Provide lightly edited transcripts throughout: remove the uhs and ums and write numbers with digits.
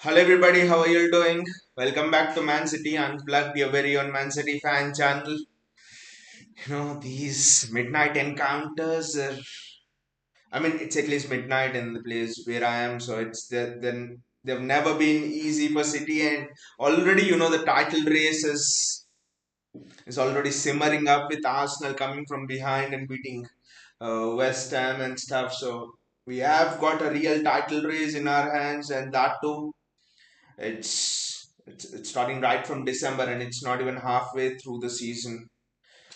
Hello everybody, how are you doing? Welcome back to Man City Unplugged, your very own Man City fan channel. These midnight encounters it's at least midnight in the place where I am, so then they've never been easy for City, and already the title race is already simmering up with Arsenal coming from behind and beating West Ham and stuff. So we have got a real title race in our hands, and that too it's starting right from December and it's not even halfway through the season.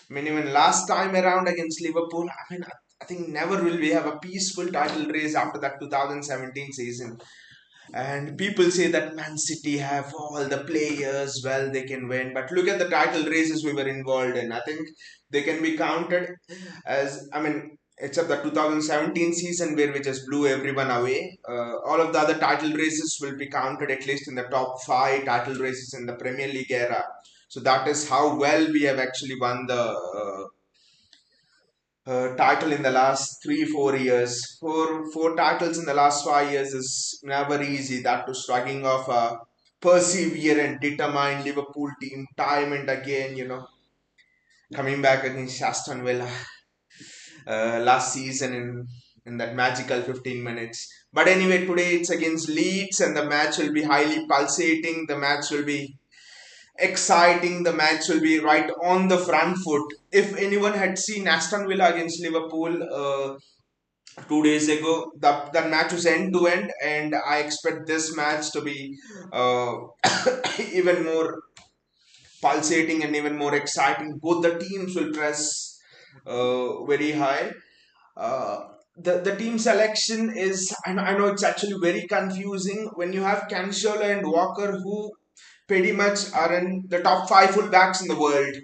I mean, even last time around against Liverpool, I think never will we have a peaceful title race after that 2017 season. And people say that Man City have all the players, well, they can win. But look at the title races we were involved in. I think they can be counted as, except the 2017 season where we just blew everyone away. All of the other title races will be counted at least in the top five title races in the Premier League era. So that is how well we have actually won the title in the last 3 4 years. Four titles in the last 5 years is never easy. That to struggling of a persevere and determined Liverpool team time and again. Coming back against Aston Villa last season in that magical 15 minutes. But anyway, today it's against Leeds and the match will be highly pulsating. The match will be exciting. The match will be right on the front foot. If anyone had seen Aston Villa against Liverpool 2 days ago, that match was end to end, and I expect this match to be uh, even more pulsating and even more exciting. Both the teams will press very high. The team selection is, I know it's actually very confusing when you have Cancelo and Walker, who pretty much are in the top five fullbacks in the world.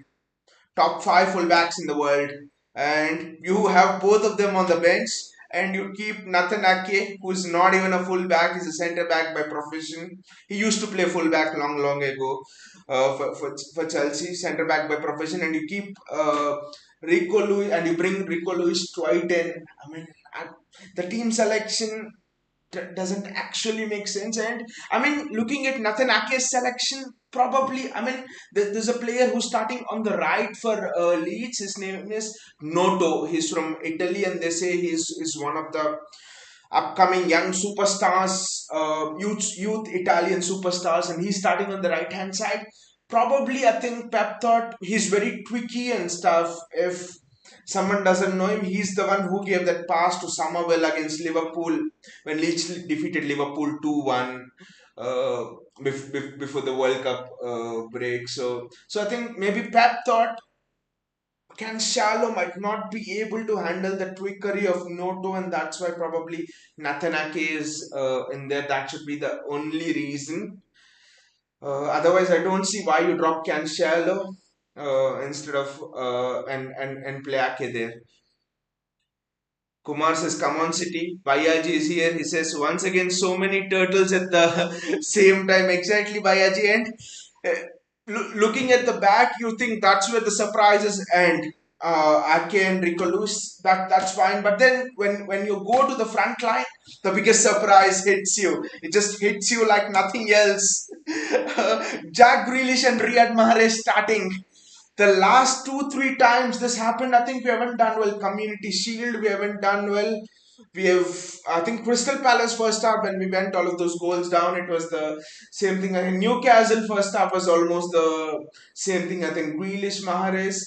Top five fullbacks in the world, and you have both of them on the bench, and you keep Nathan Ake, who's not even a fullback, he's a centre back by profession. He used to play fullback long ago for Chelsea, centre back by profession, and you keep Rico Lewis, and you bring Rico Lewis twice in. I, the team selection doesn't actually make sense. And looking at Nathan Ake's selection, probably, there's a player who's starting on the right for Leeds. His name is Noto. He's from Italy, and they say he's one of the upcoming young superstars, youth Italian superstars, and he's starting on the right hand side. Probably, I think Pep thought he's very tricky and stuff. If someone doesn't know him, he's the one who gave that pass to Somerville against Liverpool when Leeds defeated Liverpool 2-1 before the World Cup break. So I think maybe Pep thought Cancelo might not be able to handle the trickery of Noto, and that's why probably Nathanake is in there. That should be the only reason. Otherwise, I don't see why you drop Cancelo instead of and play Ake there. Kumar says, "Come on, City." Bayaji is here. He says, "Once again, so many turtles at the same time." Exactly, Bayaji. And uh, looking at the back, you think that's where the surprises end. Ake and Rico Lewis, that's fine. But then when you go to the front line, the biggest surprise hits you. It just hits you like nothing else. Jack Grealish and Riyad Mahrez starting. The last 2 3 times this happened, I think we haven't done well. Community Shield, we haven't done well. We have, I think, Crystal Palace first half when we went all of those goals down, it was the same thing. I think Newcastle first half was almost the same thing. I think Grealish, Mahrez,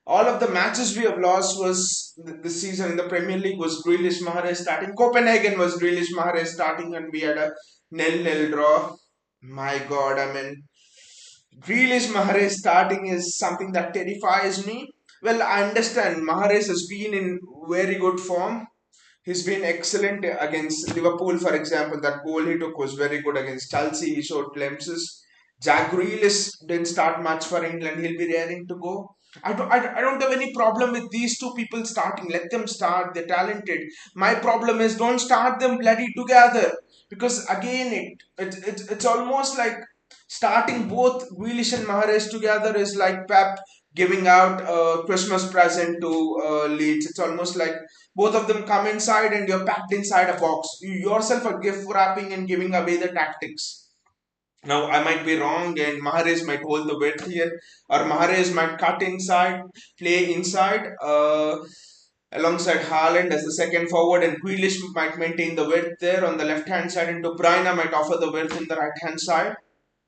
all of the matches we have lost was this season in the Premier League was Grealish, Mahrez starting. Copenhagen was Grealish, Mahrez starting, and we had a nil-nil draw. My God, Grealish Mahrez starting is something that terrifies me. Well, I understand Mahrez has been in very good form. He's been excellent against Liverpool, for example. That goal he took was very good against Chelsea. He showed glimpses. Jack Grealish didn't start much for England. He'll be raring to go. I don't have any problem with these two people starting. Let them start. They're talented. My problem is don't start them bloody together. Because again, it's almost like starting both Grealish and Mahrez together is like Pep giving out a Christmas present to Leeds. It's almost like both of them come inside and you're packed inside a box. You yourself are gift wrapping and giving away the tactics. Now I might be wrong, and Mahrez might hold the width here, or Mahrez might cut inside, play inside, alongside Haaland as the second forward, and Grealish might maintain the width there on the left hand side, and De Bruyne might offer the width in the right hand side.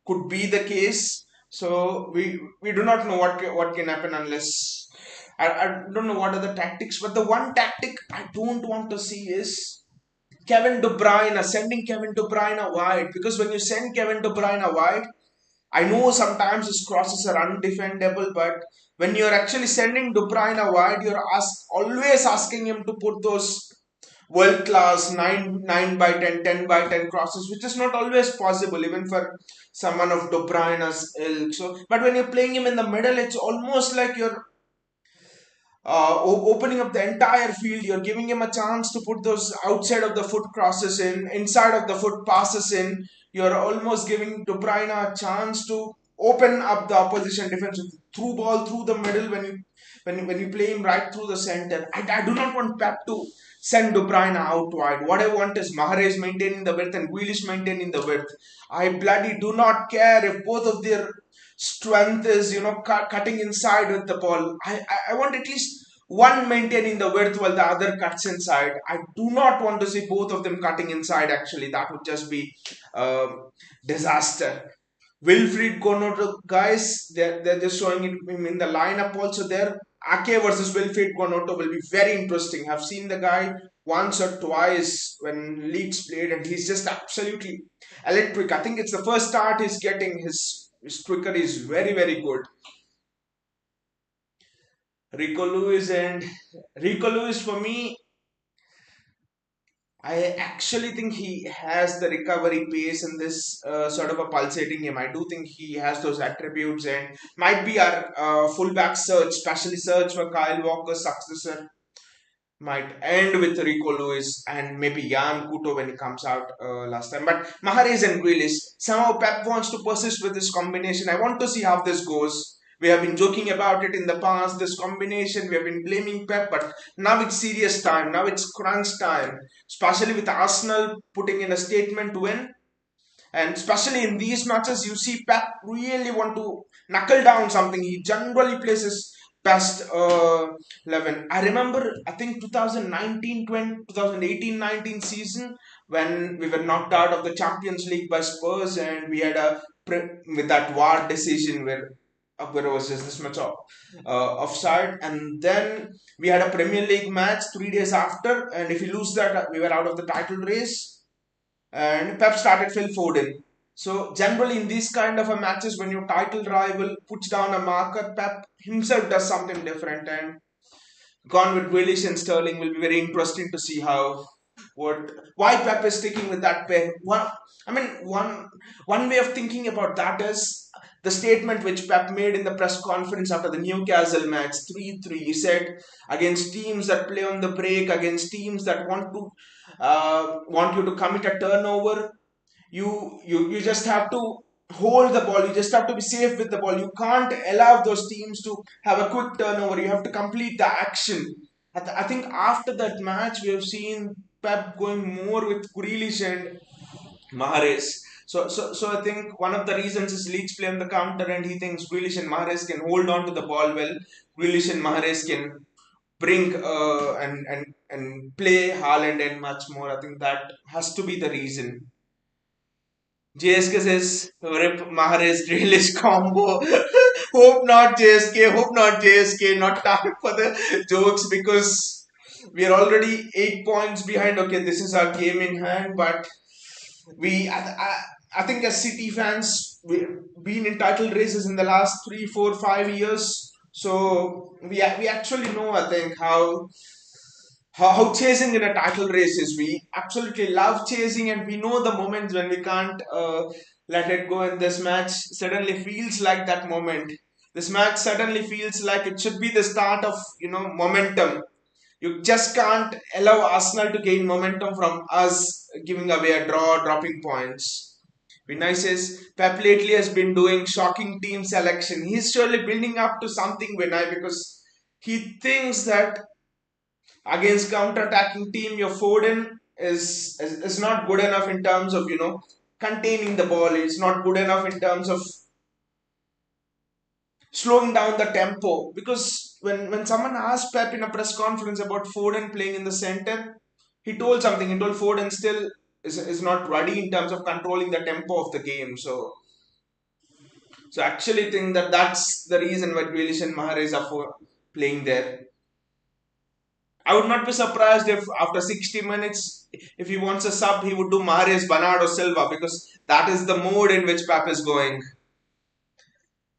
Could be the case. So we do not know what can happen unless I don't know what are the tactics. But the one tactic I don't want to see is Kevin De Bruyne, sending Kevin De Bruyne wide, because when you send Kevin De Bruyne wide, I know sometimes his crosses are undefendable, but when you're actually sending De Bruyne wide, always asking him to put those world class 9 by 10, 10 by 10 crosses, which is not always possible, even for someone of De Bruyne's ilk. So, but when you're playing him in the middle, it's almost like you're opening up the entire field. You're giving him a chance to put those outside of the foot crosses in, inside of the foot passes in. You're almost giving De Bruyne a chance to open up the opposition defense with through ball through the middle when you play him right through the center. I do not want Pep to send De Bruyne out wide. What I want is Mahrez maintaining the width and Grealish maintaining the width. I bloody do not care if both of their strength is cutting inside with the ball. I want at least one maintaining the width while the other cuts inside. I do not want to see both of them cutting inside. Actually, that would just be disaster. Wilfried Gonoto, guys, they're just showing it in the lineup also there. Ake versus Wilfried Gonoto will be very interesting. I've seen the guy once or twice when Leeds played, and he's just absolutely electric. I think it's the first start he's getting. His quicker is very, very good. Rico Lewis and Rico Lewis for me, I actually think he has the recovery pace in this sort of a pulsating game. I do think he has those attributes and might be our fullback search, especially search for Kyle Walker's successor. Might end with Rico Lewis and maybe Jan Kuto when he comes out last time. But Mahrez and Grealish, somehow Pep wants to persist with this combination. I want to see how this goes. We have been joking about it in the past, this combination. We have been blaming Pep, but now it's serious time. Now it's crunch time, especially with Arsenal putting in a statement win. And especially in these matches, you see Pep really want to knuckle down something. He generally plays his best 11. I remember, I think 2019 20, 2018-19 season when we were knocked out of the Champions League by Spurs, and we had with that VAR decision where it was just this much offside, and then we had a Premier League match 3 days after, and if we lose that, we were out of the title race, and Pep started Phil Foden. So generally in these kind of a matches, when your title rival puts down a marker, Pep himself does something different, and gone with Grealish and Sterling will be very interesting to see how what why Pep is sticking with that pair. One way of thinking about that is the statement which Pep made in the press conference after the Newcastle match 3-3. He said against teams that play on the break, against teams that want you to commit a turnover, you just have to hold the ball. You just have to be safe with the ball. You can't allow those teams to have a quick turnover. You have to complete the action. I think after that match, we have seen Pep going more with Grealish and Mahrez. So I think one of the reasons is Leeds play on the counter, and he thinks Grealish and Mahrez can hold on to the ball well. Grealish and Mahrez can bring and play Haaland and much more. I think that has to be the reason. JSK says Rip Mahrez Grealish combo. Hope not JSK. Hope not JSK. Not time for the jokes, because we are already 8 points behind. Okay, this is our game in hand, but I think as City fans, we've been in title races in the last 3, 4, 5 years. So we actually know, I think, how chasing in a title race is. We absolutely love chasing, and we know the moments when we can't let it go. And this match suddenly feels like that moment. This match suddenly feels like it should be the start of momentum. You just can't allow Arsenal to gain momentum from us giving away a draw, dropping points. Vinay says Pep lately has been doing shocking team selection. He's surely building up to something, Vinay, because he thinks that against counter-attacking team, your Foden is not good enough in terms of containing the ball. It's not good enough in terms of slowing down the tempo. Because when someone asked Pep in a press conference about Foden playing in the center, he told something. He told Foden still is not ready in terms of controlling the tempo of the game. So actually think that that's the reason why Grealish and Mahrez are for playing there. I would not be surprised if after 60 minutes, if he wants a sub, he would do Mahrez, Bernardo Silva, because that is the mode in which Pep is going.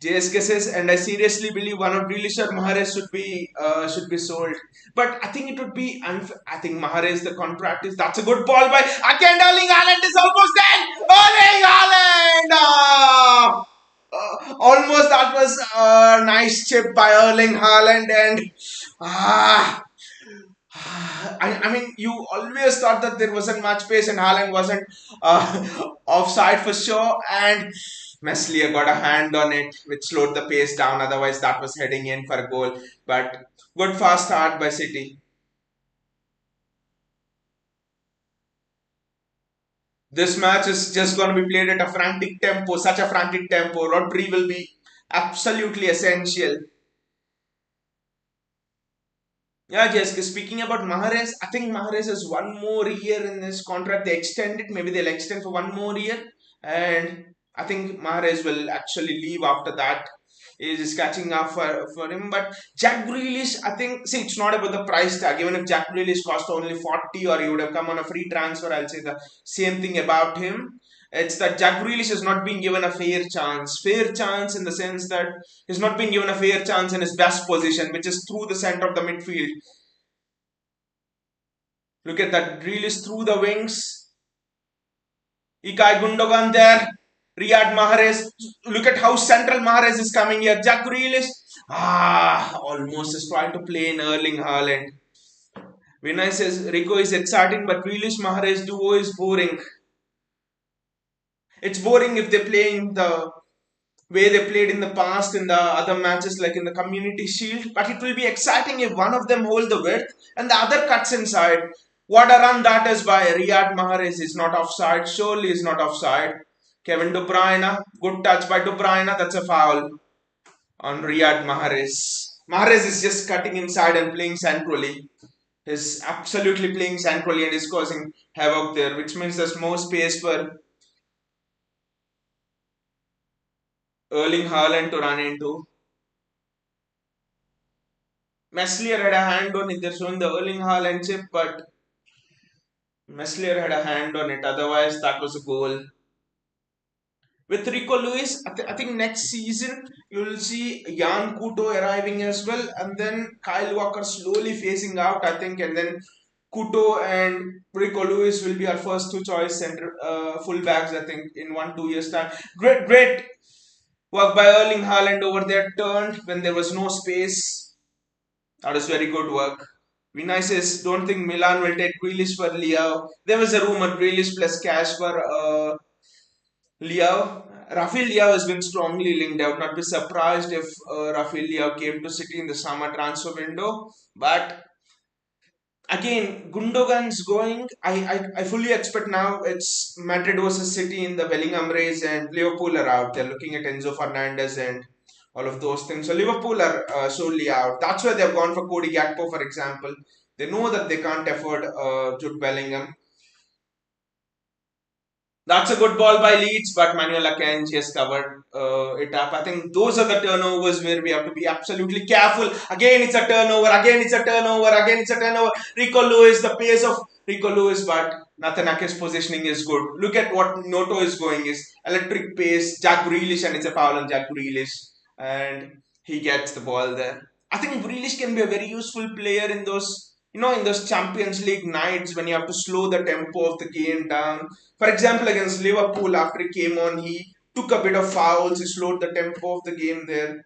JSK says, and I seriously believe one of Grealish or Mahrez should be sold. But I think it would be unfair. I think Mahrez, the contract is, that's a good ball by again. Erling Haaland is almost there. Erling Haaland. Almost that was a nice chip by Erling Haaland, and ah, I mean, you always thought that there wasn't much pace and Haaland wasn't offside for sure. And Meslier got a hand on it, which slowed the pace down. Otherwise, that was heading in for a goal. But good fast start by City. This match is just going to be played at a frantic tempo, such a frantic tempo. Rodri will be absolutely essential. Yeah, Jessica, speaking about Mahrez, I think Mahrez has one more year in this contract. They extend it, maybe they'll extend for one more year. And I think Mahrez will actually leave after that. He is catching up for him. But Jack Grealish, I think, see, it's not about the price tag. Even if Jack Grealish cost only 40 or he would have come on a free transfer, I'll say the same thing about him. It's that Jack Grealish has not been given a fair chance. Fair chance in the sense that he's not been given a fair chance in his best position, which is through the center of the midfield. Look at that. Grealish through the wings. Ilkay Gundogan there. Riyad Mahrez. Look at how central Mahrez is coming here. Jack Grealish. Almost is trying to play in Erling Haaland. Vinay says Rico is exciting, but Grealish Mahrez duo is boring. It's boring if they're playing the way they played in the past in the other matches like in the Community Shield. But it will be exciting if one of them hold the width and the other cuts inside. What a run that is by Riyad Mahrez. Is not offside. Surely is not offside. Kevin De Bruyne. Good touch by De Bruyne. That's a foul on Riyad Mahrez. Mahrez is just cutting inside and playing centrally. He's absolutely playing centrally and is causing havoc there, which means there's more space for Erling Haaland to run into. Meslier had a hand on it. They're showing the Erling Haaland chip, but Meslier had a hand on it. Otherwise, that was a goal. With Rico Lewis, I think next season you'll see Jan Kuto arriving as well, and then Kyle Walker slowly phasing out, I think, and then Kuto and Rico Lewis will be our first two choice center fullbacks, I think, in 1-2 years time. Great work by Erling Haaland over there, turned when there was no space. That was very good work. Vinay says, don't think Milan will take Grealish for Leo. There was a rumor Grealish plus cash for Leo. Rafael Leo has been strongly linked. I would not be surprised if Rafael Leo came to City in the summer transfer window. But again, Gundogan's going. I fully expect now it's Madrid versus City in the Bellingham race, and Liverpool are out. They're looking at Enzo Fernandez and all of those things. So Liverpool are solely out. That's why they've gone for Cody Gakpo, for example. They know that they can't afford Jude Bellingham. That's a good ball by Leeds, but Manuel Akanji has covered it up. I think those are the turnovers where we have to be absolutely careful. Again, it's a turnover. Again, it's a turnover. Again, it's a turnover. Rico Lewis, the pace of Rico Lewis, but Nathanake's positioning is good. Look at what Noto is going is electric pace. Jack Grealish, and it's a foul on Jack Grealish, and he gets the ball there. I think Grealish can be a very useful player in those, in those Champions League nights when you have to slow the tempo of the game down. For example, against Liverpool, after he came on, he took a bit of fouls, he slowed the tempo of the game there.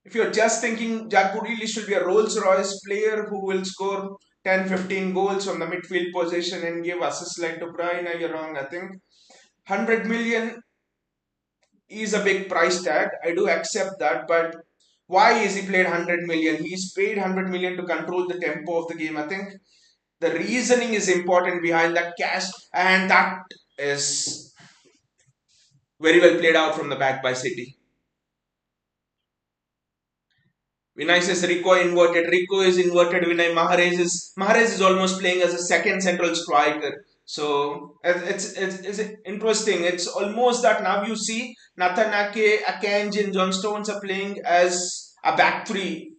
If you're just thinking Jack Grealish should be a Rolls Royce player who will score 10-15 goals from the midfield position and give assists like De Bruyne, you're wrong. I think 100 million is a big price tag. I do accept that, but why is he paid 100 million? He's paid 100 million to control the tempo of the game. I think the reasoning is important behind that cash, and that is very well played out from the back by City. Vinay says Rico inverted. Rico is inverted. Vinay Mahrez is almost playing as a second central striker. So it's interesting. It's almost that now you see Nathan Ake, Akanji, and John Stones are playing as a back three.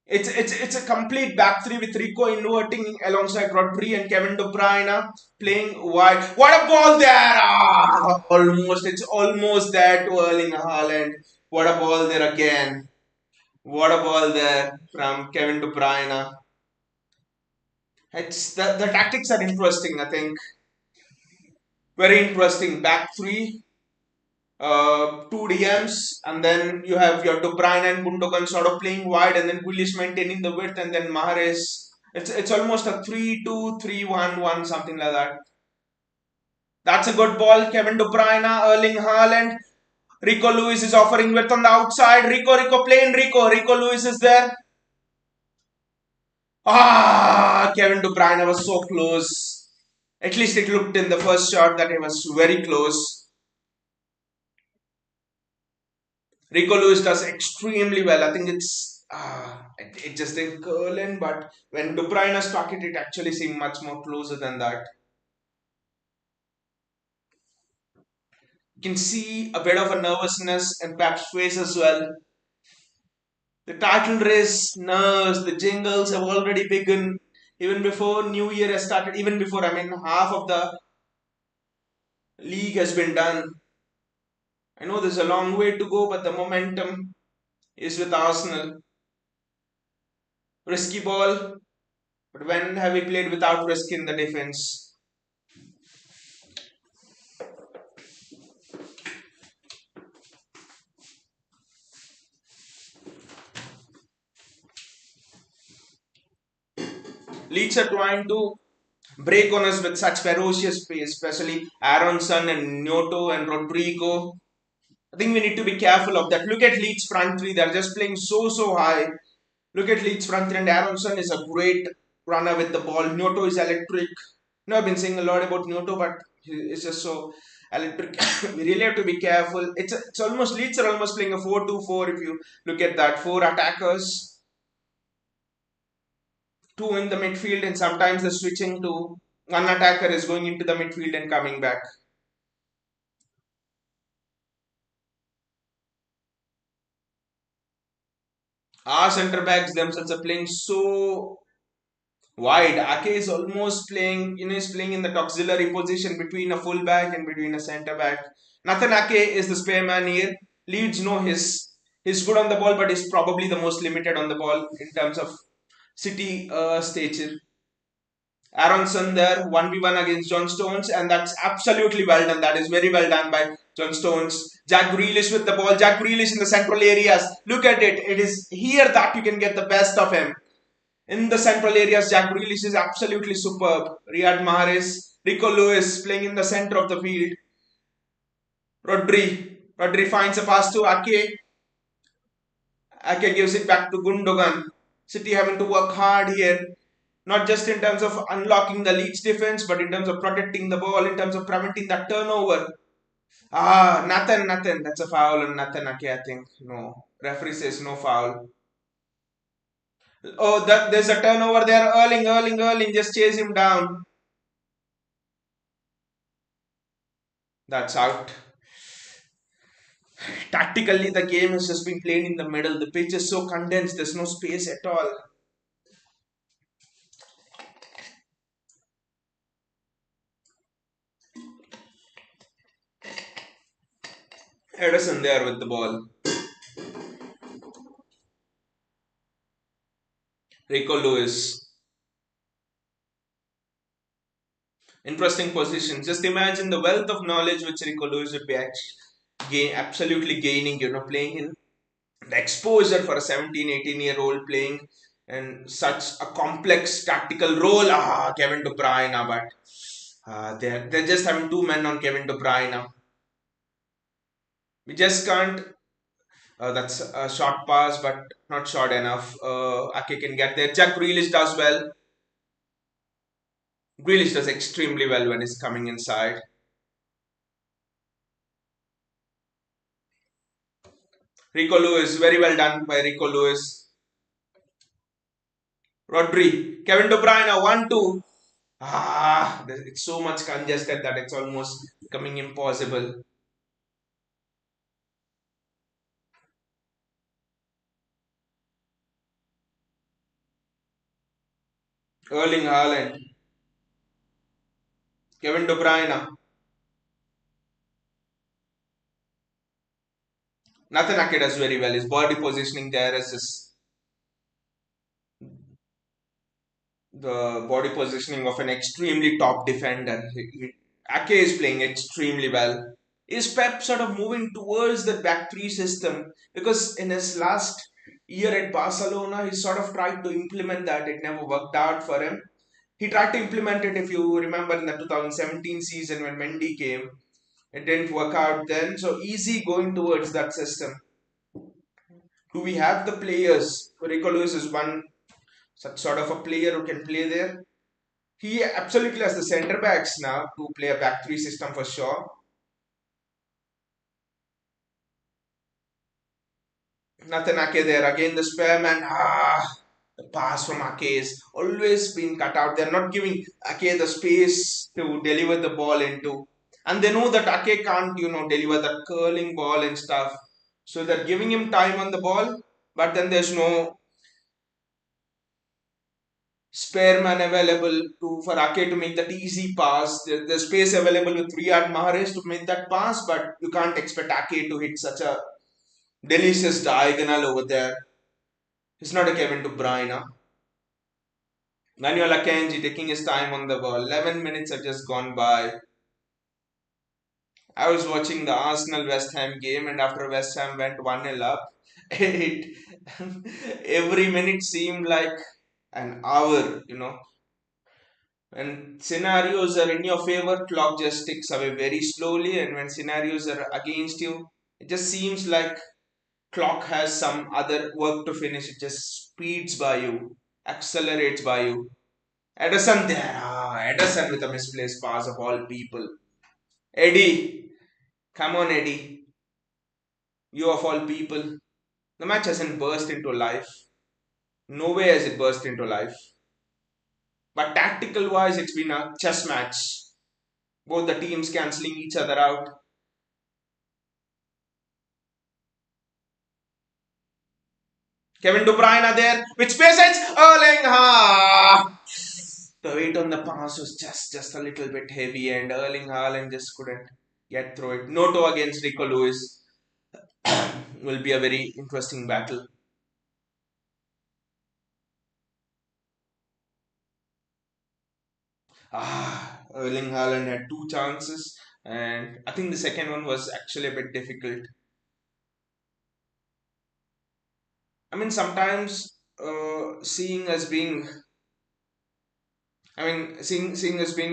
It's a complete back three with Rico inverting alongside Rodri and Kevin De Bruyne playing wide. What a ball there! Ah, almost it's almost there to Erling Haaland. What a ball there again! What a ball there from Kevin De Bruyne. It's the tactics are interesting. I think very interesting. Back three, two DMs, and then you have your De Bruyne and Gundogan sort of playing wide, and then Grealish maintaining the width, and then Mahrez. It's almost a 3-2, 3-1-1, something like that. That's a good ball. Kevin De Bruyne, Erling Haaland. Rico Lewis is offering width on the outside. Rico playing Rico. Rico Lewis is there. Ah, Kevin De Bruyne was so close. At least it looked in the first shot that it was very close. Rico Lewis does extremely well. I think it just didn't curl in, but when De Bruyne struck it, it actually seemed much more closer than that. You can see a bit of a nervousness in Pep's face as well. The title race nerves, the jingles have already begun. Even before New Year has started, even before, I mean, half of the league has been done. I know there's a long way to go, but the momentum is with Arsenal. Risky ball, but when have we played without risk in the defense? Leeds are trying to break on us with such ferocious pace, especially Aronson and Nyoto and Rodrigo. I think we need to be careful of that. Look at Leeds front three; they're just playing so high. Look at Leeds front three, and Aronson is a great runner with the ball. Nyoto is electric. You know, I've been saying a lot about Nyoto, but it's just so electric. We really have to be careful. It's almost Leeds are almost playing a 4-2-4 if you look at that. Four attackers, two in the midfield, and sometimes they're switching to one attacker is going into the midfield and coming back. Our centre backs themselves are playing so wide. Ake is almost playing, he's playing in the auxiliary position between a full back and between a centre back. Nathan Ake is the spare man here. Leeds know he's good on the ball, but he's probably the most limited on the ball in terms of City stature. Aronson there, 1v1 against John Stones, and that's absolutely well done. That is very well done by John Stones. Jack Grealish with the ball. Jack Grealish in the central areas. Look at it. It is here that you can get the best of him. In the central areas, Jack Grealish is absolutely superb. Riyad Mahrez, Rico Lewis playing in the center of the field. Rodri finds a pass to Ake. Ake gives it back to Gundogan. City having to work hard here. Not just in terms of unlocking the Leeds defense, but in terms of protecting the ball, in terms of preventing that turnover. Nathan. That's a foul on Nathan Ake, I think. No. Referee says no foul. Oh, there's a turnover there. Erling. Just chase him down. That's out. Tactically, the game has just been played in the middle. The pitch is so condensed, there's no space at all. Edison there with the ball. Rico Lewis. Interesting position. Just imagine the wealth of knowledge which Rico Lewis would be absolutely gaining, playing in the exposure for a 17, 18-year-old playing in such a complex tactical role. Kevin De Bruyne, but they're just having two men on Kevin De Bruyne. We just can't. That's a short pass, but not short enough. Ake can get there. Jack Grealish does well. Grealish does extremely well when he's coming inside. Rico Lewis, very well done by Rico Lewis. Rodri, Kevin De Bruyne, 1-2. It's so much congested that it's almost becoming impossible. Erling Haaland, Kevin De Bruyne, Nathan Ake does very well. His body positioning there is just the body positioning of an extremely top defender. Ake is playing extremely well. Is Pep sort of moving towards the back three system? Because in his last year at Barcelona, he sort of tried to implement that. It never worked out for him. He tried to implement it, if you remember, in the 2017 season when Mendy came. It didn't work out then. So easy going towards that system. Do we have the players? Rico Lewis is one such sort of a player who can play there. He absolutely has the centre backs now to play a back three system for sure. Nathan Ake there again, the spare man. The pass from Ake is always been cut out. They're not giving Ake the space to deliver the ball into, and they know that Ake can't, deliver that curling ball and stuff. So they're giving him time on the ball, but then there's no spare man available for Ake to make that easy pass. There's space available with Riyad Mahrez to make that pass, but you can't expect Ake to hit such a delicious diagonal over there. It's not a Kevin De Bruyne. Manuel Akanji taking his time on the ball. 11 minutes have just gone by. I was watching the Arsenal West Ham game, and after West Ham went 1-0 up, it every minute seemed like an hour. When scenarios are in your favor, clock just ticks away very slowly, and when scenarios are against you, it just seems like clock has some other work to finish. It just speeds by you, accelerates by you. Edison there, Edison with a misplaced pass of all people. Eddie, come on, Eddie, you of all people. The match hasn't burst into life. No way has it burst into life. But tactical wise, it's been a chess match. Both the teams cancelling each other out. Kevin De Bruyne there, which space it's Erling. The weight on the pass was just a little bit heavy, and Erling Haaland just couldn't get through it. Noto against Rico Lewis will be a very interesting battle. Erling Haaland had two chances, and I think the second one was actually a bit difficult. I mean, sometimes seeing us being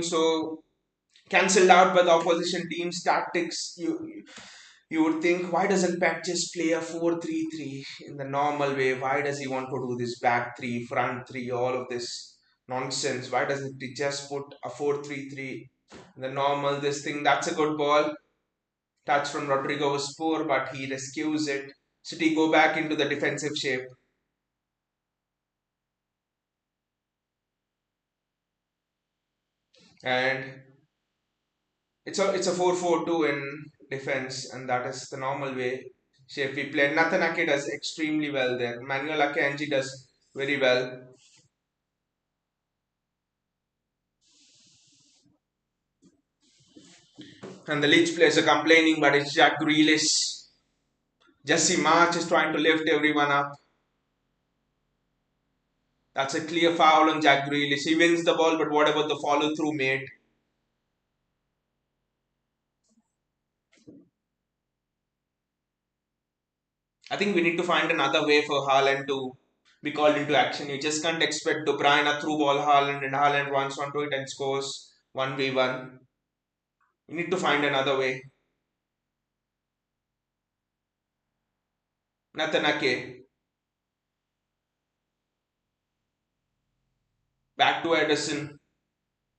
so cancelled out by the opposition team's tactics, you would think, why doesn't Pep just play a 4-3-3 in the normal way? Why does he want to do this back three, front three, all of this nonsense? Why doesn't he just put a 4-3-3 in the normal this thing? That's a good ball. Touch from Rodrigo was poor, but he rescues it. City go back into the defensive shape. And it's a 4-4-2 in defense, and that is the normal way shape we play. Nathan Ake does extremely well there. Manuel Akanji does very well. And the Leeds players are complaining, but it's Jack Grealish. Jesse March is trying to lift everyone up. That's a clear foul on Jack Grealish. He wins the ball, but what about the follow through, mate? I think we need to find another way for Haaland to be called into action. You just can't expect De Bruyne a through ball Haaland, and Haaland runs onto it and scores 1v1. We need to find another way. Natanake, back to Edison.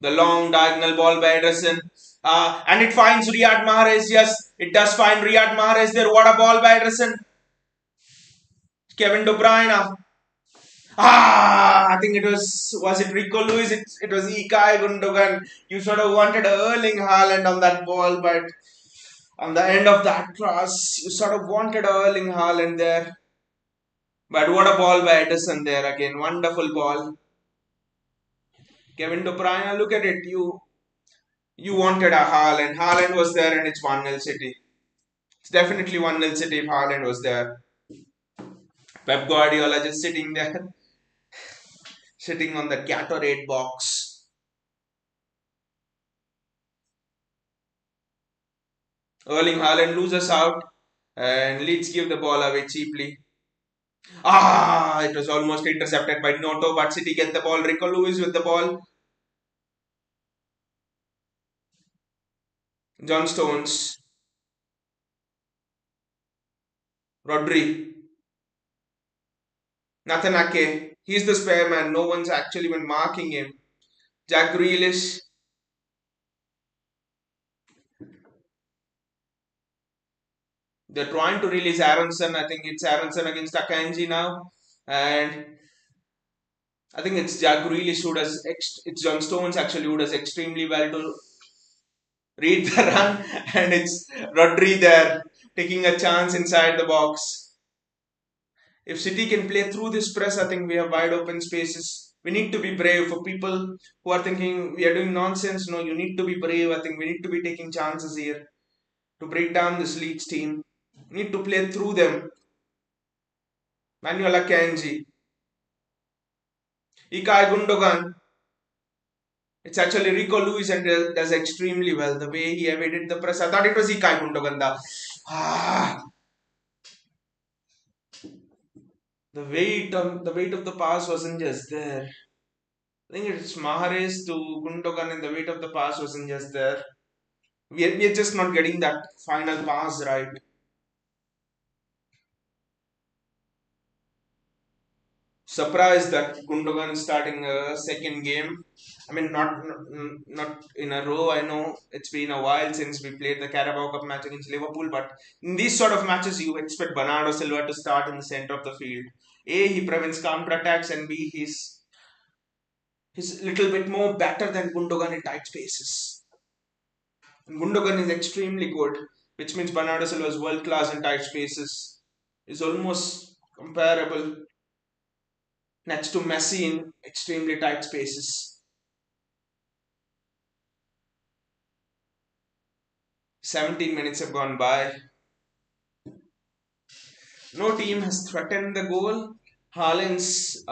The long diagonal ball by Ederson. And it finds Riyad Mahrez. Yes, it does find Riyad Mahrez there. What a ball by Ederson. Kevin De Bruyne. I think was it Rico Lewis? It was Ilkay Gundogan. You sort of wanted Erling Haaland on that ball, but on the end of that cross, you sort of wanted Erling Haaland there. But what a ball by Ederson there again. Wonderful ball. Kevin De Bruyne, look at it. You wanted a Haaland. Haaland was there and it's 1-0 City. It's definitely 1-0 City if Haaland was there. Pep Guardiola just sitting there, sitting on the Gatorade box. Erling Haaland loses out and Leeds give the ball away cheaply. It was almost intercepted by Noto, but City get the ball. Rico Lewis with the ball. John Stones. Rodri. Nathan Ake. He's the spare man. No one's actually been marking him. Jack Grealish. They're trying to release Aronson. I think it's Aronson against Akanji now. And I think it's Jack Grealish who does, it's John Stones actually who does extremely well to read the run. And it's Rodri there taking a chance inside the box. If City can play through this press, I think we have wide open spaces. We need to be brave. For people who are thinking we are doing nonsense, no, you need to be brave. I think we need to be taking chances here to break down this Leeds team. We need to play through them. Manuel Akanji, Ilkay Gundogan. It's actually Rico Lewis and does extremely well. The way he evaded the press, I thought it was Ilkay Gundogan. The weight of the pass wasn't just there. I think it's Mahrez to Gundogan and the weight of the pass wasn't just there. We are just not getting that final pass right. Surprised that Gundogan is starting a second game. I mean, not in a row. I know it's been a while since we played the Carabao Cup match against Liverpool, but in these sort of matches, you expect Bernardo Silva to start in the center of the field. A, he prevents counter attacks, and B, he's a little bit more better than Gundogan in tight spaces. Gundogan is extremely good, which means Bernardo Silva is world class in tight spaces. Is almost comparable next to Messi in extremely tight spaces. 17 minutes have gone by. No team has threatened the goal. Haaland's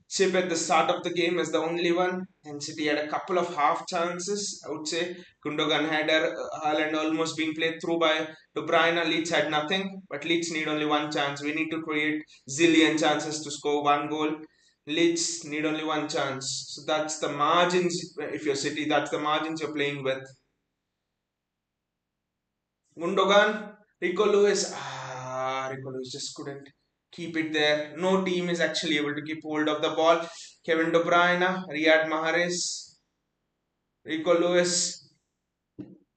chip at the start of the game is the only one. And City had a couple of half chances, I would say. Gundogan had Haaland almost being played through by De Bruyne. Leeds had nothing, but Leeds need only one chance. We need to create zillion chances to score one goal. Leeds need only one chance. So that's the margins, if you're City, that's the margins you're playing with. Gundogan, Rico Lewis. Rico Lewis just couldn't keep it there. No team is actually able to keep hold of the ball. Kevin De Bruyne, Riyad Mahrez, Rico Lewis.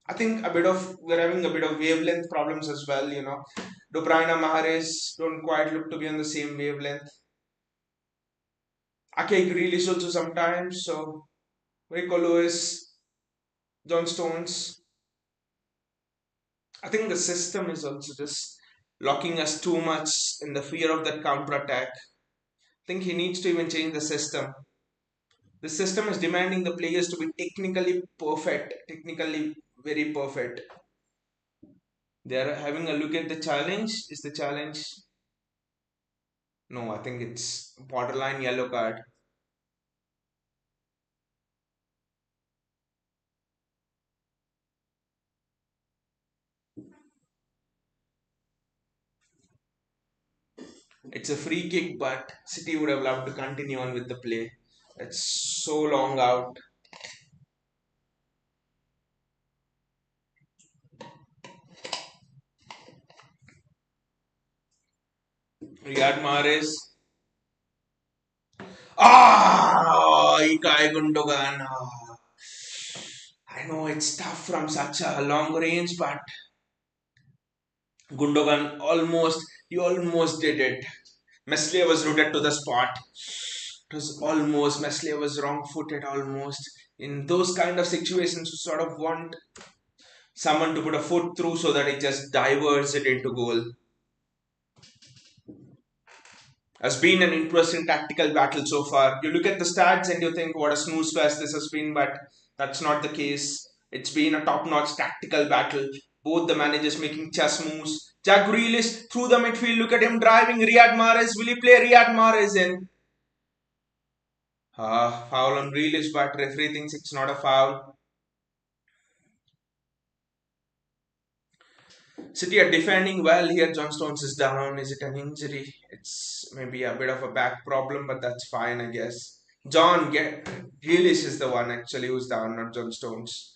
I think we're having a bit of wavelength problems as well. De Bruyne, Mahrez don't quite look to be on the same wavelength. Ake Grealish also sometimes. So Rico Lewis, John Stones. I think the system is also just locking us too much in the fear of that counter attack. I think he needs to even change the system. The system is demanding the players to be technically perfect, technically very perfect. They are having a look at the challenge. Is the challenge? No, I think it's borderline yellow card. It's a free kick, but City would have loved to continue on with the play. It's so long out. Riyad Mahrez. Ilkay Gundogan. I know it's tough from such a long range, but Gundogan almost did it. Meslier was rooted to the spot. It was almost, Meslier was wrong footed almost. In those kind of situations, you sort of want someone to put a foot through so that it just diverts it into goal. Has been an interesting tactical battle so far. You look at the stats and you think what a snooze fest this has been, but that's not the case. It's been a top-notch tactical battle. Both the managers making chess moves. Jack Grealish through the midfield. Look at him driving Riyad Mahrez. Will he play Riyad Mahrez in? Foul on Grealish, but referee thinks it's not a foul. City are defending well here. John Stones is down. Is it an injury? It's maybe a bit of a back problem, but that's fine, I guess. Grealish is the one actually who's down, not John Stones.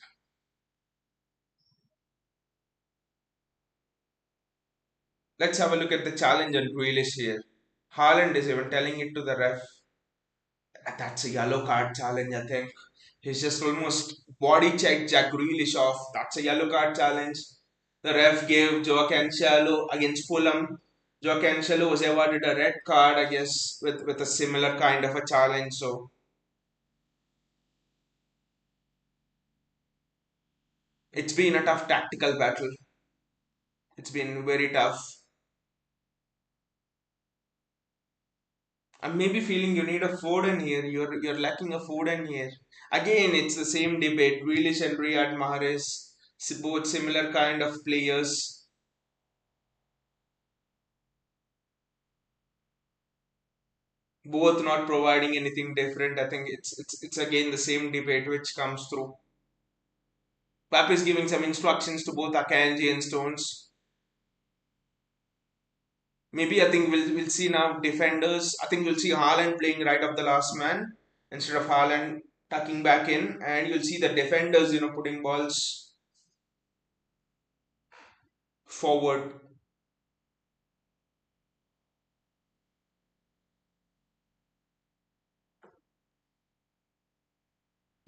Let's have a look at the challenge on Grealish here. Haaland is even telling it to the ref. That's a yellow card challenge, I think. He's just almost body checked Jack Grealish off. That's a yellow card challenge. The ref gave Joe Cancelo against Fulham. Joe Cancelo was awarded a red card, I guess, with a similar kind of a challenge. So it's been a tough tactical battle. It's been very tough. I'm maybe feeling you need a Foden here. You're lacking a Foden here. Again, it's the same debate. Grealish and Riyad Mahrez, both similar kind of players, both not providing anything different. I think it's again the same debate which comes through. Pap is giving some instructions to both Akanji and Stones. Maybe I think we'll see now defenders. I think we'll see Haaland playing right up the last man instead of Haaland tucking back in, and you'll see the defenders, putting balls forward.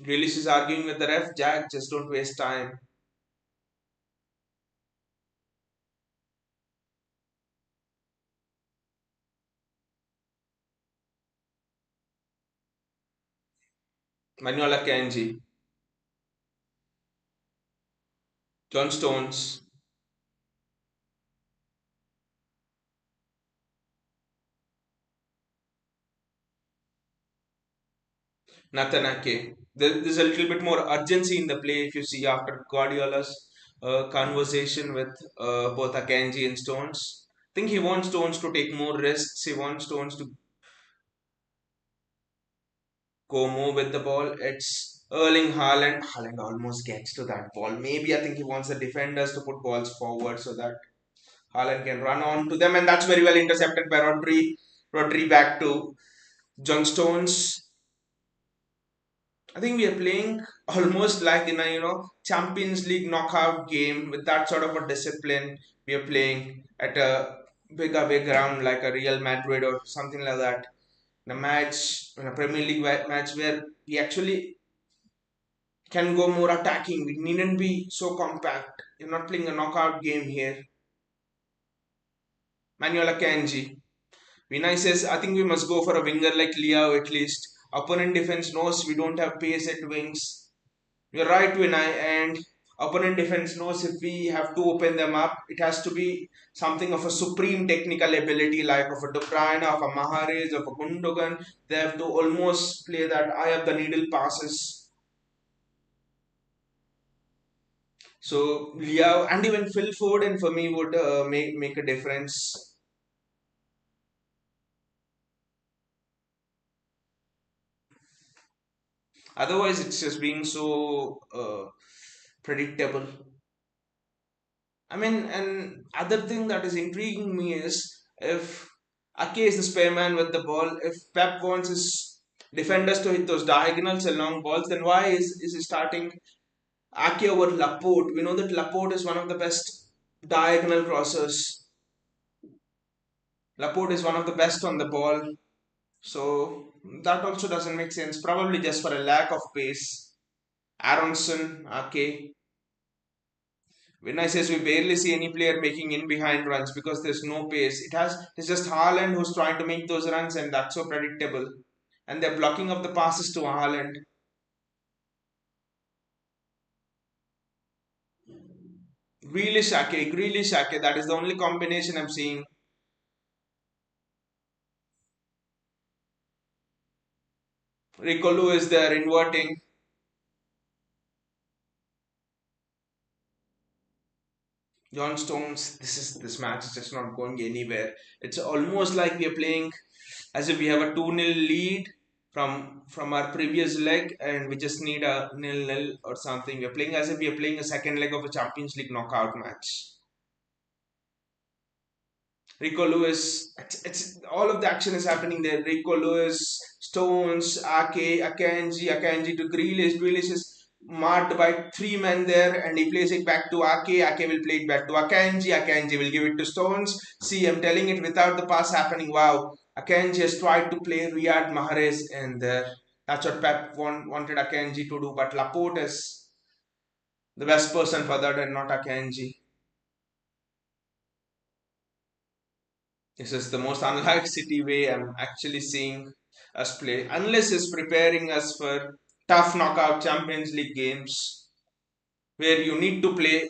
Grealish is arguing with the ref. Jack, just don't waste time. Manuela Kanji, John Stones, Nathan Ake. There's a little bit more urgency in the play if you see after Guardiola's conversation with both Akanji and Stones. I think he wants Stones to take more risks. He wants Stones to go more with the ball. It's Erling Haaland. Haaland almost gets to that ball. Maybe I think he wants the defenders to put balls forward so that Haaland can run on to them, and that's very well intercepted by Rodri. Rodri back to John Stones. I think we are playing almost like in a Champions League knockout game with that sort of a discipline. We are playing at a big away ground like a Real Madrid or something like that. In a Premier League match where we actually can go more attacking. We needn't be so compact. You're not playing a knockout game here. Manuel Akanji. Vinay says, I think we must go for a winger like Liao at least. Opponent defense knows we don't have pace at wings. You're right, Vinay, and opponent defense knows if we have to open them up, it has to be something of a supreme technical ability like of a De Bruyne, of a Mahrez, of a Gundogan. They have to almost play that eye of the needle passes. So Liao and even Phil Foden for me would make a difference. Otherwise, it's just being so predictable. I mean, and other thing that is intriguing me is if Ake is the spareman with the ball, if Pep wants his defenders to hit those diagonals and long balls, then why is he starting Ake over Laporte? We know that Laporte is one of the best diagonal crossers. Laporte is one of the best on the ball. So that also doesn't make sense. Probably just for a lack of pace. Aronson, okay. When I says we barely see any player making in behind runs because there's no pace. It's just Haaland who's trying to make those runs, and that's so predictable. And they're blocking up the passes to Haaland. Grealish Ake. That is the only combination I'm seeing. Rico is there inverting. John Stones. This match is just not going anywhere. It's almost like we are playing as if we have a 2-0 lead from our previous leg, and we just need a nil-nil or something. We're playing as if we are playing a second leg of a Champions League knockout match. Rico Lewis, it's all of the action is happening there. Rico Lewis, Stones, Akanji to Grealish. Grealish is marked by three men there, and he plays it back to Ake. Ake will play it back to Akanji. Akanji will give it to Stones. See, I'm telling it without the pass happening. Wow, Akanji has tried to play Riyad Mahrez, and that's what Pep wanted Akanji to do. But Laporte is the best person for that, and not Akanji. This is the most unlike City way I'm actually seeing us play, unless it's preparing us for tough knockout Champions League games where you need to play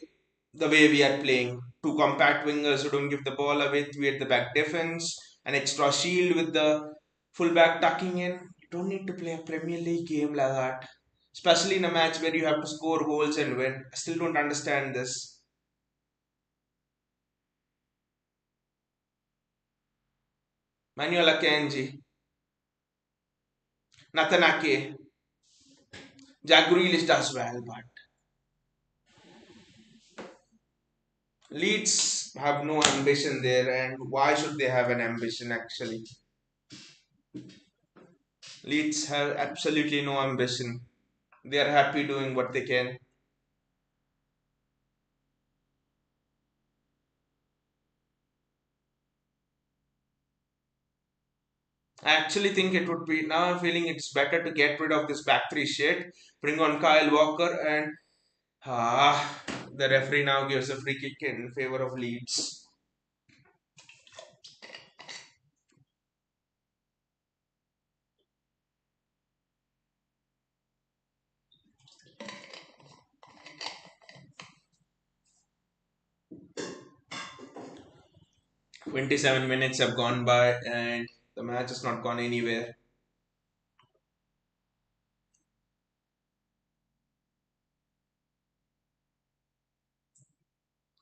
the way we are playing. Two compact wingers who don't give the ball away, three at the back defense, an extra shield with the fullback tucking in. You don't need to play a Premier League game like that, especially in a match where you have to score goals and win. I still don't understand this. Manuel Akanji, Nathan Ake, Jack Grealish does well, but Leeds have no ambition there, and why should they have an ambition actually? Leeds have absolutely no ambition. They are happy doing what they can. I actually think it would be now. I'm feeling it's better to get rid of this back three shit, bring on Kyle Walker, and ah, the referee now gives a free kick in favor of Leeds. 27 minutes have gone by, and the match has not gone anywhere.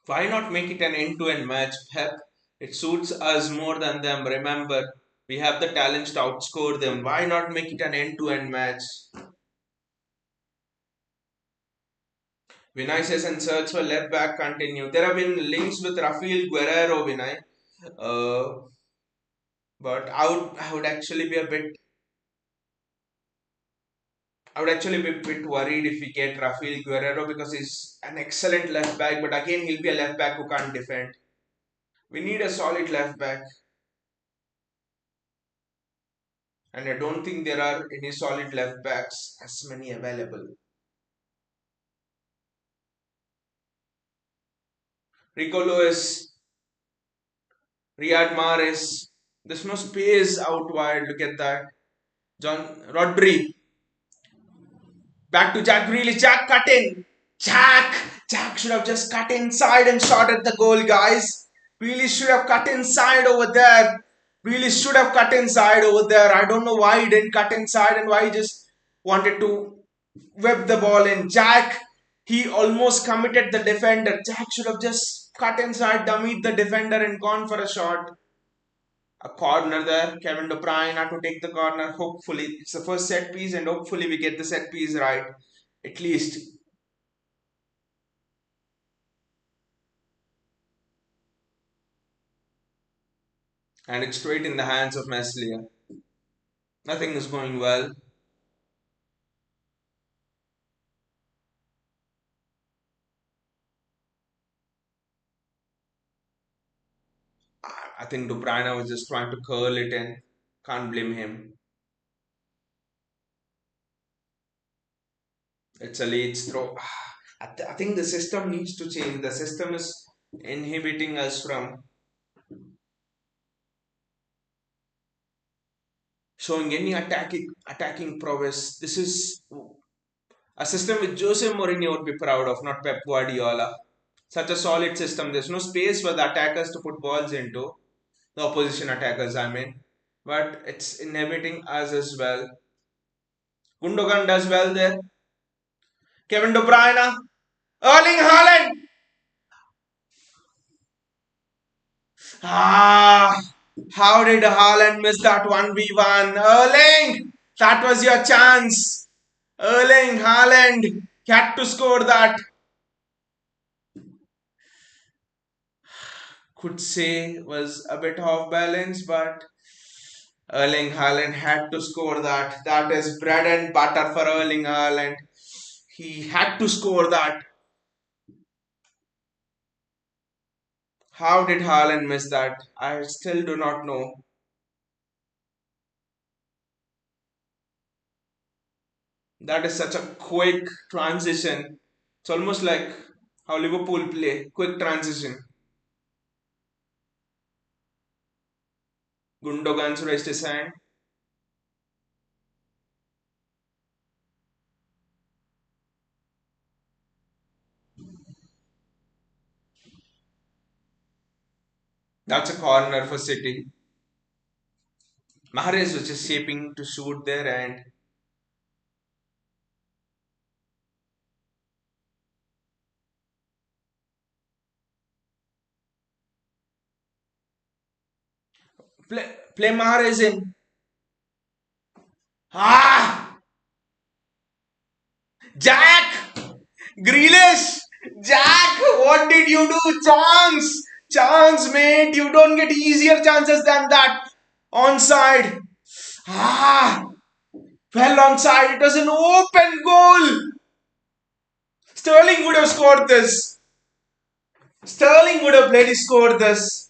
Why not make it an end-to-end match, Pep? It suits us more than them. Remember, we have the talents to outscore them. Why not make it an end-to-end match? Vinay says and search for left back continue. There have been links with Rafael Guerrero, Vinay. Uh, but I would actually be a bit I would actually be a bit worried if we get Rafael Guerrero because he's an excellent left back, but again he'll be a left back who can't defend. We need a solid left back, and I don't think there are any solid left backs as many available. Rico Lewis, Riyad Mahrez. There's no space out wide. Look at that. John Rodri. Back to Jack Grealish. Jack cut in. Jack. Jack should have just cut inside and shot at the goal, guys. Really should have cut inside over there. Really should have cut inside over there. I don't know why he didn't cut inside and why he just wanted to whip the ball in. Jack, he almost committed the defender. Jack should have just cut inside, dummied the defender and gone for a shot. A corner there. Kevin De Bruyne had to take the corner. Hopefully, it's the first set piece, and hopefully we get the set piece right. At least. And it's straight in the hands of Meslier. Nothing is going well. I think De Bruyne was just trying to curl it in. Can't blame him. It's a Leeds throw. I think the system needs to change. The system is inhibiting us from showing any attacking prowess. This is a system which Jose Mourinho would be proud of, not Pep Guardiola. Such a solid system. There's no space for the attackers to put balls into, the opposition attackers, I mean. But it's inhibiting us as well. Gundogan does well there. Kevin De Bruyne, Erling Haaland. Ah, how did Haaland miss that 1v1? Erling, that was your chance. Erling Haaland had to score that. Could say was a bit off balance, but Erling Haaland had to score that. That is bread and butter for Erling Haaland. He had to score that. How did Haaland miss that? I still do not know. That is such a quick transition. It's almost like how Liverpool play. Quick transition. Gundogan's raised his hand. That's a corner for City. Mahrez was just shaping to shoot there and play Mahrez in. Ah! Jack! Grealish! Jack! What did you do? Chance! Chance, mate! You don't get easier chances than that. Onside. Ah! Well onside. It was an open goal. Sterling would have scored this. Sterling would have bloody scored this.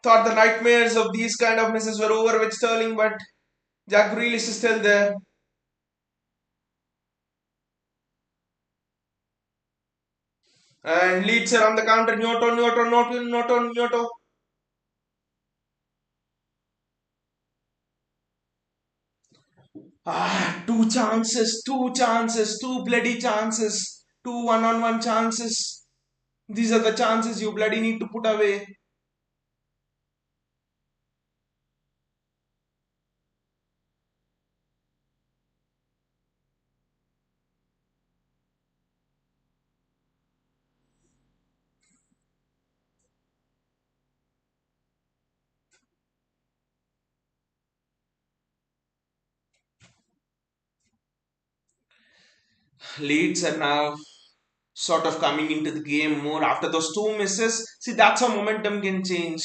Thought the nightmares of these kind of misses were over with Sterling, but Jack Grealish is still there. And Leeds are on the counter. Nyoto. Ah, two bloody chances, two one-on-one chances. These are the chances you bloody need to put away. Leeds are now sort of coming into the game more after those two misses. See, that's how momentum can change.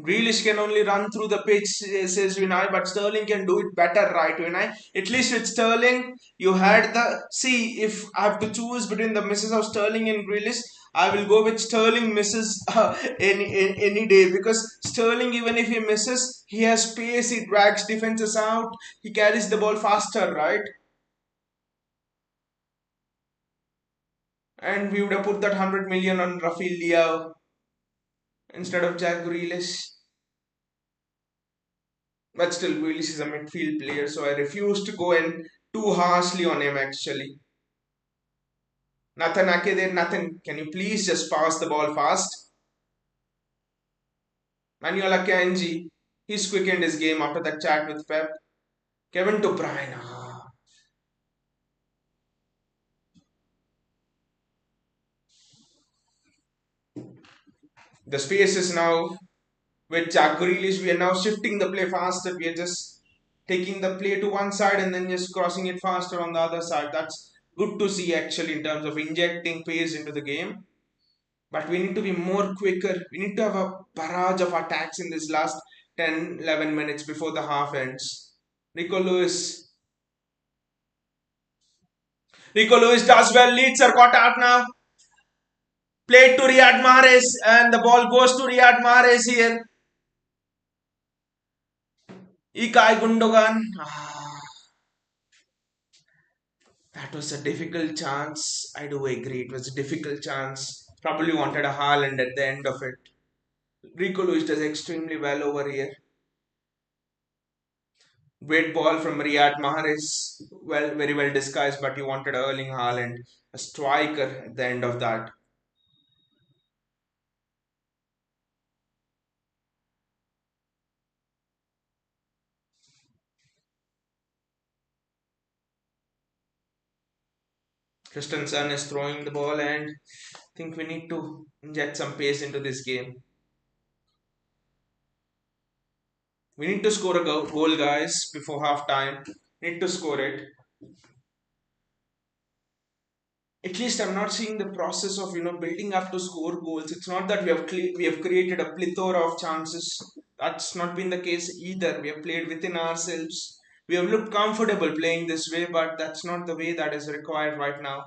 Grealish can only run through the pitch, says Vinay, but Sterling can do it better, right, Vinay? At least with Sterling, you had the. See, if I have to choose between the misses of Sterling and Grealish, I will go with Sterling misses any day because Sterling, even if he misses, he has pace, he drags defenses out, he carries the ball faster, right? And we would have put that 100 million on Rafinha instead of Jack Grealish. But still, Grealish is a midfield player, so I refuse to go in too harshly on him actually. Nathan Ake there, Nathan, can you please just pass the ball fast? Manuel Akanji, he's quickened his game after that chat with Pep. Kevin De Bruyne. The space is now with Jack Grealish. We are now shifting the play faster. We are just taking the play to one side and then just crossing it faster on the other side. That's good to see actually in terms of injecting pace into the game. But we need to be more quicker. We need to have a barrage of attacks in this last 10, 11 minutes before the half ends. Rico Lewis. Rico Lewis does well. Leeds are caught out now. Played to Riyad Mahrez, and the ball goes to Riyad Mahrez here. Ilkay Gundogan. That was a difficult chance. I do agree. It was a difficult chance. Probably wanted a Haaland at the end of it. Rico Lewis does extremely well over here. Great ball from Riyad Mahrez. Well, very well disguised, but he wanted Erling Haaland, a striker at the end of that. Christensen is throwing the ball, and I think we need to inject some pace into this game. We need to score a goal, guys, before half time. Need to score it. At least I'm not seeing the process of building up to score goals. It's not that we have created a plethora of chances. That's not been the case either. We have played within ourselves. We have looked comfortable playing this way, but that's not the way that is required right now.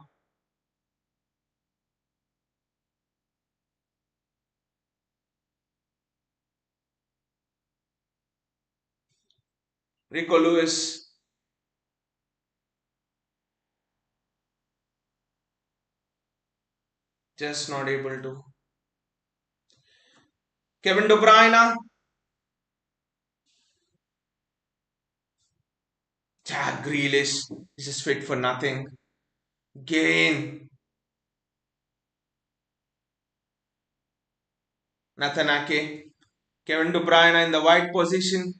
Rico Lewis just not able to. Kevin De Bruyne, Jack Grealish, this is fit for nothing. Gain, Nathan Ake, Kevin De Bruyne in the wide position.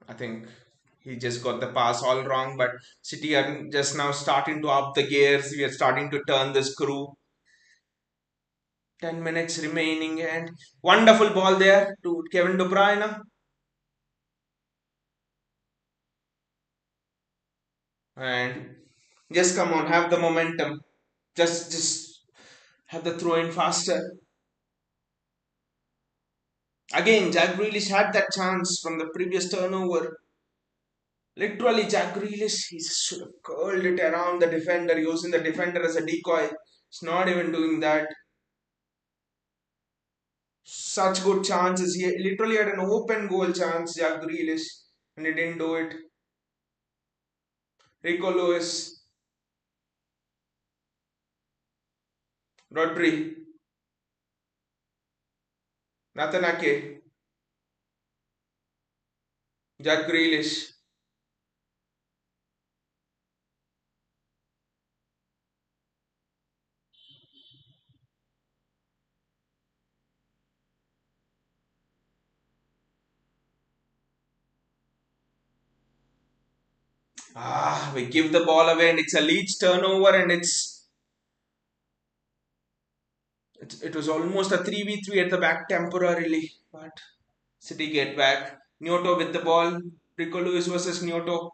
I think he just got the pass all wrong, but City are just now starting to up the gears. We are starting to turn the screw. 10 minutes remaining, and wonderful ball there to Kevin De Bruyne. And just come on, have the momentum. Just have the throw in faster. Again, Jack Grealish had that chance from the previous turnover. Literally, Jack Grealish, he should have curled it around the defender, using the defender as a decoy. He's not even doing that. Such good chances. He literally had an open goal chance, Jack Grealish, and he didn't do it. Rico Lewis, Rodri, Nathan Ake, Jack Grealish. We give the ball away, and it's a Leeds turnover, and it was almost a 3v3 at the back temporarily, but City get back. Nyoto with the ball. Rico Lewis versus Nyoto.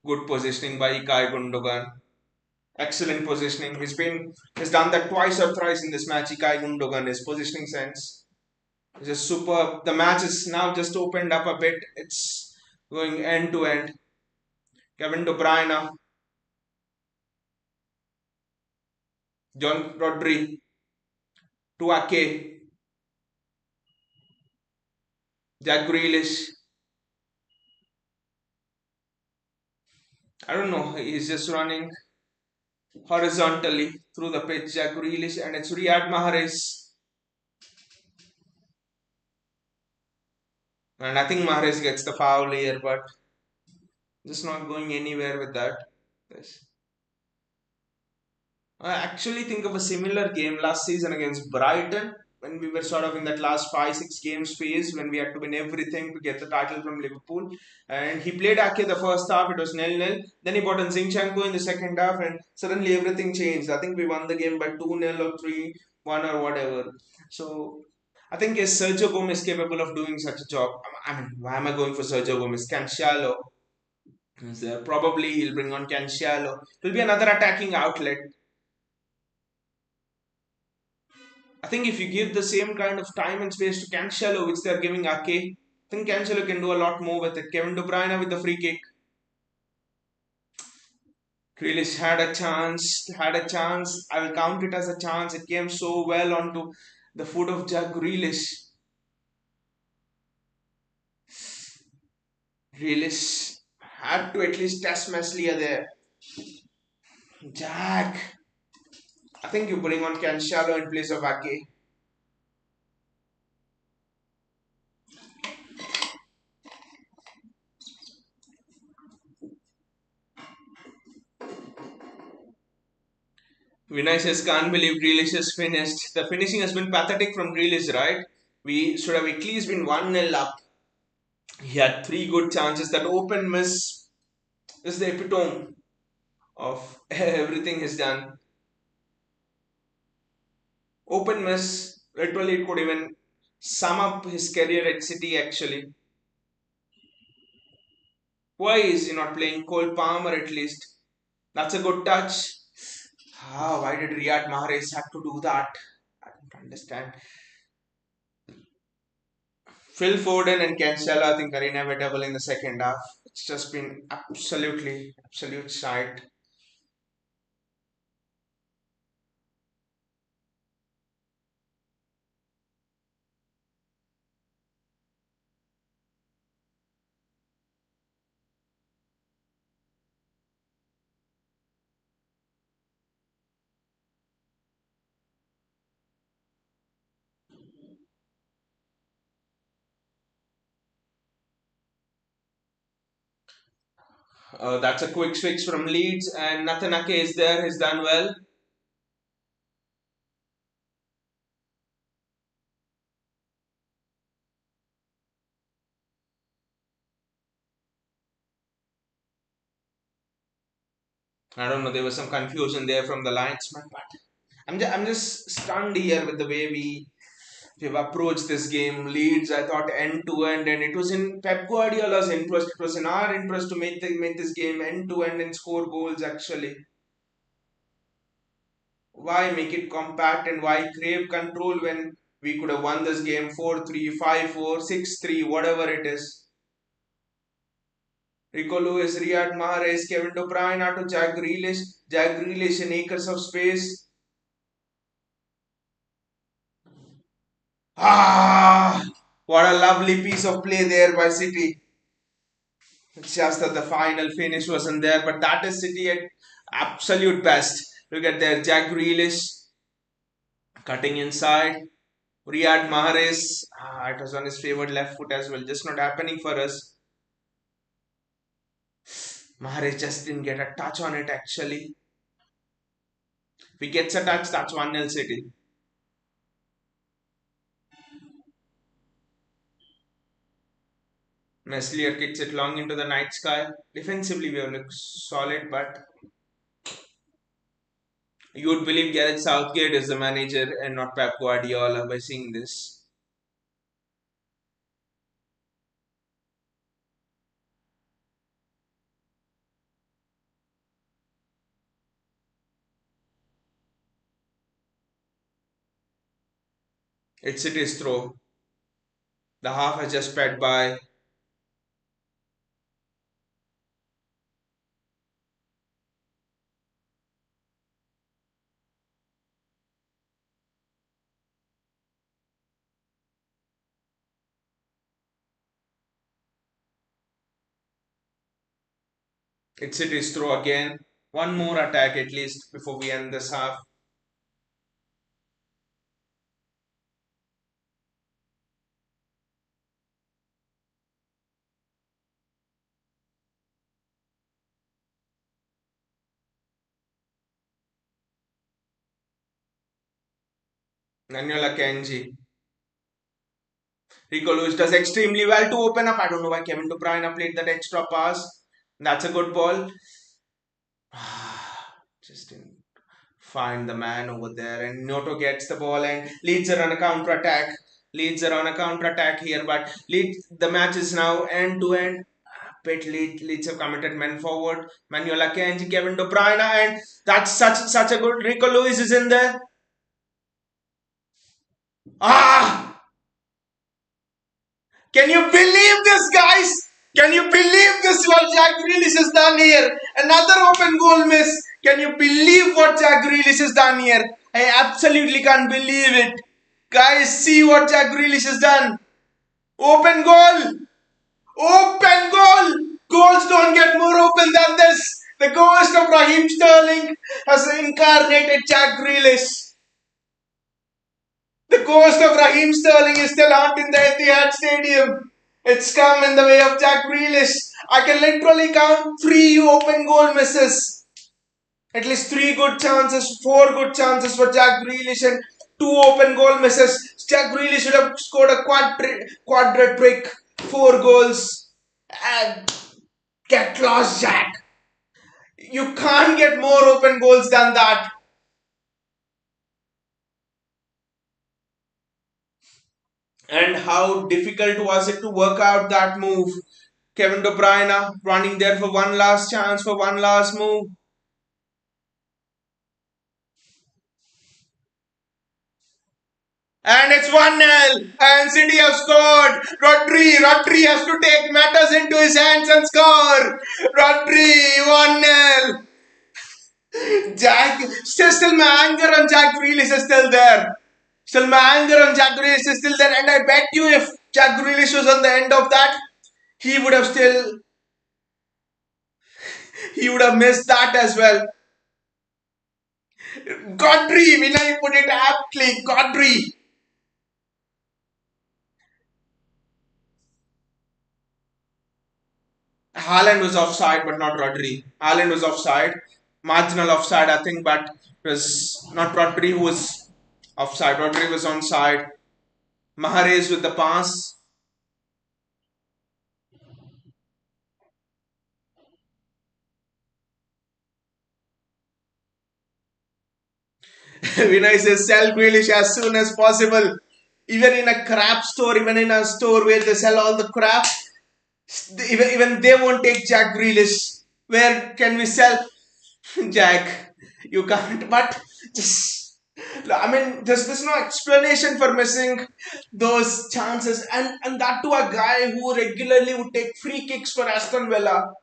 Good positioning by Ilkay Gundogan. Excellent positioning. He's done that twice or thrice in this match. Ilkay Gundogan, his positioning sense is just superb. The match is now just opened up a bit. It's going end to end. Kevin De Bruyne, John Rodri, to Ake, Jack Grealish. I don't know. He's just running horizontally through the pitch. Jack Grealish, and it's Riyad Mahrez. And I think Mahrez gets the foul here, but just not going anywhere with that. Yes. I actually think of a similar game last season against Brighton when we were sort of in that last 5-6 games phase when we had to win everything to get the title from Liverpool. And he played Ake the first half, it was nil-nil. Then he brought in Zinchenko in the second half, and suddenly everything changed. I think we won the game by 2-0 or 3-1 or whatever. So I think is Sergio Gomez capable of doing such a job? I mean, why am I going for Sergio Gomez? Cancelo is there. Probably he'll bring on Cancelo. It will be another attacking outlet. I think if you give the same kind of time and space to Cancelo, which they're giving Ake, I think Cancelo can do a lot more with it. Kevin De Bruyne with the free kick. Grealish had a chance. I will count it as a chance. It came so well onto the foot of Jack Grealish. Grealish had to at least test Meslier there. Jack, I think you bring on Cancelo in place of Ake. Vinicius can't believe Grealish has finished. The finishing has been pathetic from Grealish, right? We should have at least been 1-0 up. He had three good chances. That open miss is the epitome of everything he's done. Open miss, literally, it could even sum up his career at City actually. Why is he not playing Cole Palmer at least? That's a good touch. Why did Riyad Mahrez have to do that? I don't understand. Phil Foden and Cancelo, I think, are inevitable in the second half. It's just been absolute sight. That's a quick switch from Leeds, and Natanake is there. He's done well. I don't know. There was some confusion there from the linesman, but I'm just stunned here with the way we've approached this game. Leeds, I thought end to end, and it was in Pep Guardiola's interest. It was in our interest to make this game end to end and score goals. Actually, why make it compact and why crave control when we could have won this game 4-3, 5-4, 6-3, whatever it is. Rico Lewis, Riyad Mahrez, Kevin De Bruyne to Jack Grealish in acres of space. Ah, what a lovely piece of play there by City. It's just that the final finish wasn't there, but that is City at absolute best. Look at there, Jack Grealish cutting inside. Riyad Mahrez, it was on his favored left foot as well, just not happening for us. Mahrez just didn't get a touch on it actually. If he gets a touch, that's 1-0 City. Meslier kicks it long into the night sky. Defensively, we have looked solid, but you would believe Gareth Southgate is the manager and not Pep Guardiola by seeing this. It's City's throw. The half has just sped by. It's City's throw again. One more attack at least before we end this half. Nanyola Kenji. Rico Lewis does extremely well to open up. I don't know why Kevin De Bruyne played that extra pass. That's a good ball. Just didn't find the man over there. And Noto gets the ball and Leeds are on a counter attack. Leeds are on a counter attack here, but the match is now end to end. Leeds have committed men forward. Manuela Kenji, Kevin De Bruyne, and that's such a good. Rico Lewis is in there. Ah! Can you believe this, guys? Can you believe this? What Jack Grealish has done here? Another open goal miss. Can you believe what Jack Grealish has done here? I absolutely can't believe it. Guys, see what Jack Grealish has done. Open goal. Open goal. Goals don't get more open than this. The ghost of Raheem Sterling has incarnated Jack Grealish. The ghost of Raheem Sterling is still haunting the Etihad Stadium. It's come in the way of Jack Grealish. I can literally count three open goal misses. At least three good chances, four good chances for Jack Grealish and two open goal misses. Jack Grealish should have scored a quadrat trick, four goals. And get lost, Jack. You can't get more open goals than that. And how difficult was it to work out that move? Kevin De Bruyne running there for one last chance, for one last move. And it's 1-0. And City have scored. Rodri has to take matters into his hands and score. Rodri, 1-0. Still my anger on Jack Grealish is still there. Still my anger on Jack Grealish is still there. And I bet you if Jack Grealish was on the end of that, he would have still, he would have missed that as well. Godry, Vinay put it aptly. Godry. Haaland was offside, but not Rodri. Haaland was offside, marginal offside, I think, but it was not Rodri who was offside. Rodri was onside. Mahrez with the pass. Vinay says, sell Grealish as soon as possible. Even in a crap store, even in a store where they sell all the crap, even they won't take Jack Grealish. Where can we sell Jack? You can't, but just I mean, there's no explanation for missing those chances, and that to a guy who regularly would take free kicks for Aston Villa.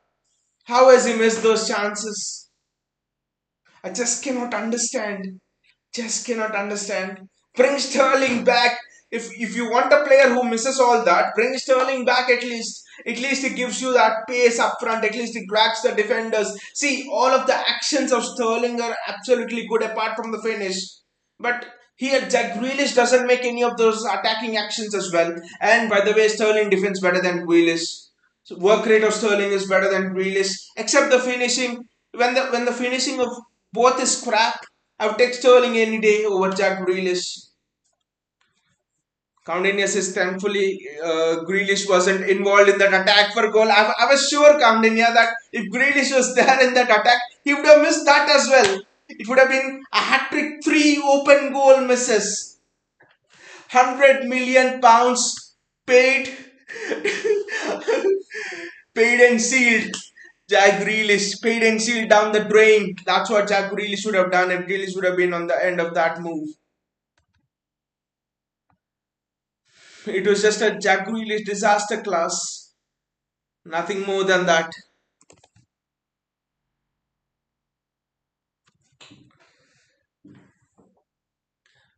How has he missed those chances? I just cannot understand. Just cannot understand. Bring Sterling back. If you want a player who misses all that, bring Sterling back at least. At least it gives you that pace up front. At least it drags the defenders. See, all of the actions of Sterling are absolutely good apart from the finish. But here, Jack Grealish doesn't make any of those attacking actions as well. And by the way, Sterling defends better than Grealish. So work rate of Sterling is better than Grealish, except the finishing. When the finishing of both is crap, I would take Sterling any day over Jack Grealish. Coutinho says thankfully Grealish wasn't involved in that attack for goal. I was sure Coutinho that if Grealish was there in that attack, he would have missed that as well. It would have been a hat trick, three open goal misses. £100 million paid, paid and sealed. Jack Grealish paid and sealed down the drain. That's what Jack Grealish should have done if Grealish would have been on the end of that move. It was just a Jack Grealish disaster class. Nothing more than that.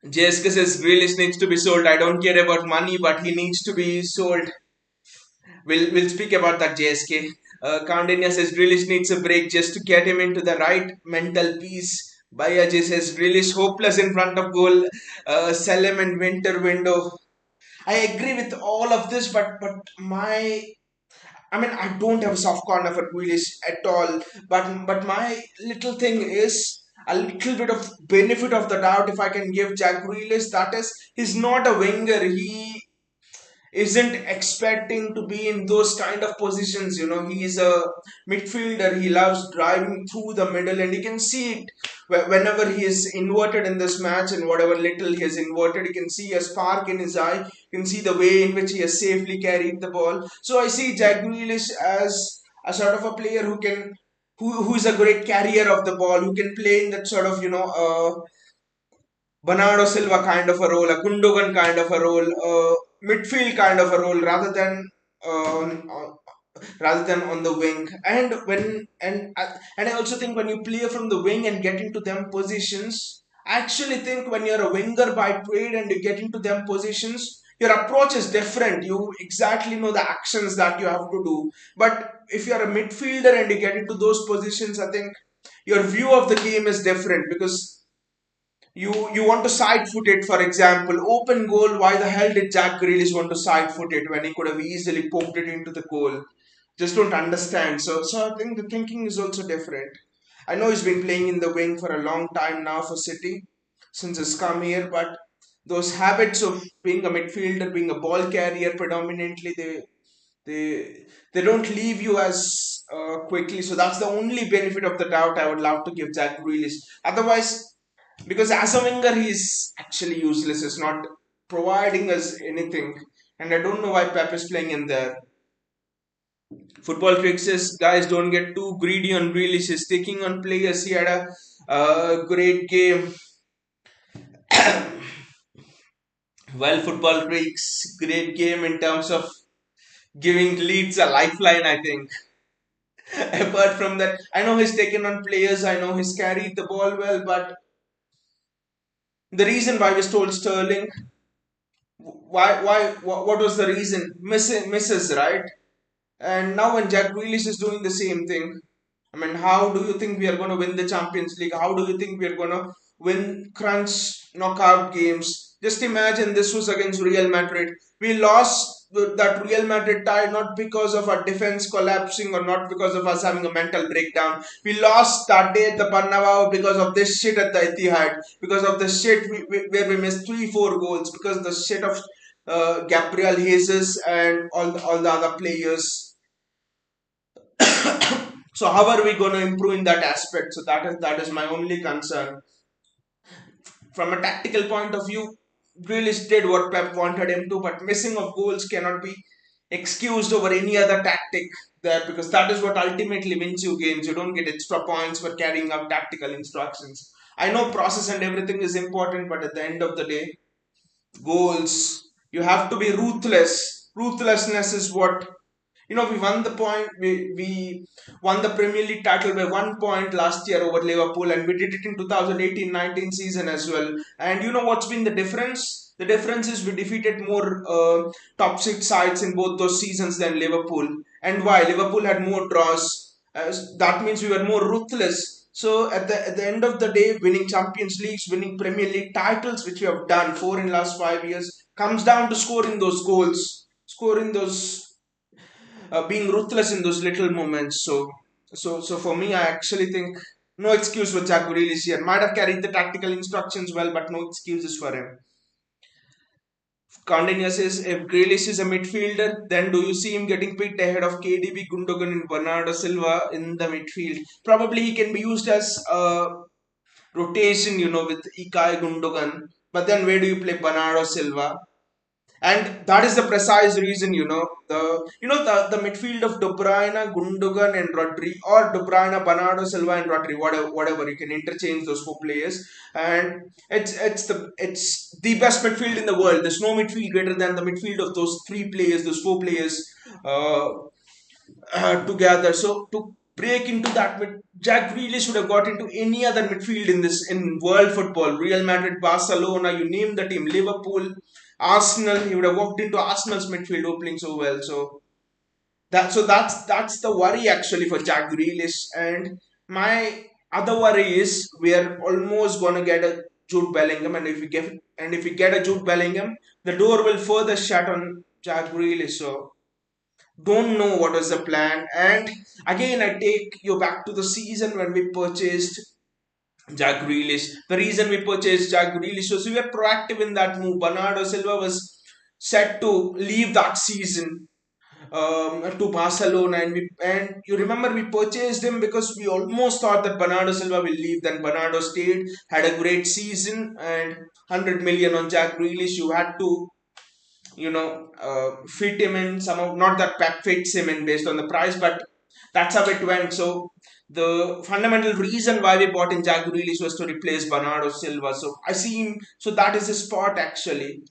JSK says Grealish needs to be sold. I don't care about money, but he needs to be sold. We'll speak about that, JSK. Kandenya says Grealish needs a break just to get him into the right mental peace. Bayaji says Grealish hopeless in front of goal. Sell him in winter window. I agree with all of this, but I don't have a soft corner for Grealish at all. But my little thing is a little bit of benefit of the doubt if I can give Jack Grealish. That is, he's not a winger. He isn't expecting to be in those kind of positions. He's a midfielder. He loves driving through the middle, and you can see it whenever he is inverted in this match, and whatever little he is inverted, you can see a spark in his eye. You can see the way in which he has safely carried the ball. So I see Jack Grealish as a sort of a player who is a great carrier of the ball, who can play in that sort of Bernardo Silva kind of a role, a Gundogan kind of a role, a midfield kind of a role, rather than uh, rather than on the wing. And I also think when you play from the wing and get into them positions, I actually think when you're a winger by trade and you get into them positions, your approach is different. You exactly know the actions that you have to do. But if you're a midfielder and you get into those positions, I think your view of the game is different, because you want to side foot it, for example, open goal. Why the hell did Jack Grealish want to side foot it when he could have easily poked it into the goal? Just don't understand. So I think the thinking is also different. I know he's been playing in the wing for a long time now for City since he's come here, but those habits of being a midfielder, being a ball carrier predominantly, they they don't leave you as quickly. So that's the only benefit of the doubt I would love to give Jack Grealish. Otherwise, because as a winger he's actually useless. He's not providing us anything, and I don't know why Pep is playing in there. Football tricks is, guys, don't get too greedy on Grealish. He's taking on players. He had a great game. Well, football tricks, great game in terms of giving Leeds a lifeline, I think. Apart from that, I know he's taken on players. I know he's carried the ball well, but the reason why we stole Sterling, what was the reason? Misses, right? And now when Jack Grealish is doing the same thing, I mean, how do you think we are going to win the Champions League? How do you think we are going to win crunch knockout games? Just imagine this was against Real Madrid. We lost that Real Madrid tie not because of our defense collapsing or not because of us having a mental breakdown. We lost that day at the Bernabeu because of this shit at the Etihad. Because of the shit where we missed 3-4 goals. Because of the shit of Gabriel Jesus and all the other players. So how are we going to improve in that aspect? So that is my only concern. From a tactical point of view, Grealish did what Pep wanted him to, but missing of goals cannot be excused over any other tactic there, because that is what ultimately wins you games. You don't get extra points for carrying out tactical instructions. I know process and everything is important, but at the end of the day, goals, you have to be ruthless. Ruthlessness is what, we won the point. We won the Premier League title by 1 point last year over Liverpool, and we did it in 2018-19 season as well. And you know what's been the difference? The difference is we defeated more top six sides in both those seasons than Liverpool. And why? Liverpool had more draws. That means we were more ruthless. So at the end of the day, winning Champions Leagues, winning Premier League titles, which we have done four in last 5 years, comes down to scoring those goals, scoring those, being ruthless in those little moments. So for me, I actually think no excuse for Jack Grealish here. Might have carried the tactical instructions well, but no excuses for him. Continuous is, if Grealish is a midfielder, then do you see him getting picked ahead of KDB, Gundogan, and Bernardo Silva in the midfield? Probably he can be used as a rotation, with Ikai Gundogan. But then where do you play Bernardo Silva? And that is the precise reason, the midfield of De Bruyne, Gundogan, and Rodri, or De Bruyne, Bernardo Silva, and Rodri, whatever you can interchange those four players, and it's the best midfield in the world. There's no midfield greater than the midfield of those three players, those four players. Uh, together. So to break into that, Jack Grealish should have got into any other midfield in world football. Real Madrid, Barcelona, you name the team, Liverpool, Arsenal. He would have walked into Arsenal's midfield opening so well. So that's the worry actually for Jack Grealish. And my other worry is we are almost gonna get a Jude Bellingham, and if we get a Jude Bellingham, the door will further shut on Jack Grealish. So don't know what was the plan. And again, I take you back to the season when we purchased Jack Grealish. The reason we purchased Jack Grealish was we were proactive in that move. Bernardo Silva was set to leave that season to Barcelona, and you remember we purchased him because we almost thought that Bernardo Silva will leave. Then Bernardo stayed, had a great season, and 100 million on Jack Grealish. You had to fit him in somehow. Not that Pep fits him in based on the price, but that's how it went. So the fundamental reason why we bought in Jack Grealish was to replace Bernardo Silva. So I see him. So that is his spot actually.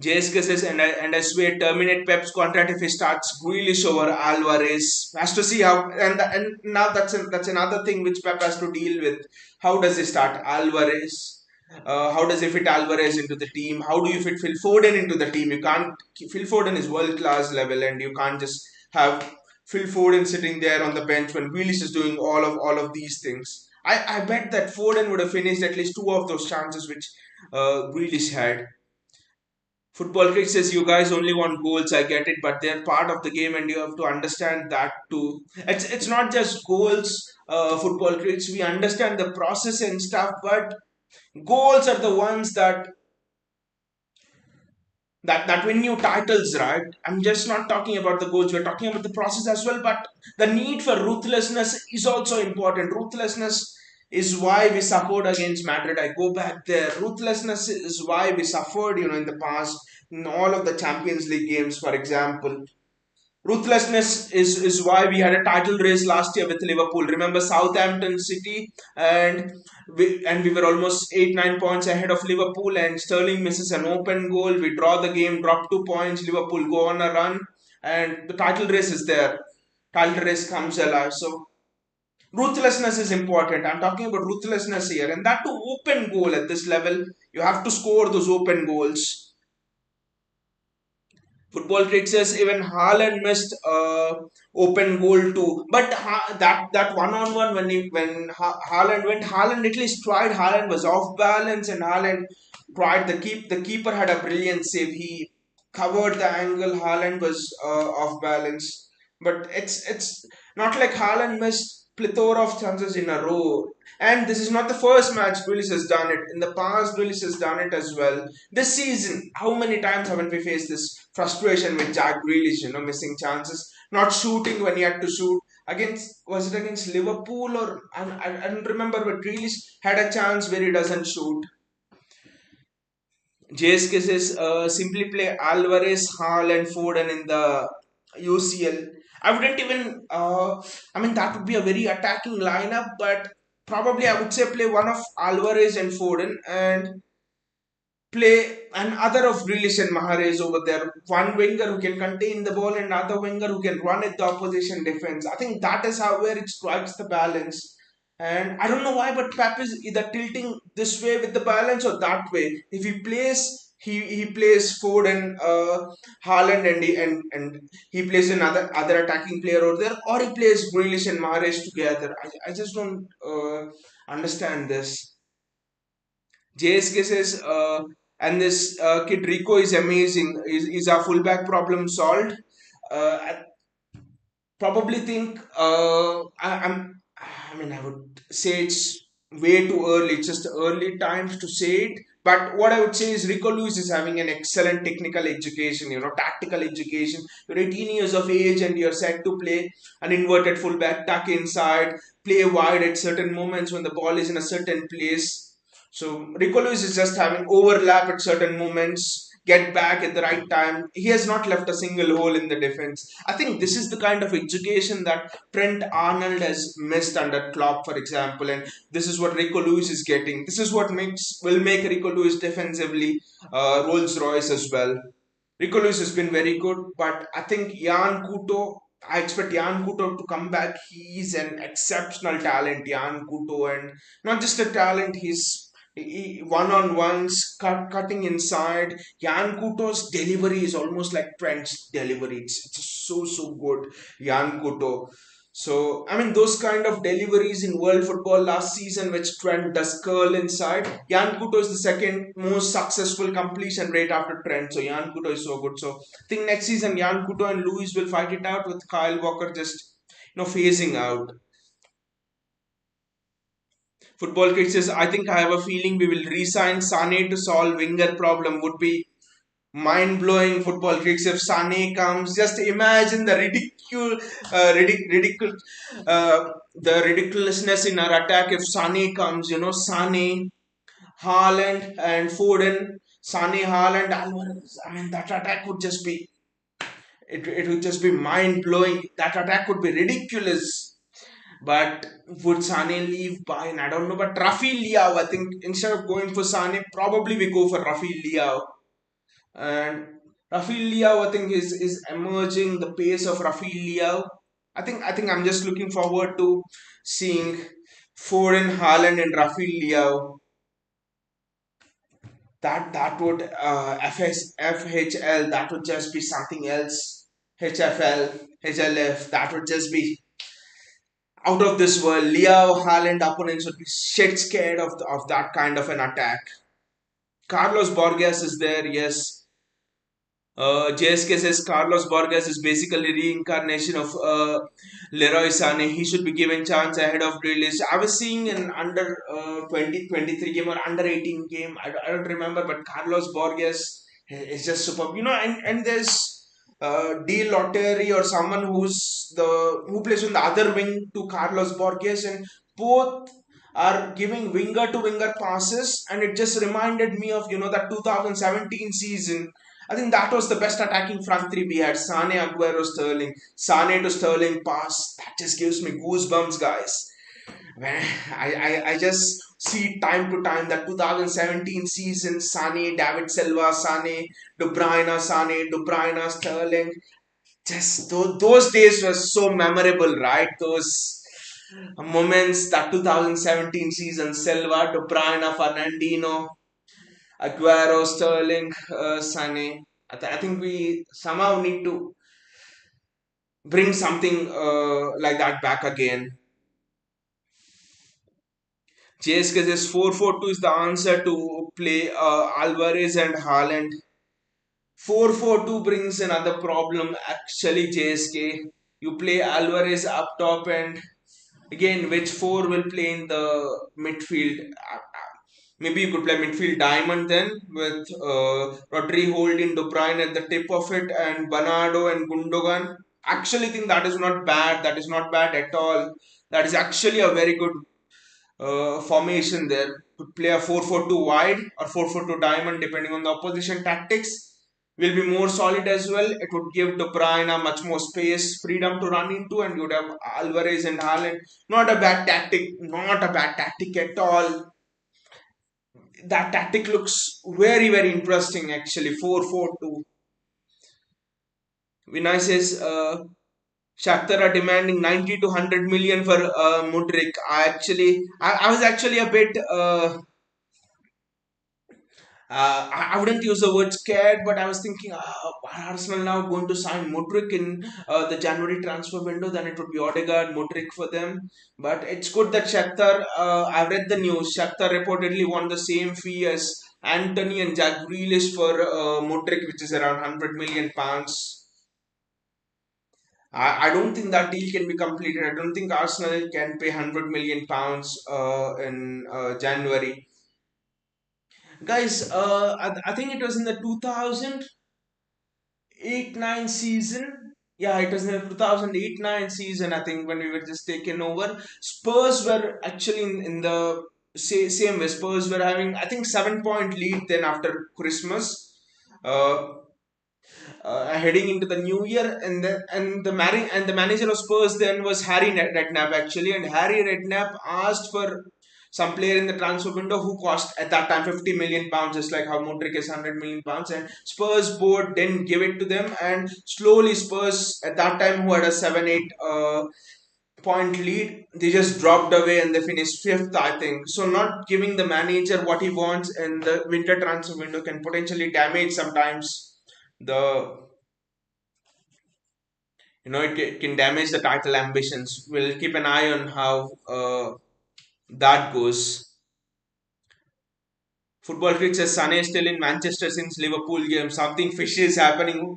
JSK says, and I swear, terminate Pep's contract if he starts Grealish over Alvarez. Has to see how, and now that's another thing which Pep has to deal with. How does he start Alvarez? How does he fit Alvarez into the team? How do you fit Phil Foden into the team? You can't. Phil Foden is world class level, and you can't just have Phil Foden sitting there on the bench when Grealish is doing all of these things. I bet that Foden would have finished at least two of those chances which Grealish had. Football critic says you guys only want goals. I get it, but they're part of the game, and you have to understand that too. It's not just goals. Football critics, we understand the process and stuff, but goals are the ones that win you titles, right? I'm just not talking about the goals. We're talking about the process as well, but the need for ruthlessness is also important. Ruthlessness is why we suffered against Madrid. I go back there. Ruthlessness is why we suffered, in the past, in all of the Champions League games, for example. Ruthlessness is why we had a title race last year with Liverpool. Remember Southampton City, and we were almost 8-9 points ahead of Liverpool, and Sterling misses an open goal. We draw the game, drop 2 points. Liverpool go on a run, and the title race is there. Title race comes alive. So ruthlessness is important. I'm talking about ruthlessness here, and that to open goal at this level, you have to score those open goals. Football Critic says even Haaland missed open goal too. But that one-on-one when Haaland went, Haaland at least tried. Haaland was off balance, and Haaland tried. The keeper had a brilliant save. He covered the angle. Haaland was off balance, but it's not like Haaland missed plethora of chances in a row. And this is not the first match Grealish has done it. In the past, Grealish has done it as well. This season, how many times haven't we faced this frustration with Jack Grealish, missing chances, not shooting when he had to shoot. Was it against Liverpool, or I don't remember, but Grealish had a chance where he doesn't shoot. JSK says simply play Alvarez, Hall, and Foden in the UCL. I wouldn't even. I mean, that would be a very attacking lineup, but probably I would say play one of Alvarez and Foden, and play another of Grealish and Mahrez over there. One winger who can contain the ball and another winger who can run at the opposition defense. I think that is how where it strikes the balance. And I don't know why, but Pep is either tilting this way with the balance or that way. If he plays Ford and Haaland, and he plays another other attacking player over there, or he plays Grealish and Mahrez together. I just don't understand this. JSK says, and this kid Rico is amazing. Is our fullback problem solved? I probably think I mean, I would say it's way too early. It's just early times to say it. But what I would say is Rico Lewis is having an excellent technical education, tactical education. You're 18 years of age and you're set to play an inverted fullback, tuck inside, play wide at certain moments when the ball is in a certain place. So Rico Lewis is just having overlap at certain moments, get back at the right time. He has not left a single hole in the defense. I think this is the kind of education that Trent Arnold has missed under Klopp, for example, and this is what Rico Lewis is getting. This is what will make Rico Lewis defensively Rolls Royce as well. Rico Lewis has been very good, but I think Jan Kuto. I expect Jan Kuto to come back. He's an exceptional talent, Jan Kuto, and not just a talent. One-on-ones, cutting inside. Jan Kuto's delivery is almost like Trent's delivery. It's so good, Jan Kuto. So, I mean, those kind of deliveries in world football last season, which Trent does curl inside. Jan Kuto is the second most successful completion rate after Trent. So, Jan Kuto is so good. So, I think next season, Jan Kuto and Lewis will fight it out with Kyle Walker just, phasing out. Football Kid says, I think I have a feeling we will re-sign Sane to solve winger problem. Would be mind-blowing. Football Kicks if Sane comes. Just imagine the the ridiculousness in our attack if Sane comes. Sane, Haaland, and Foden. Sane, Haaland, Alvarez. I mean, that attack would just be it would just be mind-blowing. That attack would be ridiculous. But would Sane leave by? I don't know. But Rafi Liao, I think instead of going for Sane, probably we go for Rafi Liao. And Rafael Leao, I think is emerging the pace of Rafael Leao. I think I'm just looking forward to seeing Foden, Haaland, and Rafael Leao. That would FHL, that would just be something else. HFL, HLF, that would just be out of this world. Leao, Haaland opponents would be shit scared of that kind of an attack. Carlos Borges is there, yes. JSK says Carlos Borges is basically reincarnation of Leroy Sané. He should be given chance ahead of release. I was seeing an under 2023 game or under 18 game. I don't remember, but Carlos Borges is just superb. And there's D Lottery or someone who plays on the other wing to Carlos Borges, and both are giving winger to winger passes, and it just reminded me of that 2017 season. I think that was the best attacking front three we had. Sane, Aguero, Sterling. Sane to Sterling pass. That just gives me goosebumps, guys. When I just see time to time that 2017 season, Sane, David Silva, Sane, De Bruyne, Sterling. Just those days were so memorable, right? Those moments, that 2017 season, Silva, De Bruyne, Fernandinho, Aguero, Sterling, Sane. I think we somehow need to bring something like that back again. JSK says 4-4-2 is the answer to play Alvarez and Haaland. 4-4-2 brings another problem actually, JSK. You play Alvarez up top, and again, which four will play in the midfield? Maybe you could play midfield diamond then with Rodri holding De Bruyne at the tip of it, and Bernardo and Gundogan. Actually, think that is not bad. That is not bad at all. That is actually a very good formation there. To play a 4-4-2 wide or 4-4-2 diamond, depending on the opposition tactics, will be more solid as well. It would give De Bruyne much more space, freedom to run into, and you would have Alvarez and Haaland. Not a bad tactic. Not a bad tactic at all. That tactic looks very, very interesting actually. 4-4-2. Vinay says Shakhtar are demanding 90 to 100 million for Mudrik. I was actually a bit I wouldn't use the word scared, but I was thinking, are Arsenal now going to sign Mudrik in the January transfer window? Then it would be Odegaard, Mudrik for them. But it's good that Shakhtar, I've read the news, Shakhtar reportedly won the same fee as Anthony and Jack Grealish for Mudrik, which is around £100 million. I don't think that deal can be completed. I don't think Arsenal can pay £100 million in January. Guys, I think it was in the 2008-9 season. Yeah, it was in the 2008-9 season, I think, when we were just taken over. Spurs were actually in the same way. Spurs were having, I think, 7-point lead then after Christmas. Uh, Heading into the new year, and the manager of Spurs then was Harry Redknapp actually, and Harry Redknapp asked for some player in the transfer window who cost at that time £50 million, just like how Modric is £100 million, and Spurs board didn't give it to them, and slowly Spurs at that time, who had a 7-8 point lead, they just dropped away and they finished fifth, I think. So not giving the manager what he wants in the winter transfer window can potentially damage sometimes the it can damage the title ambitions. We'll keep an eye on how that goes. Football Creek says Sané is still in Manchester since Liverpool game. Something fishy is happening.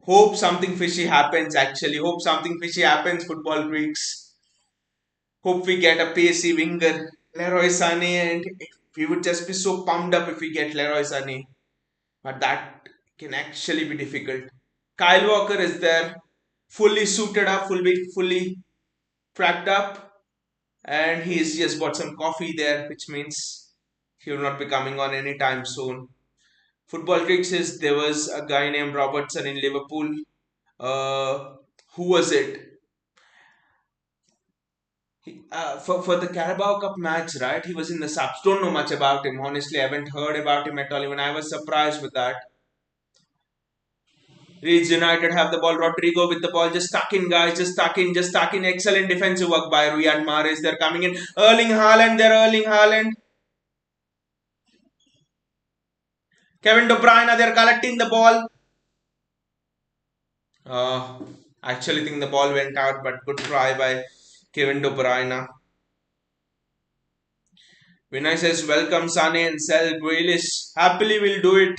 Hope something fishy happens actually. Hope something fishy happens, Football Creeks. Hope we get a pacey winger, Leroy Sané, and we would just be so pumped up if we get Leroy Sané. But that can actually be difficult. Kyle Walker is there, fully suited up, fully cracked up, and he's just bought some coffee there, which means he will not be coming on anytime soon. Football Crick says there was a guy named Robertson in Liverpool. Uh, who was it? For the Carabao Cup match, right? He was in the subs. Don't know much about him. Honestly, I haven't heard about him at all. Even I was surprised with that. Leeds United have the ball. Rodrigo with the ball. Just stuck in, guys. Just stuck in. Just stuck in. Excellent defensive work by Riyad Mahrez. They're coming in. Erling Haaland. They're Erling Haaland. Kevin De Bruyne. They're collecting the ball. Uh, actually think the ball went out, but good try by Kevin De Bruyne. Vinay says, welcome Sane and sell Grealish. Happily will do it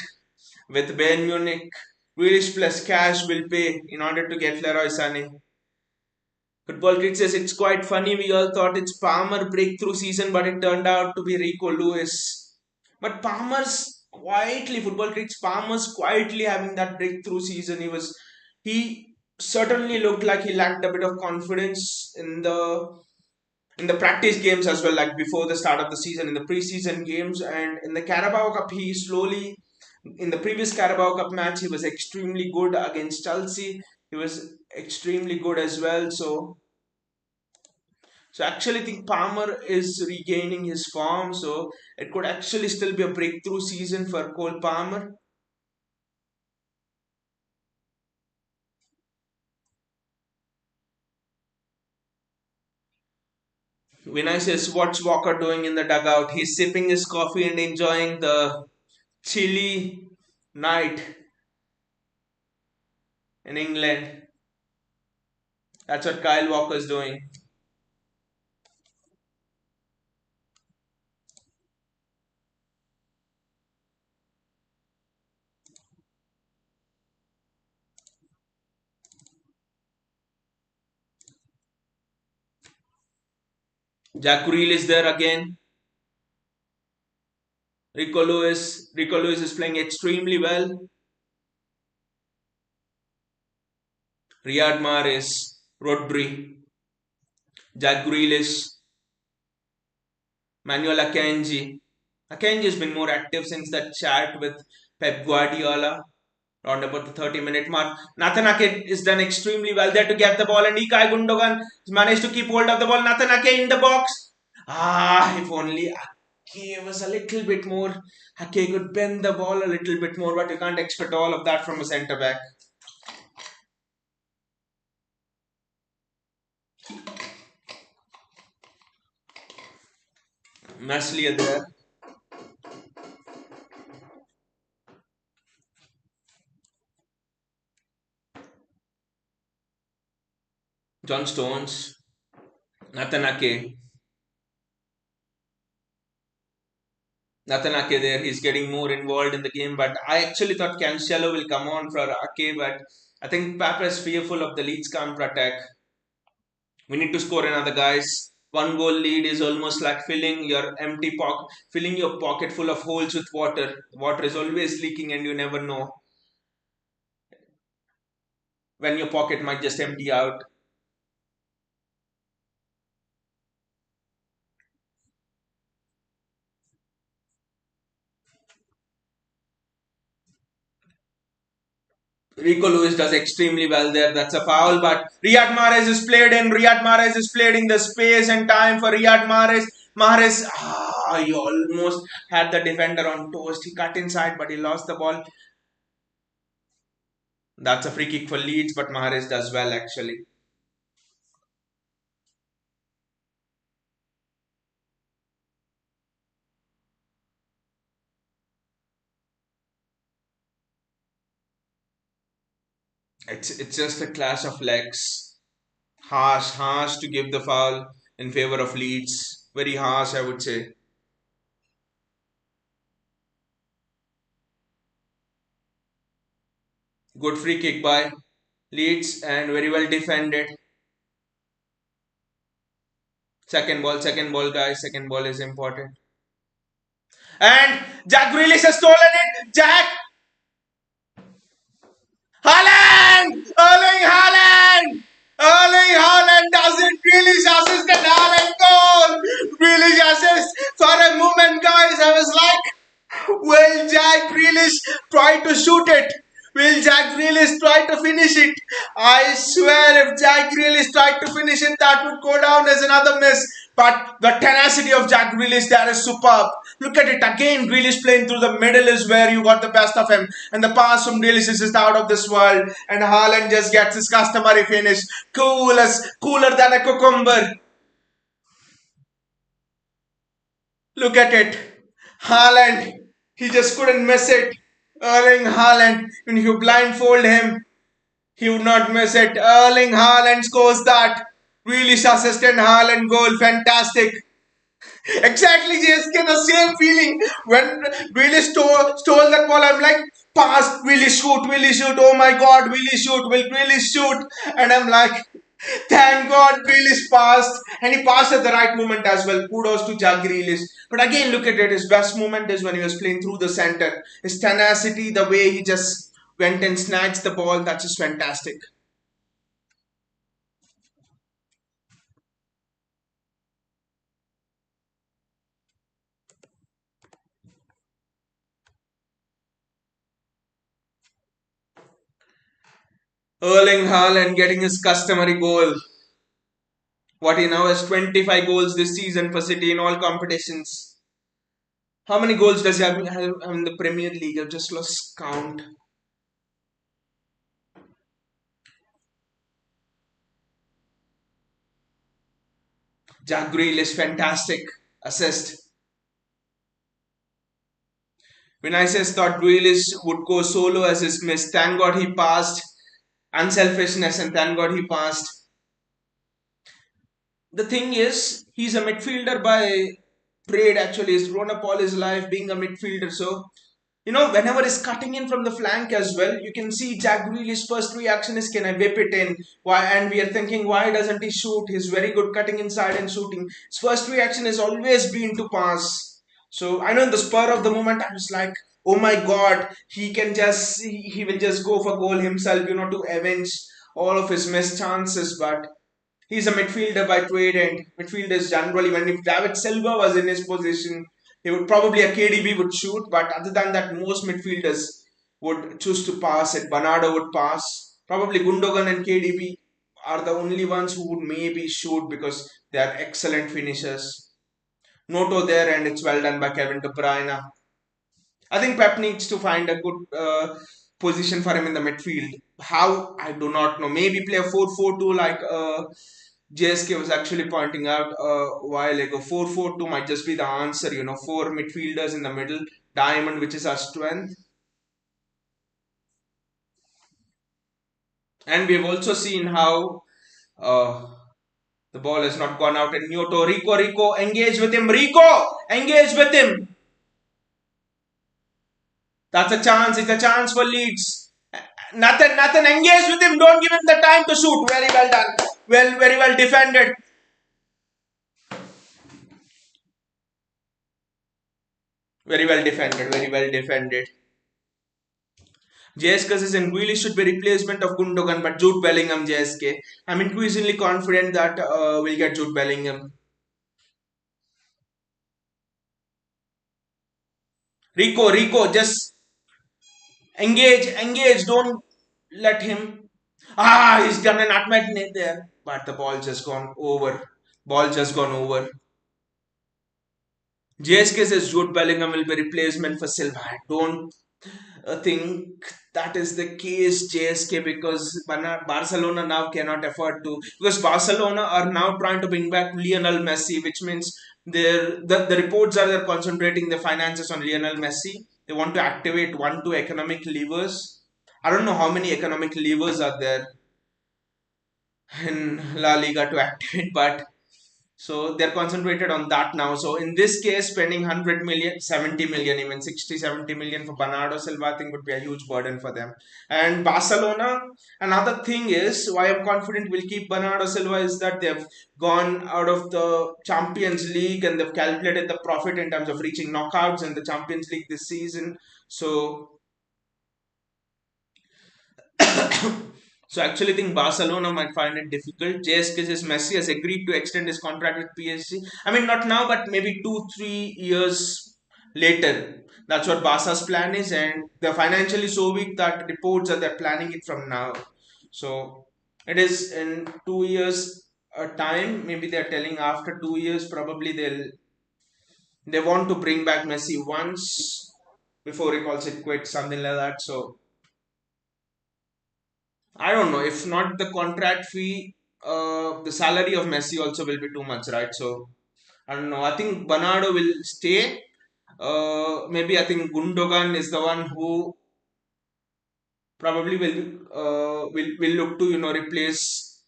with Bayern Munich. Grealish plus cash will pay in order to get Leroy Sané. Football Critic says it's quite funny. We all thought it's Palmer breakthrough season, but it turned out to be Rico Lewis. But Football Critics, Palmer's quietly having that breakthrough season. He certainly looked like he lacked a bit of confidence in the practice games as well, like before the start of the season, in the preseason games, and in the Carabao Cup, he slowly. In the previous Carabao Cup match, he was extremely good against Chelsea. He was extremely good as well. So actually think Palmer is regaining his form. So it could actually still be a breakthrough season for Cole Palmer. Vinay says, what's Walker doing in the dugout? He's sipping his coffee and enjoying the chilly night in England. That's what Kyle Walker's doing. Jack Reel is there again. Rico Lewis is playing extremely well. Riyad Mahrez, Rodri, Jack Grealish, Manuel Akanji. Akanji has been more active since that chat with Pep Guardiola around about the 30-minute mark. Nathan Ake is done extremely well there to get the ball, and Ilkay Gundogan managed to keep hold of the ball. Nathan Ake in the box. If only Ake was a little bit more. Ake could bend the ball a little bit more, but you can't expect all of that from a centre back. Meslier there. John Stones. Nathan Ake. Nathan Ake there. He's getting more involved in the game, but I actually thought Cancelo will come on for Ake, but I think Papa is fearful of the Leeds counter attack. We need to score another, guys. One goal lead is almost like filling your pocket full of holes with water. Water is always leaking, and you never know when your pocket might just empty out. Rico Lewis does extremely well there. That's a foul, but Riyad Mahrez is played in. Riyad Mahrez is played in the space and time for Riyad Mahrez. He almost had the defender on toast. He cut inside, but he lost the ball. That's a free kick for Leeds, but Mahrez does well actually. It's just a clash of legs. Harsh to give the foul in favor of Leeds. Very harsh, I would say. Good free kick by Leeds and very well defended. Second ball, guys. Second ball is important. And Jack Grealish has stolen it. Haaland! Erling Haaland! Erling Haaland does it. Grealish assist and Haaland goal. Grealish assist for a moment, guys. I was like, will Jack Grealish try to shoot it? Will Jack Grealish try to finish it? I swear, if Jack Grealish tried to finish it, that would go down as another miss. But the tenacity of Jack Grealish there is superb. Look at it again. Grealish playing through the middle is where you got the best of him. And the pass from Grealish is just out of this world. And Haaland just gets his customary finish. Cooler than a cucumber. Look at it. Haaland. He just couldn't miss it. Erling Haaland. When you blindfold him, he would not miss it. Erling Haaland scores that. Grealish assistant Haaland goal. Fantastic. Exactly, JSK, the same feeling. When stole that ball, I'm like, pass, will he shoot? Oh my god, will he shoot? And I'm like, thank God Grealish passed. And he passed at the right moment as well. Kudos to Jack Grealish. But again, look at it. His best moment is when he was playing through the center. His tenacity, the way he just went and snatched the ball, that's just fantastic. Erling Haaland getting his customary goal. What he now has 25 goals this season for City in all competitions. How many goals does he have in the Premier League? I've just lost count. Jack Grealish, fantastic assist. Vinicius thought Grealish would go solo as his miss. Thank God he passed. Unselfishness, and thank God he passed. The thing is, he's a midfielder by trade actually. He's grown up all his life being a midfielder. So, whenever he's cutting in from the flank as well, you can see Jack Grealish's first reaction is, can I whip it in? Why? And we are thinking, why doesn't he shoot? He's very good cutting inside and shooting. His first reaction has always been to pass. So, I know in the spur of the moment, I was like, oh my god, he will just go for goal himself, to avenge all of his missed chances. But he's a midfielder by trade, and midfielders generally, when if David Silva was in his position, he would probably a KDB would shoot, but other than that, most midfielders would choose to pass it. Bernardo would pass. Probably Gundogan and KDB are the only ones who would maybe shoot because they are excellent finishers. Noto there, and it's well done by Kevin De Bruyne. I think Pep needs to find a good position for him in the midfield. How? I do not know. Maybe play a 4-4-2 like JSK was actually pointing out a while ago. 4-4-2 might just be the answer. Four midfielders in the middle, diamond, which is our strength. And we've also seen how the ball has not gone out. And Nyoto, Rico, engage with him. Rico, engage with him. That's a chance. It's a chance for Leeds. Nothing, engage with him. Don't give him the time to shoot. Very well done. Very well defended. Very well defended. Very well defended. JSK says Grealish should be replacement of Gundogan, but Jude Bellingham, JSK. I'm increasingly confident that we'll get Jude Bellingham. Rico, just engage. Don't let him. He's done an nutmeg there, but the ball just gone over. Ball just gone over. JSK says Jude Bellingham will be replacement for Silva. I don't think that is the case, JSK, because Barcelona now cannot afford to. Because Barcelona are now trying to bring back Lionel Messi, which means the reports are they're concentrating the finances on Lionel Messi. They want to activate 1-2 economic levers. I don't know how many economic levers are there in La Liga to activate, but so they're concentrated on that now. So in this case, spending 100 million, 70 million, even 60, 70 million for Bernardo Silva, I think would be a huge burden for them. And Barcelona, another thing is why I'm confident we'll keep Bernardo Silva is that they've gone out of the Champions League and they've calculated the profit in terms of reaching knockouts in the Champions League this season. So so I actually think Barcelona might find it difficult. JSK says Messi has agreed to extend his contract with PSG. I mean, not now, but maybe 2-3 years later. That's what Barca's plan is, and they're financially so weak that reports are they're planning it from now. So it is in 2 years. a time. Maybe they're telling after 2 years, probably they want to bring back Messi once before he calls it quits, something like that. So I don't know. If not the contract fee, the salary of Messi also will be too much, right? So I don't know. I think Bernardo will stay. Maybe I think Gundogan is the one who probably will look to replace.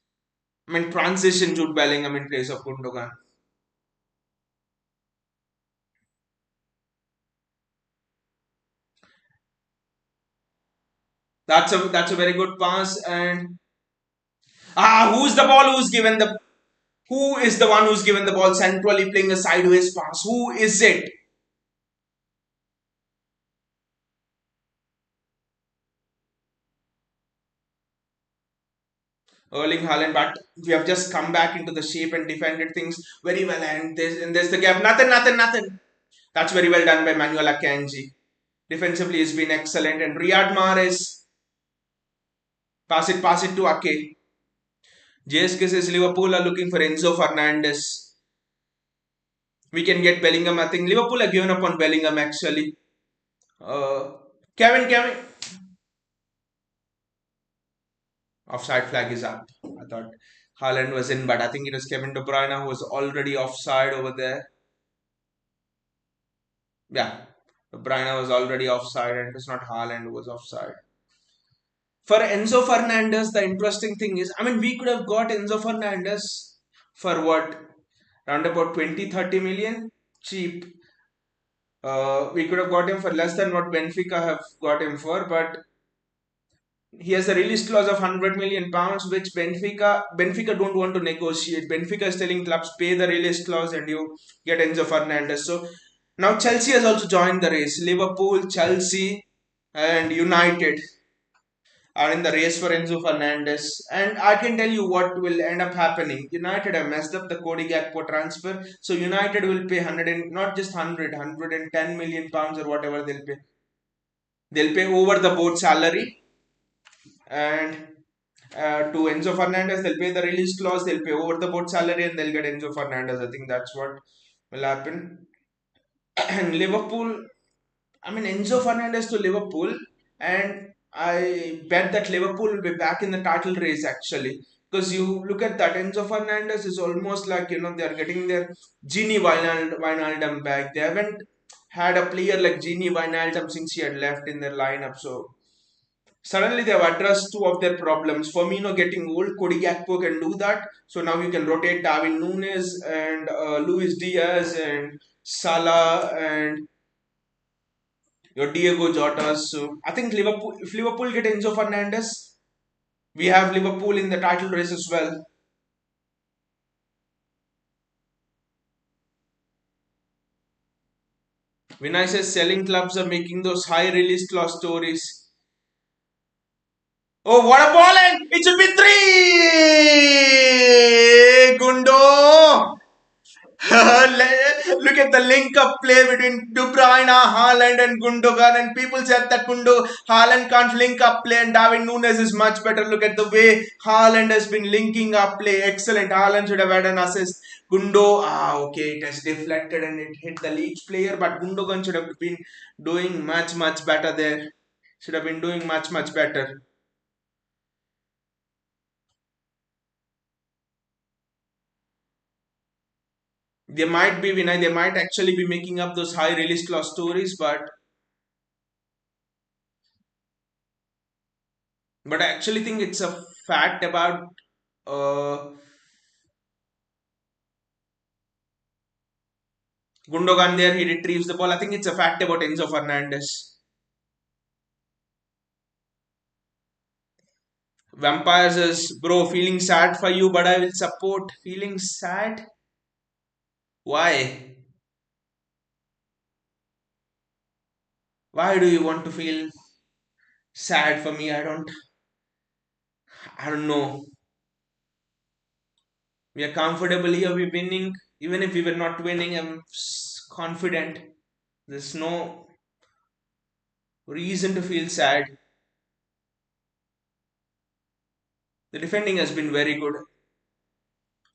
I mean transition Jude Bellingham in place of Gundogan. That's a very good pass. And who's the ball? Who is the one who's given the ball centrally playing a sideways pass? Who is it? Erling Haaland, but we have just come back into the shape and defended things very well. And there's the gap. Nothing. That's very well done by Manuel Akanji. Defensively, he's been excellent. And Riyad Mahrez, pass it to Ake. JSK says Liverpool are looking for Enzo Fernandez. We can get Bellingham. I think Liverpool have given up on Bellingham actually. Uh, Kevin, offside flag is up. I thought Haaland was in, but I think it was Kevin De Bruyne who was already offside over there. Yeah, De Bruyne was already offside, and it was not Haaland who was offside. For Enzo Fernandez, the interesting thing is, I mean, we could have got Enzo Fernandez for what? Around about 20-30 million? Cheap. We could have got him for less than what Benfica have got him for, but he has a release clause of 100 million pounds, which Benfica don't want to negotiate. Benfica is telling clubs pay the release clause and you get Enzo Fernandez. So now Chelsea has also joined the race. Liverpool, Chelsea, and United are in the race for Enzo Fernandez. And I can tell you what will end up happening. United have messed up the Cody Gakpo transfer. So United will pay 100 and not just 110 million pounds or whatever they'll pay. They'll pay over the board salary and to Enzo Fernandez, they'll pay the release clause, they'll pay over the board salary, and they'll get Enzo Fernandez. I think that's what will happen. And Liverpool, I mean, Enzo Fernandez to Liverpool, and I bet that Liverpool will be back in the title race actually. Because you look at that, Enzo Fernandez is almost like they're getting their Genie Wijnaldum back. They haven't had a player like Genie Wijnaldum since he had left in their lineup. So suddenly they have addressed two of their problems. Firmino getting old, Cody Gakpo can do that. So now you can rotate Darwin Nunes and Luis Diaz and Salah and your Diego Jota. So I think Liverpool, if Liverpool get Enzo Fernandez, we have Liverpool in the title race as well. Vinay says selling clubs are making those high release clause stories. Oh, what a ball! And it should be three! Gundo! Look at the link up play between De Bruyne, Haaland, and Gundogan. And people said that Haaland can't link up play, and Darwin Nunes is much better. Look at the way Haaland has been linking up play. Excellent. Haaland should have had an assist. Okay, it has deflected and it hit the Leeds player, but Gundogan should have been doing much better there. Should have been doing much better. They might be Vinay, they might actually be making up those high release clause stories, but I actually think it's a fact about uh, Gundogan there. He retrieves the ball. I think it's a fact about Enzo Fernandez. Vampires is bro feeling sad for you, but I will support. Feeling sad? Why? Why do you want to feel sad for me? I don't know. We are comfortable here. We're winning. Even if we were not winning, I'm confident. There's no reason to feel sad. The defending has been very good.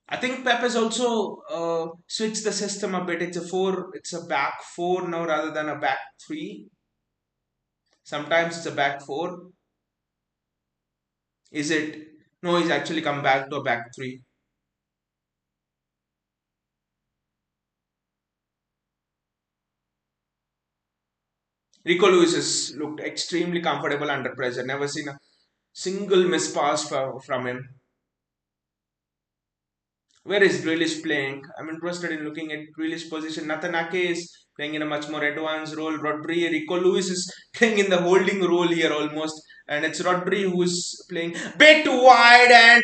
I think Pep has also switched the system a bit. It's a back four now rather than a back three. Sometimes it's a back four. Is it? No, he's actually come back to a back three. Rico Lewis has looked extremely comfortable under pressure. Never seen a single miss pass from him. Where is Grealish playing? I'm interested in looking at Grealish's position. Natanake is playing in a much more advanced role. Rodri, Rico Lewis is playing in the holding role here almost. And it's Rodri who's playing bit wide, and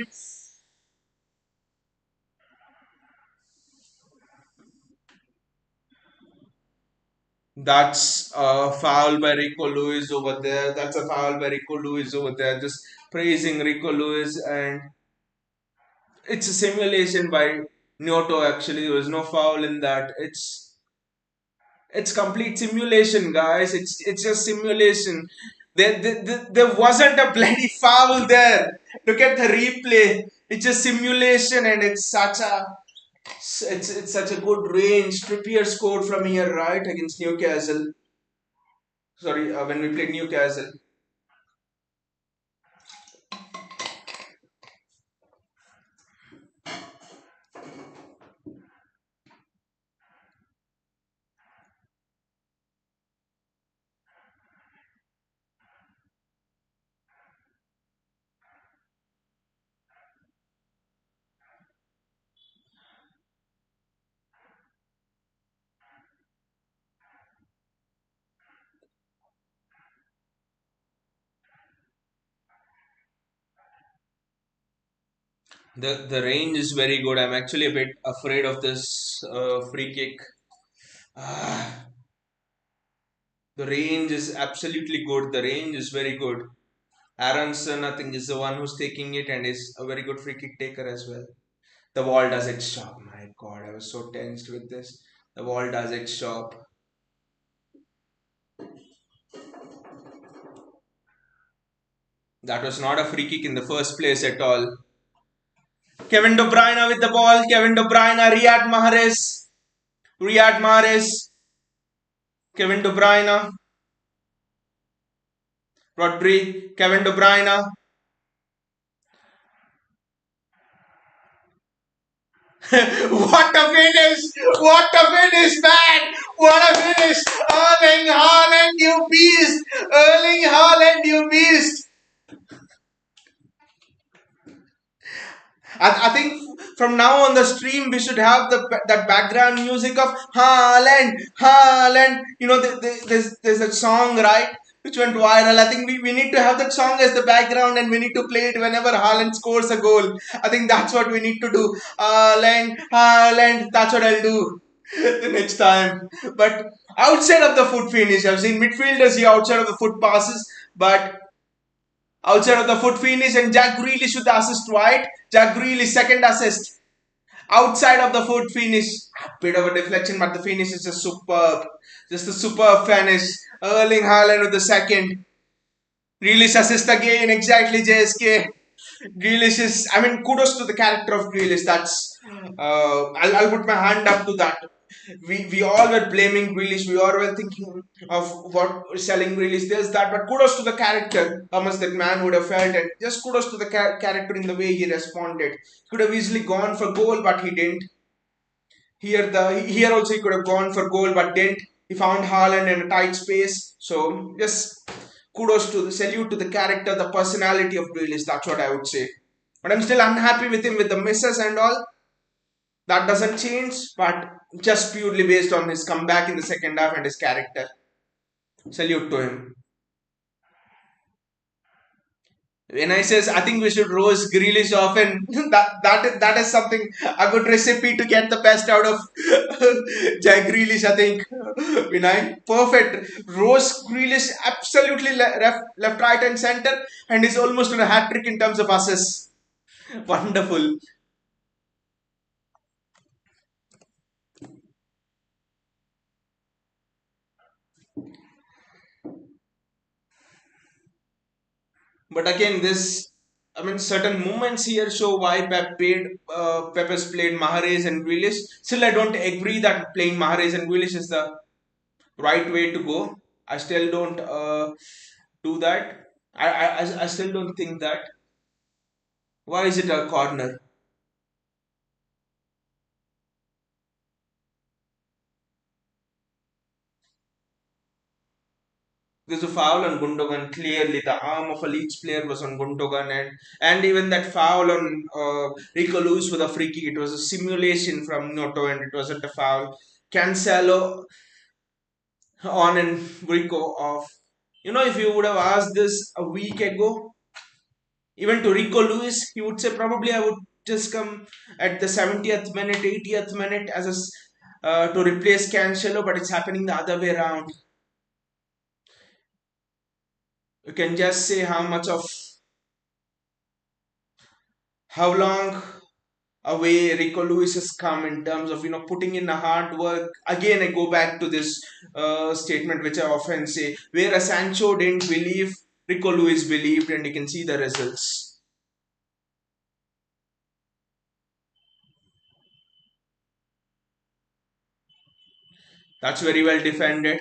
that's a foul by Rico Lewis over there. That's a foul by Rico Lewis over there. Just praising Rico Lewis, and it's a simulation by Nyoto actually. There was no foul in that. It's complete simulation, guys. It's just simulation. There wasn't a bloody foul there. Look at the replay. It's just simulation, and it's such a good range. Trippier scored from here, right, against Newcastle. Sorry, when we played Newcastle. The range is very good. I'm actually a bit afraid of this free kick. Ah, the range is absolutely good. The range is very good. Aronson, I think, is the one who's taking it and is a very good free kick taker as well. The wall does its job. My God, I was so tensed with this. The wall does its job. That was not a free kick in the first place at all. Kevin De Bruyne with the ball. Kevin De Bruyne, Riyad Mahrez, Kevin De Bruyne, Rodri, Kevin De Bruyne. What a finish! What a finish, man! What a finish! Erling Haaland, you beast! Erling Haaland, you beast! I think from now on the stream we should have that background music of Haaland, Haaland. You know, there's a song, right, which went viral. I think we need to have that song as the background, and we need to play it whenever Haaland scores a goal. I think that's what we need to do. Haaland, Haaland. That's what I'll do the next time. But outside of the foot finish, I've seen midfielders here outside of the foot passes, but outside of the foot finish, and Jack Grealish with the assist, right? Jack Grealish second assist. Outside of the foot finish, a bit of a deflection, but the finish is just superb. Just a superb finish. Erling Haaland with the second. Grealish assist again, exactly JSK. Grealish is, I mean, kudos to the character of Grealish. I'll put my hand up to that. We all were blaming Grealish. We all were thinking of what selling Grealish, this, that. But kudos to the character, how much that man would have felt. And just kudos to the character in the way he responded. Could have easily gone for goal, but he didn't. Here also he could have gone for goal, but didn't. He found Haaland in a tight space. So just kudos to the salute to the character, the personality of Grealish. That's what I would say. But I'm still unhappy with him with the misses and all. That doesn't change, but just purely based on his comeback in the second half and his character. Salute to him. When I says I think we should roast Grealish often, that is something, a good recipe to get the best out of Jack Grealish. I think Vinay, perfect roast Grealish absolutely left, right, and center, and is almost on a hat trick in terms of assists. Wonderful. But again, this I mean, certain moments here show why Pep has played Mahrez and Grealish. Still, I don't agree that playing Mahrez and Grealish is the right way to go. I still don't do that. I still don't think that. Why is it a corner? There's a foul on Gundogan. Clearly, the arm of a Leeds player was on Gundogan, and even that foul on Rico Lewis with a free kick. It was a simulation from Noto, and it wasn't a foul. Cancelo on and Rico off. If you would have asked this a week ago, even to Rico Lewis, he would say probably I would just come at the 70th minute, 80th minute as to replace Cancelo, but it's happening the other way around. You can just say how long away Rico Lewis has come in terms of putting in a hard work. Again, I go back to this statement which I often say, where a Sancho didn't believe, Rico Lewis believed, and you can see the results. That's very well defended.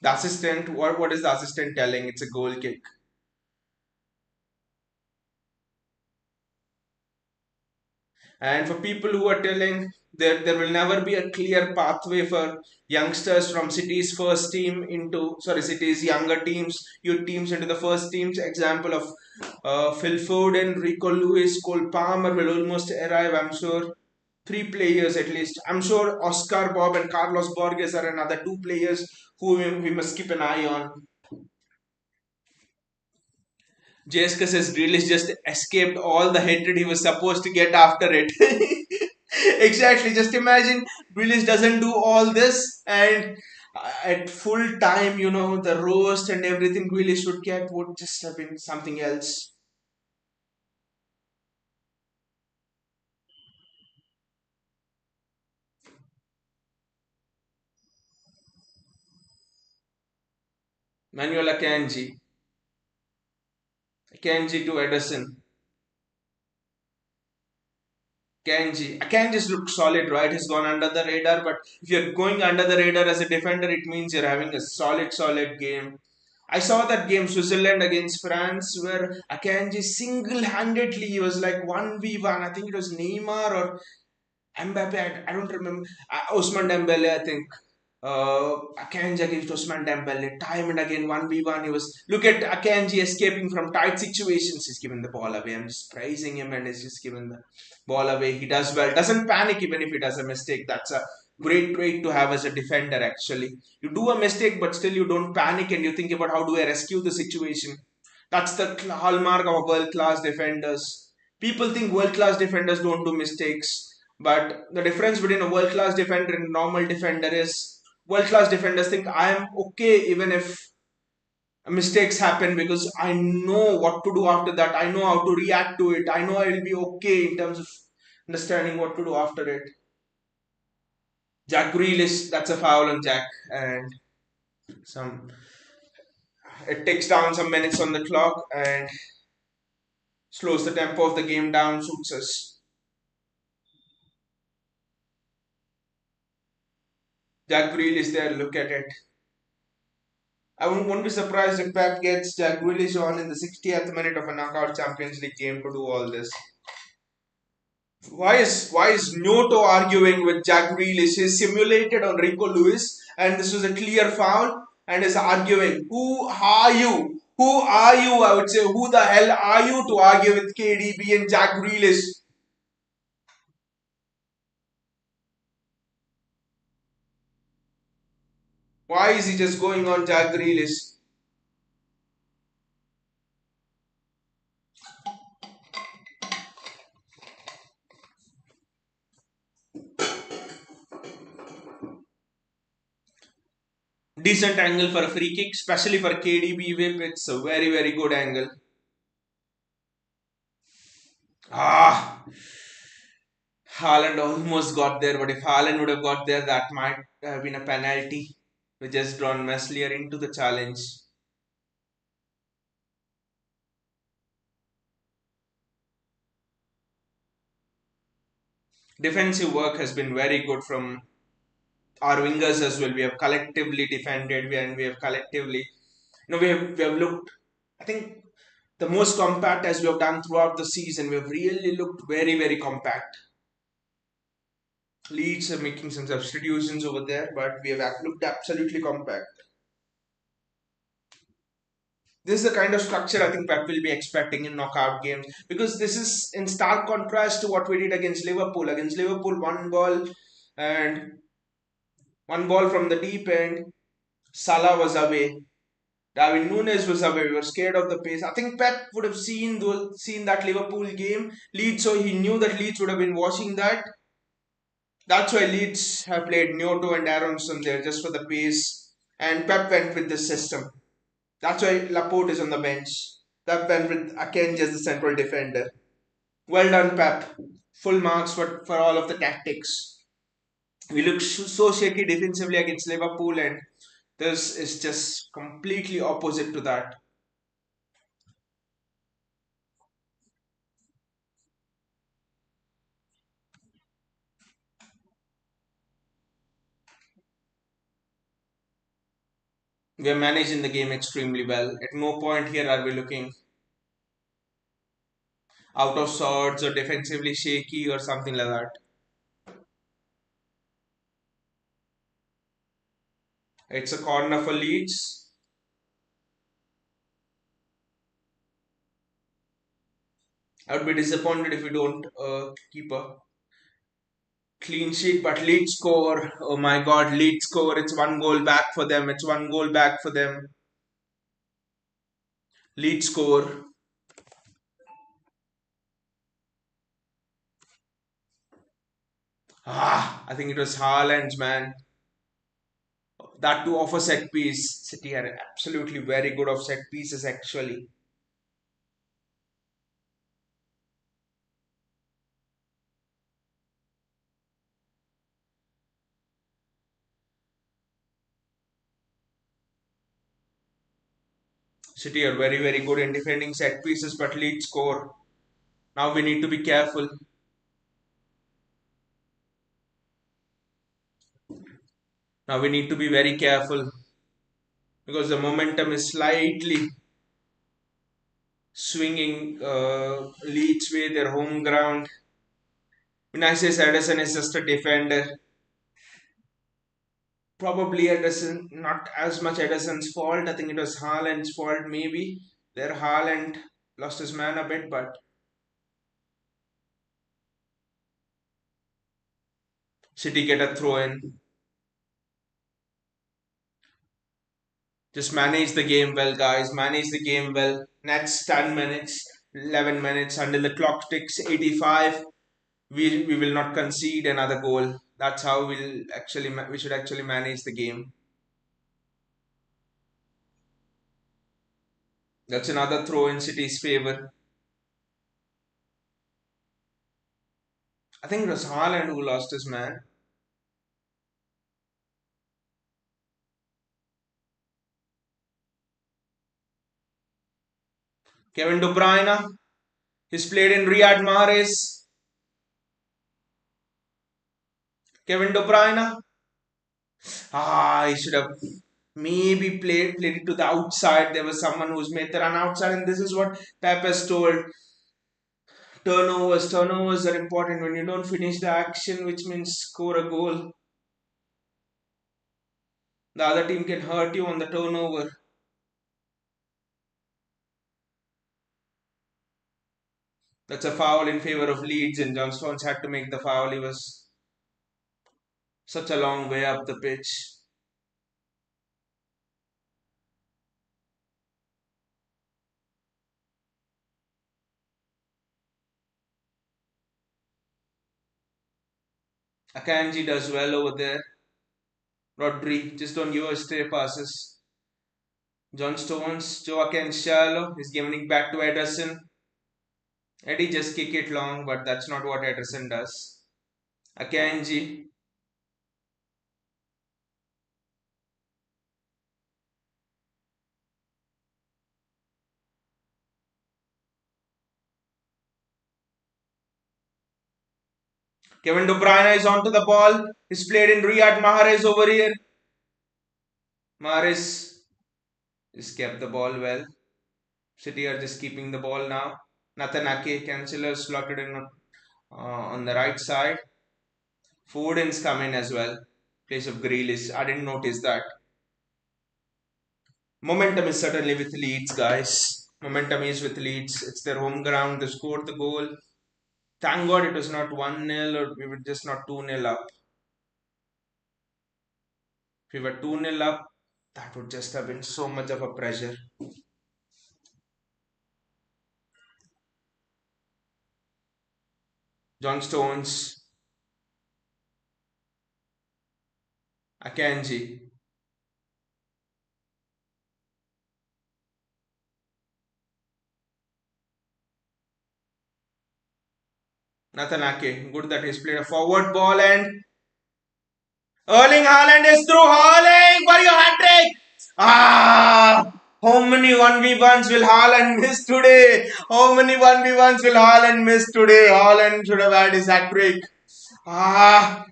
The assistant, what is the assistant telling? It's a goal kick. And for people who are telling there will never be a clear pathway for youngsters from City's first team into, sorry, City's younger teams, youth teams into the first teams. Example of Phil Foden, Rico Lewis, Cole Palmer will almost arrive, I'm sure. Three players at least. I'm sure Oscar Bob and Carlos Borges are another two players who we must keep an eye on. Jessica says Grealish just escaped all the hatred he was supposed to get after it. Exactly. Just imagine Grealish doesn't do all this, and at full time, the roast and everything Grealish would get would just have been something else. Manuel Akanji to Edison. Akanji's look solid, right? He's gone under the radar, but if you're going under the radar as a defender, it means you're having a solid game. I saw that game Switzerland against France where Akanji single-handedly he was like 1v1. I think it was Neymar or Mbappe, I don't remember. Osman Dembele, I think. Akanji against Osman Dembele, time and again 1v1. He was look at Akanji escaping from tight situations. He's given the ball away. I'm just praising him, and he's just given the ball away. He does well. Doesn't panic even if he does a mistake. That's a great trait to have as a defender. Actually, you do a mistake, but still you don't panic and you think about how do I rescue the situation. That's the hallmark of world class defenders. People think world class defenders don't do mistakes, but the difference between a world class defender and a normal defender is world class defenders think I am okay even if mistakes happen because I know what to do after that. I know how to react to it. I know I will be okay in terms of understanding what to do after it. Jack Grealish, that's a foul on Jack, and some it takes down some minutes on the clock and slows the tempo of the game down, suits us. Jack Grealish there, look at it. I won't be surprised if Pep gets Jack Grealish on in the 60th minute of a knockout Champions League game to do all this. Why is Nyoto arguing with Jack Grealish? He's simulated on Rico Lewis, and this was a clear foul, and is arguing. Who are you? Who are you? I would say, who the hell are you to argue with KDB and Jack Grealish? Why is he just going on Jack Grealish? Decent angle for a free kick, especially for KDB whip. It's a very good angle. Ah, Haaland almost got there, but if Haaland would have got there, that might have been a penalty, which has drawn Meslier into the challenge. Defensive work has been very good from our wingers as well. We have collectively defended and we have collectively, we have looked, I think, the most compact as we have done throughout the season. We have really looked very, very compact. Leeds are making some substitutions over there, but we have looked absolutely compact. This is the kind of structure I think Pep will be expecting in knockout games, because this is in stark contrast to what we did against Liverpool. Against Liverpool, and one ball from the deep end, Salah was away. Darwin Nunes was away. We were scared of the pace. I think Pep would have seen that Liverpool game, Leeds, so he knew that Leeds would have been watching that. That's why Leeds have played Nyoto and Aronson there just for the pace. And Pep went with this system. That's why Laporte is on the bench. Pep went with Akanji as the central defender. Well done, Pep. Full marks for all of the tactics. We looked so shaky defensively against Liverpool, and this is just completely opposite to that. We are managing the game extremely well. At no point here are we looking out of sorts or defensively shaky or something like that. It's a corner for Leeds. I would be disappointed if we don't keep a clean sheet, but Leeds score. Oh my god, Leeds score. It's one goal back for them. It's one goal back for them. Leeds score. I think it was Haaland's man. That too off a set piece. City are absolutely very good off set pieces actually. City are very, very good in defending set pieces, but Leeds score. Now we need to be careful. Now we need to be very careful because the momentum is slightly swinging Leeds way, their home ground. Vinicius Edison is just a defender. Probably Edison, not as much Edison's fault. I think it was Haaland's fault, maybe. There, Haaland lost his man a bit, but City get a throw in. Just manage the game well, guys. Manage the game well. Next 10 minutes, 11 minutes until the clock ticks 85. We will not concede another goal. That's how we should actually manage the game. That's another throw in City's favor. I think it was Haaland who lost his man. Kevin De Bruyne. He's played in Riyad Mahrez. Kevin De Bruyne. He should have maybe played it to the outside. There was someone who's made the run outside, and this is what Pep has told. Turnovers are important. When you don't finish the action, which means score a goal, the other team can hurt you on the turnover. That's a foul in favor of Leeds, and John Stones had to make the foul. He was such a long way up the pitch. Akanji does well over there. Rodri, just don't give us stray passes. John Stones, Joaquin Shallow is giving it back to Ederson. Eddie just kick it long, but that's not what Ederson does. Akanji, Kevin De Bruyne is onto the ball. He's played in Riyad Mahrez over here. Mahrez just kept the ball well. City are just keeping the ball now. Nathan Ake, Cancelo slotted in on the right side. Foden's come in as well. Place of Grealish. I didn't notice that. Momentum is certainly with Leeds, guys. Momentum is with Leeds. It's their home ground. They scored the goal. Thank God it was not 1-0 or we were just not 2-0 up. If we were 2-0 up, that would just have been so much of a pressure. John Stones, Akanji, Nathan Ake. Good that he's played a forward ball and Erling Haaland is through. Haaland for your hat trick. Ah! How many 1v1s will Haaland miss today? How many 1v1s will Haaland miss today? Haaland should have had his hat trick. Ah!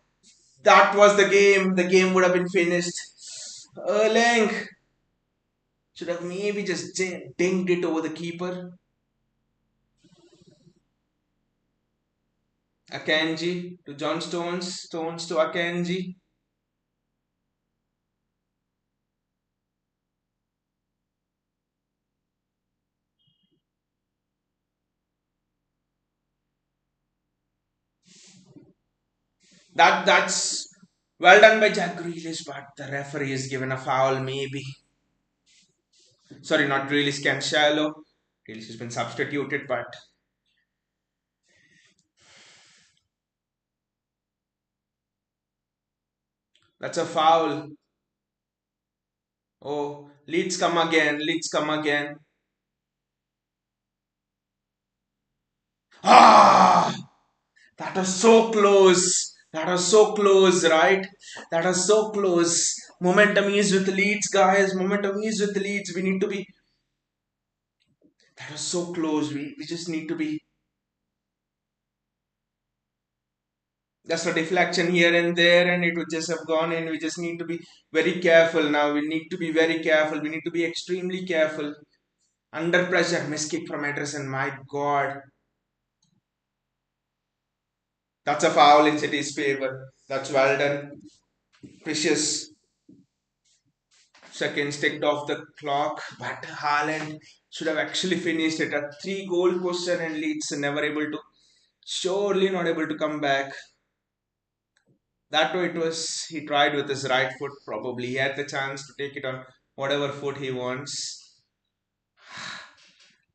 That was the game. The game would have been finished. Erling should have maybe just dinged it over the keeper. Akanji to John Stones. Stones to Akanji. That's well done by Jack Grealish, but the referee has given a foul, maybe. Sorry, not Grealish, Cancelo. Grealish has been substituted, but that's a foul. Oh, Leeds come again. Leeds come again. Ah! That was so close. That was so close, right? That was so close. Momentum is with Leeds, guys. Momentum is with Leeds. We need to be. That was so close. We just need to be. Just a deflection here and there, and it would just have gone in. We just need to be very careful now. We need to be very careful. We need to be extremely careful. Under pressure, miss kick from Ederson. My God. That's a foul in City's favour. That's well done. Precious seconds ticked off the clock, but Haaland should have actually finished it. A three-goal question and Leeds never able to, surely not able to come back. That way it was, he tried with his right foot probably. He had the chance to take it on whatever foot he wants.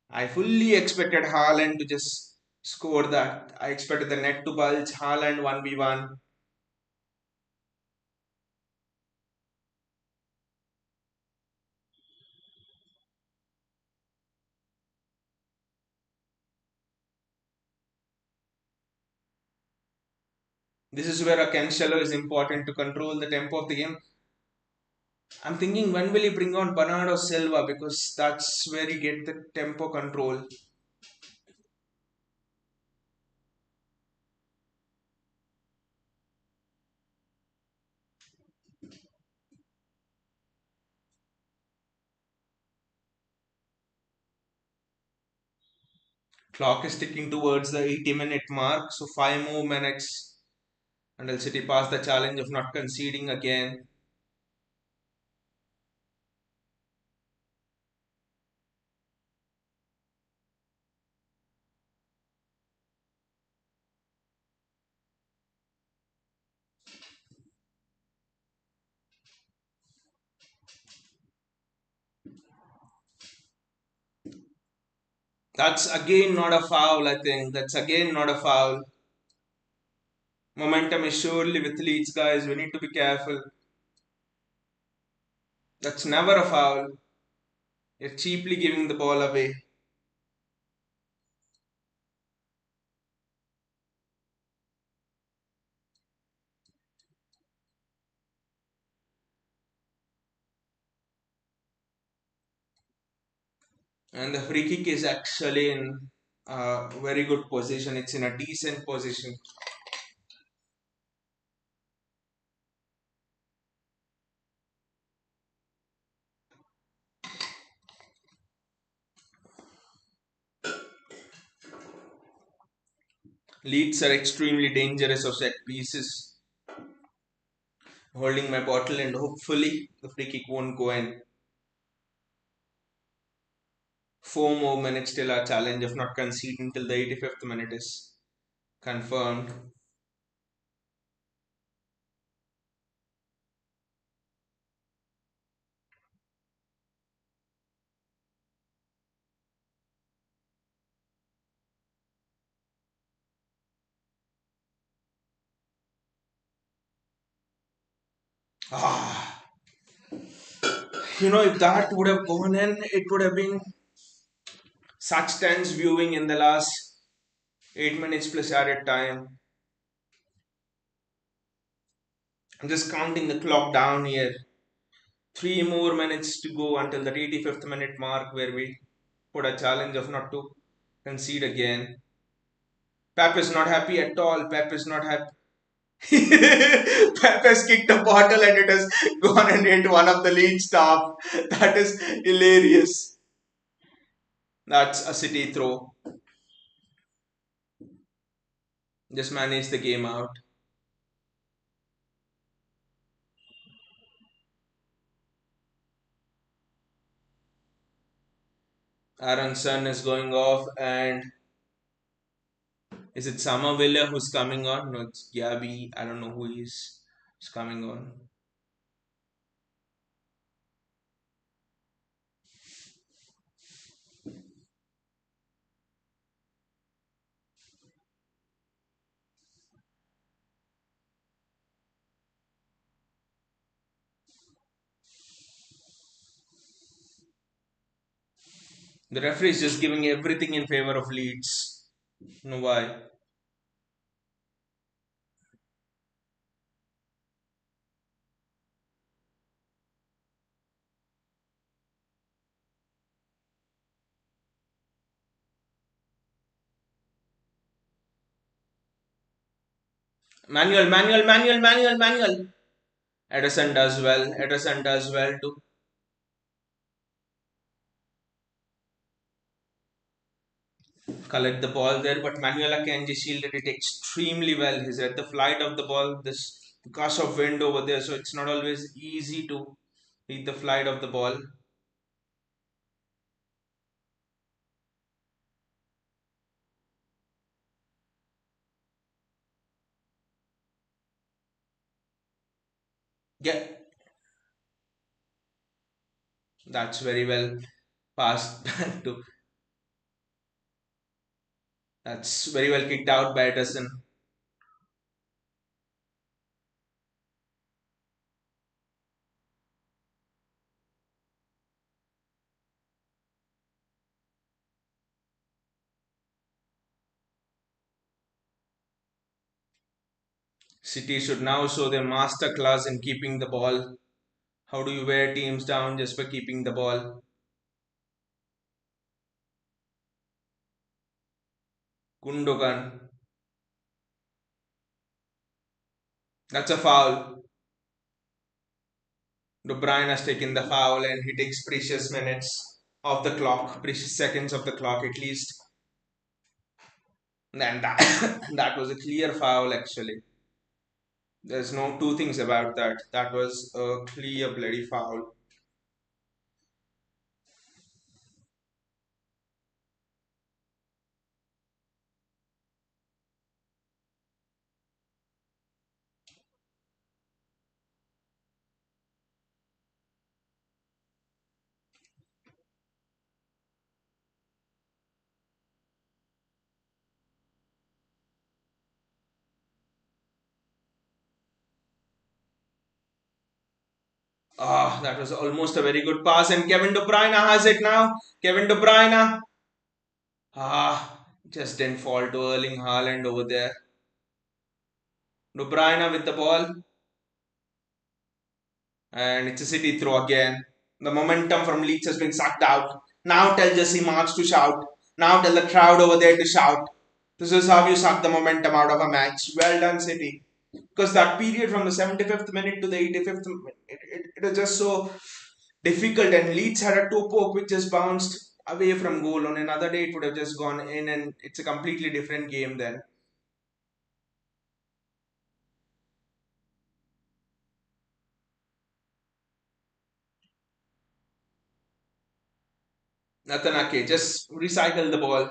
I fully expected Haaland to just score that. I expected the net to bulge. Haaland 1v1. This is where a Cancelo is important to control the tempo of the game. I'm thinking when will he bring on Bernardo Silva because that's where he get the tempo control. Clock is ticking towards the 80-minute mark, so 5 more minutes until City pass the challenge of not conceding again. That's again not a foul, I think. That's again not a foul. Momentum is surely with Leeds, guys. We need to be careful. That's never a foul. You're cheaply giving the ball away. And the free kick is actually in a very good position. It's in a decent position. Leeds are extremely dangerous of set pieces. Holding my bottle and hopefully the free kick won't go in. 4 more minutes till our challenge of not conceding till the 85th minute is confirmed. Ah, if that would have gone in, it would have been such tense viewing in the last 8 minutes plus added time. I'm just counting the clock down here. 3 more minutes to go until that 85th minute mark where we put a challenge of not to concede again. Pep is not happy at all. Pep is not happy. Pep has kicked a bottle and it has gone and hit one of the lead staff. That is hilarious. That's a City throw. Just manage the game out. Aaron's son is going off, and is it Somerville who's coming on? No, it's Gabby. I don't know who is coming on. The referee is just giving everything in favor of Leeds. No why? Manual, manual, manual, manual, manual. Edison does well. Edison does well to collect the ball there, but Manuel Akanji shielded it extremely well. He's read the flight of the ball. This gush of wind over there, so it's not always easy to read the flight of the ball. Yeah, that's very well passed to. That's very well kicked out by Edison. City should now show their master class in keeping the ball. How do you wear teams down just by keeping the ball? Gundogan. That's a foul. De Bruyne has taken the foul and he takes precious minutes of the clock, precious seconds of the clock at least. And that, that was a clear foul actually. There's no two things about that. That was a clear bloody foul. Ah, that was almost a very good pass, and Kevin De Bruyne has it now. Kevin De Bruyne. Just didn't fall to Erling Haaland over there. De Bruyne with the ball, and it's a City throw again. The momentum from Leeds has been sucked out. Now tell Jesse Marks to shout. Now tell the crowd over there to shout. This is how you suck the momentum out of a match. Well done, City. Because that period from the 75th minute to the 85th minute, it was just so difficult. And Leeds had a toe poke which just bounced away from goal. On another day, it would have just gone in, and it's a completely different game then. Natanake, just recycle the ball.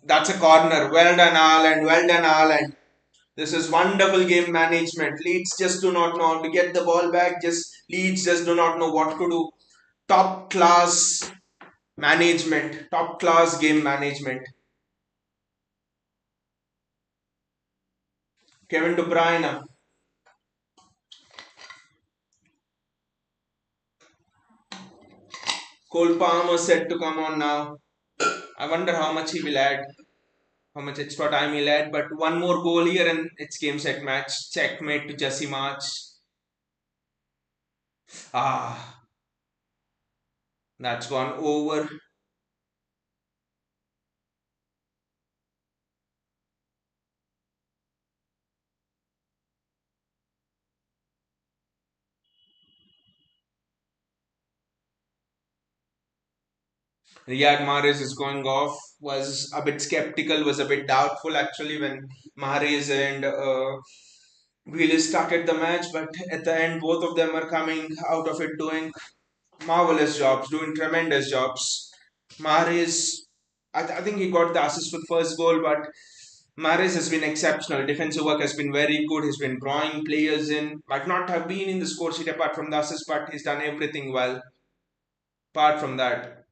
That's a corner. Well done, Haaland. Well done, Haaland. This is wonderful game management. Leeds just do not know how to get the ball back. Just Leeds just do not know what to do. Top class management. Top class game management. Kevin De Bruyne. Cole Palmer said to come on now. I wonder how much he will add. How much extra time he'll add. But one more goal here and it's game set match. Checkmate to Jesse March. Ah, that's gone over. Riyad Mahrez is going off. Was a bit skeptical, was a bit doubtful actually when Mahrez and Willis started the match, but at the end, both of them are coming out of it doing marvelous jobs, doing tremendous jobs. Mahrez, I think he got the assist for the first goal, but Mahrez has been exceptional. Defensive work has been very good. He's been drawing players in. Might not have been in the score sheet apart from the assist, but he's done everything well. Apart from that,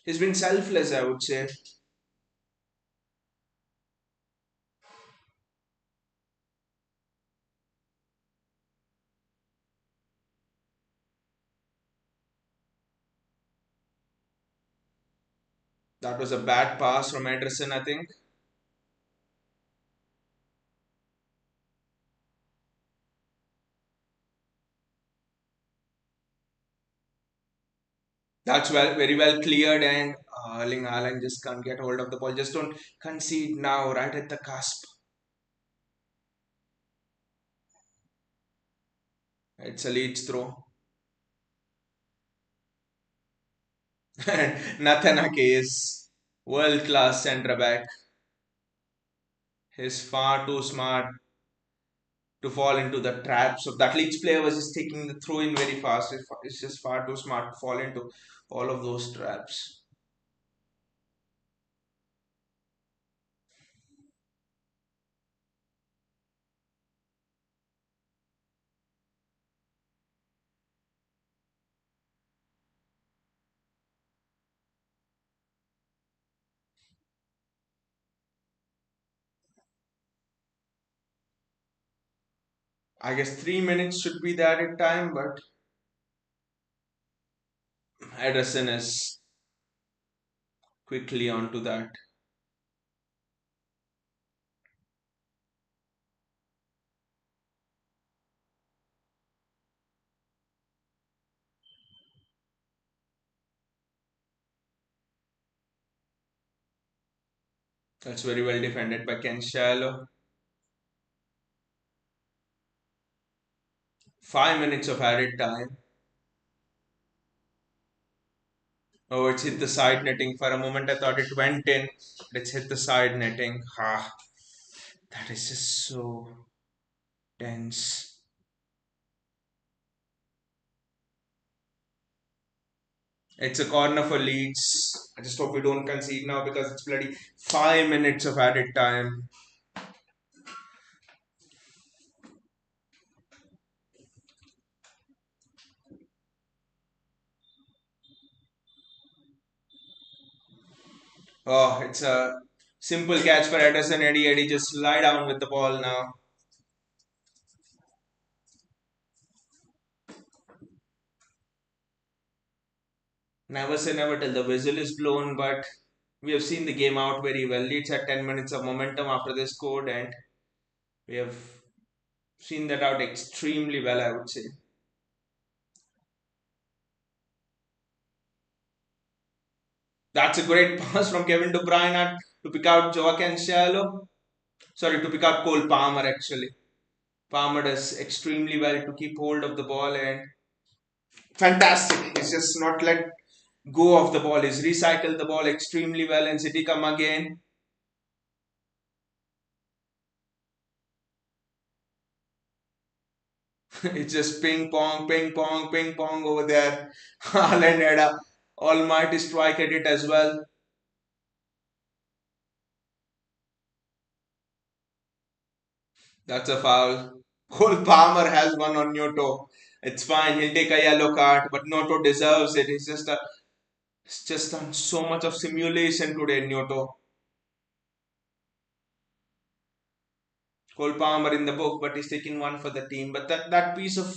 he's been selfless, I would say. That was a bad pass from Ederson, I think. That's well, very well cleared, and Erling Haaland just can't get hold of the ball. Just don't concede now, right at the cusp. It's a Leeds throw. Nathan Ake is world class centre back. He's far too smart to fall into the traps of that. Leeds player was just taking the throw in very fast. It's just far too smart to fall into all of those traps. I guess 3 minutes should be the added time, but Ederson is quickly onto that. That's very well defended by Ken Shallow. 5 minutes of added time. Oh, it's hit the side netting. For a moment, I thought it went in. But it's hit the side netting. Ah, that is just so tense. It's a corner for Leeds. I just hope we don't concede now because it's bloody 5 minutes of added time. Oh, it's a simple catch for Ederson. Eddie just lie down with the ball now. Never say never till the whistle is blown, but we have seen the game out very well. Leeds had 10 minutes of momentum after they scored, and we have seen that out extremely well, I would say. That's a great pass from Kevin De Bruyne to pick out Joao Cancelo. Sorry, to pick out Cole Palmer actually. Palmer does extremely well to keep hold of the ball and fantastic. He's just not let go of the ball. He's recycled the ball extremely well and City come again. It's just ping pong, ping pong, ping pong over there. Haaland had a almighty strike at it as well. That's a foul. Cole Palmer has one on Nyoto. It's fine. He'll take a yellow card, but Noto deserves it. It's just done so much of simulation today, Nyoto. Cole Palmer in the book, but he's taking one for the team. But that piece of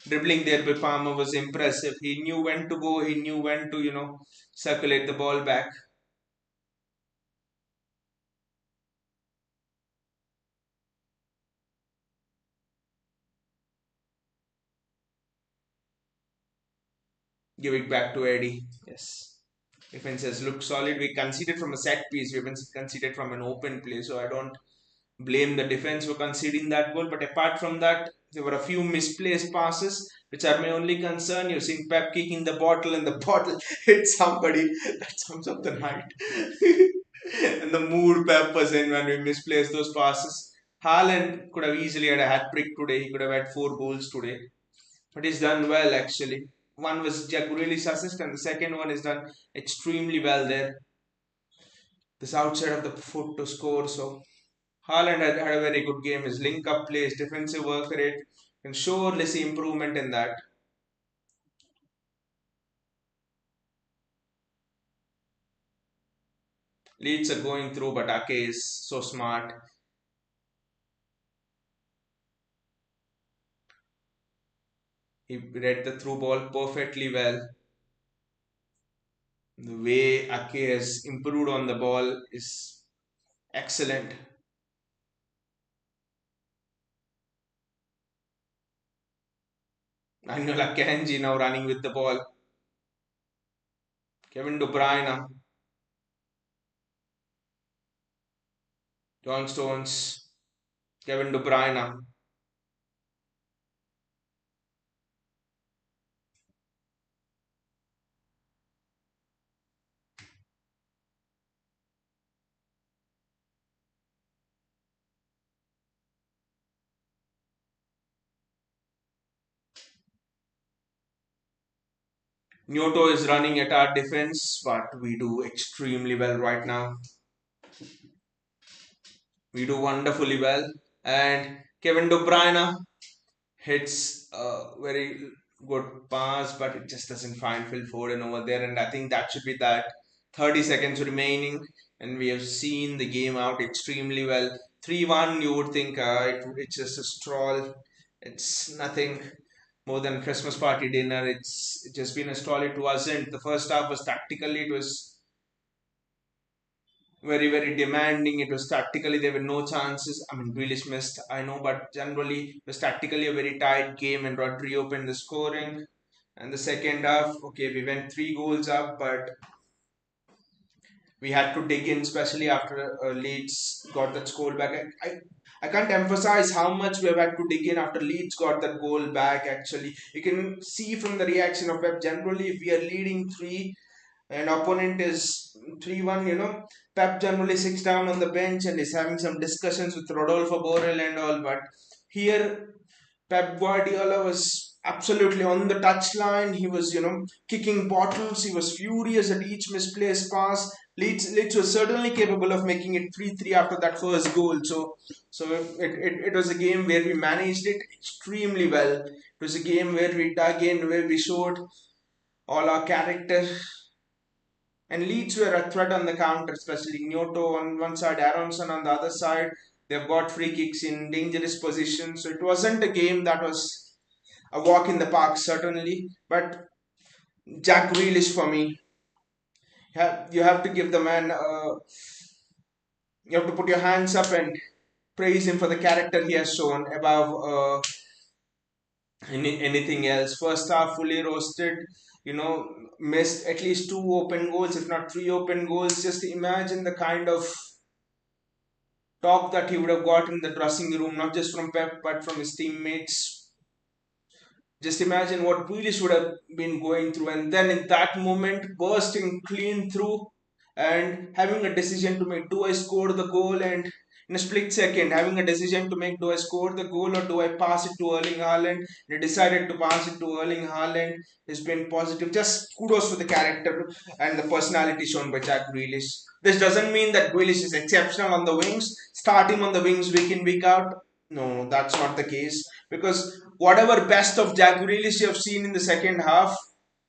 dribbling there by Palmer was impressive. He knew when to go. He knew when to circulate the ball back. Give it back to Eddie. Yes. Defense has looked solid. We conceded from a set piece. We haven't conceded from an open play. So I don't blame the defense for conceding that goal. But apart from that, there were a few misplaced passes, which are my only concern. You're seeing Pep kicking the bottle, and the bottle hit somebody. That sums up the night. And the mood Pep was in when we misplaced those passes. Haaland could have easily had a hat trick today. He could have had 4 goals today. But he's done well actually. One was Jack Grealish's assist, and the second one is done extremely well there. This outside of the foot to score. So Haaland had a very good game. His link up plays, defensive work rate, can surely see improvement in that. Leeds are going through, but Ake is so smart. He read the through ball perfectly well. The way Ake has improved on the ball is excellent. Anyola Kanji now running with the ball. Kevin De Bruyne, John Stones, Kevin De Bruyne. Nyoto is running at our defense, but we do extremely well right now. We do wonderfully well. And Kevin De Bruyne hits a very good pass, but it just doesn't find Phil Foden over there. And I think that should be that. 30 seconds remaining, and we have seen the game out extremely well. 3-1, you would think it's just a stroll. It's nothing more than Christmas party dinner. It's just been a stroll. It wasn't. The first half was tactically, it was very, very demanding. It was tactically, there were no chances. I mean, Grealish missed, I know, but generally, it was tactically a very tight game, and Rodri opened the scoring. And the second half, okay, we went 3 goals up, but we had to dig in, especially after Leeds got that goal back. I can't emphasize how much we have had to dig in after Leeds got that goal back. Actually, you can see from the reaction of Pep. Generally, if we are leading 3 and opponent is 3-1, Pep generally sits down on the bench and is having some discussions with Rodolfo Borrell and all. But here, Pep Guardiola was absolutely on the touchline. He was, kicking bottles. He was furious at each misplaced pass. Leeds was certainly capable of making it 3-3 after that first goal. So it was a game where we managed it extremely well. It was a game where we dug in, where we showed all our character. And Leeds were a threat on the counter, especially Nyoto on one side, Aronson on the other side. They've got free kicks in dangerous positions. So it wasn't a game that was a walk in the park, certainly. But Jack Grealish for me, you have to give the man, you have to put your hands up and praise him for the character he has shown above anything else. First half fully roasted, missed at least two open goals, if not three open goals. Just imagine the kind of talk that he would have got in the dressing room, not just from Pep but from his teammates. Just imagine what Grealish would have been going through, and then in that moment, bursting clean through and having a decision to make. Do I score the goal? And in a split second, having a decision to make. Do I score the goal or do I pass it to Erling Haaland? He decided to pass it to Erling Haaland. He's been positive. Just kudos for the character and the personality shown by Jack Grealish. This doesn't mean that Grealish is exceptional on the wings. Start him on the wings week in, week out. No, that's not the case, because whatever best of Jack Grealish you have seen in the second half,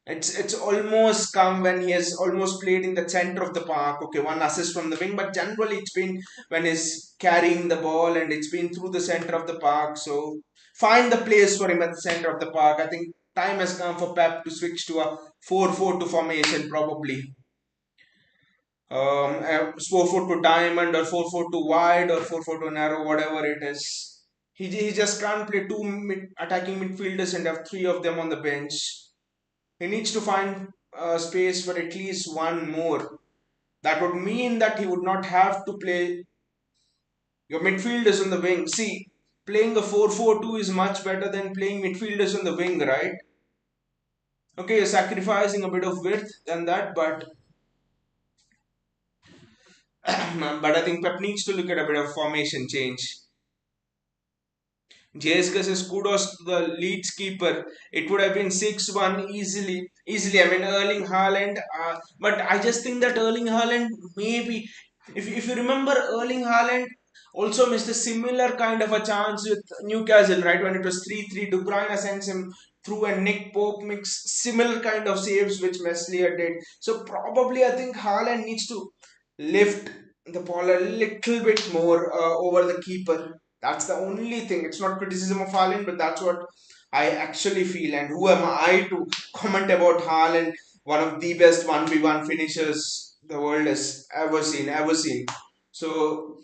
it's almost come when he has almost played in the center of the park. Okay, one assist from the wing, but generally it's been when he's carrying the ball and it's been through the center of the park. So find the place for him at the center of the park. I think time has come for Pep to switch to a 4-4-2 formation probably. 4-4-2 diamond or 4-4-2 wide or 4-4-2 narrow, whatever it is. He just can't play two attacking midfielders and have three of them on the bench. He needs to find space for at least one more. That would mean that he would not have to play your midfielders on the wing. See, playing a 4-4-2 is much better than playing midfielders on the wing, right? Okay, you're sacrificing a bit of width than that, but but I think Pep needs to look at a bit of formation change. JSK says kudos to the Leeds keeper. It would have been 6-1 easily. Easily. I mean, Erling Haaland. But I just think that Erling Haaland maybe. If you remember, Erling Haaland also missed a similar kind of a chance with Newcastle, right? When it was 3-3, De Bruyne sends him through and Nick Pope makes similar kind of saves which Meslier did. So probably I think Haaland needs to lift the ball a little bit more over the keeper. That's the only thing. It's not criticism of Haaland, but that's what I actually feel. And who am I to comment about Haaland, one of the best 1v1 finishers the world has ever seen, ever seen. So,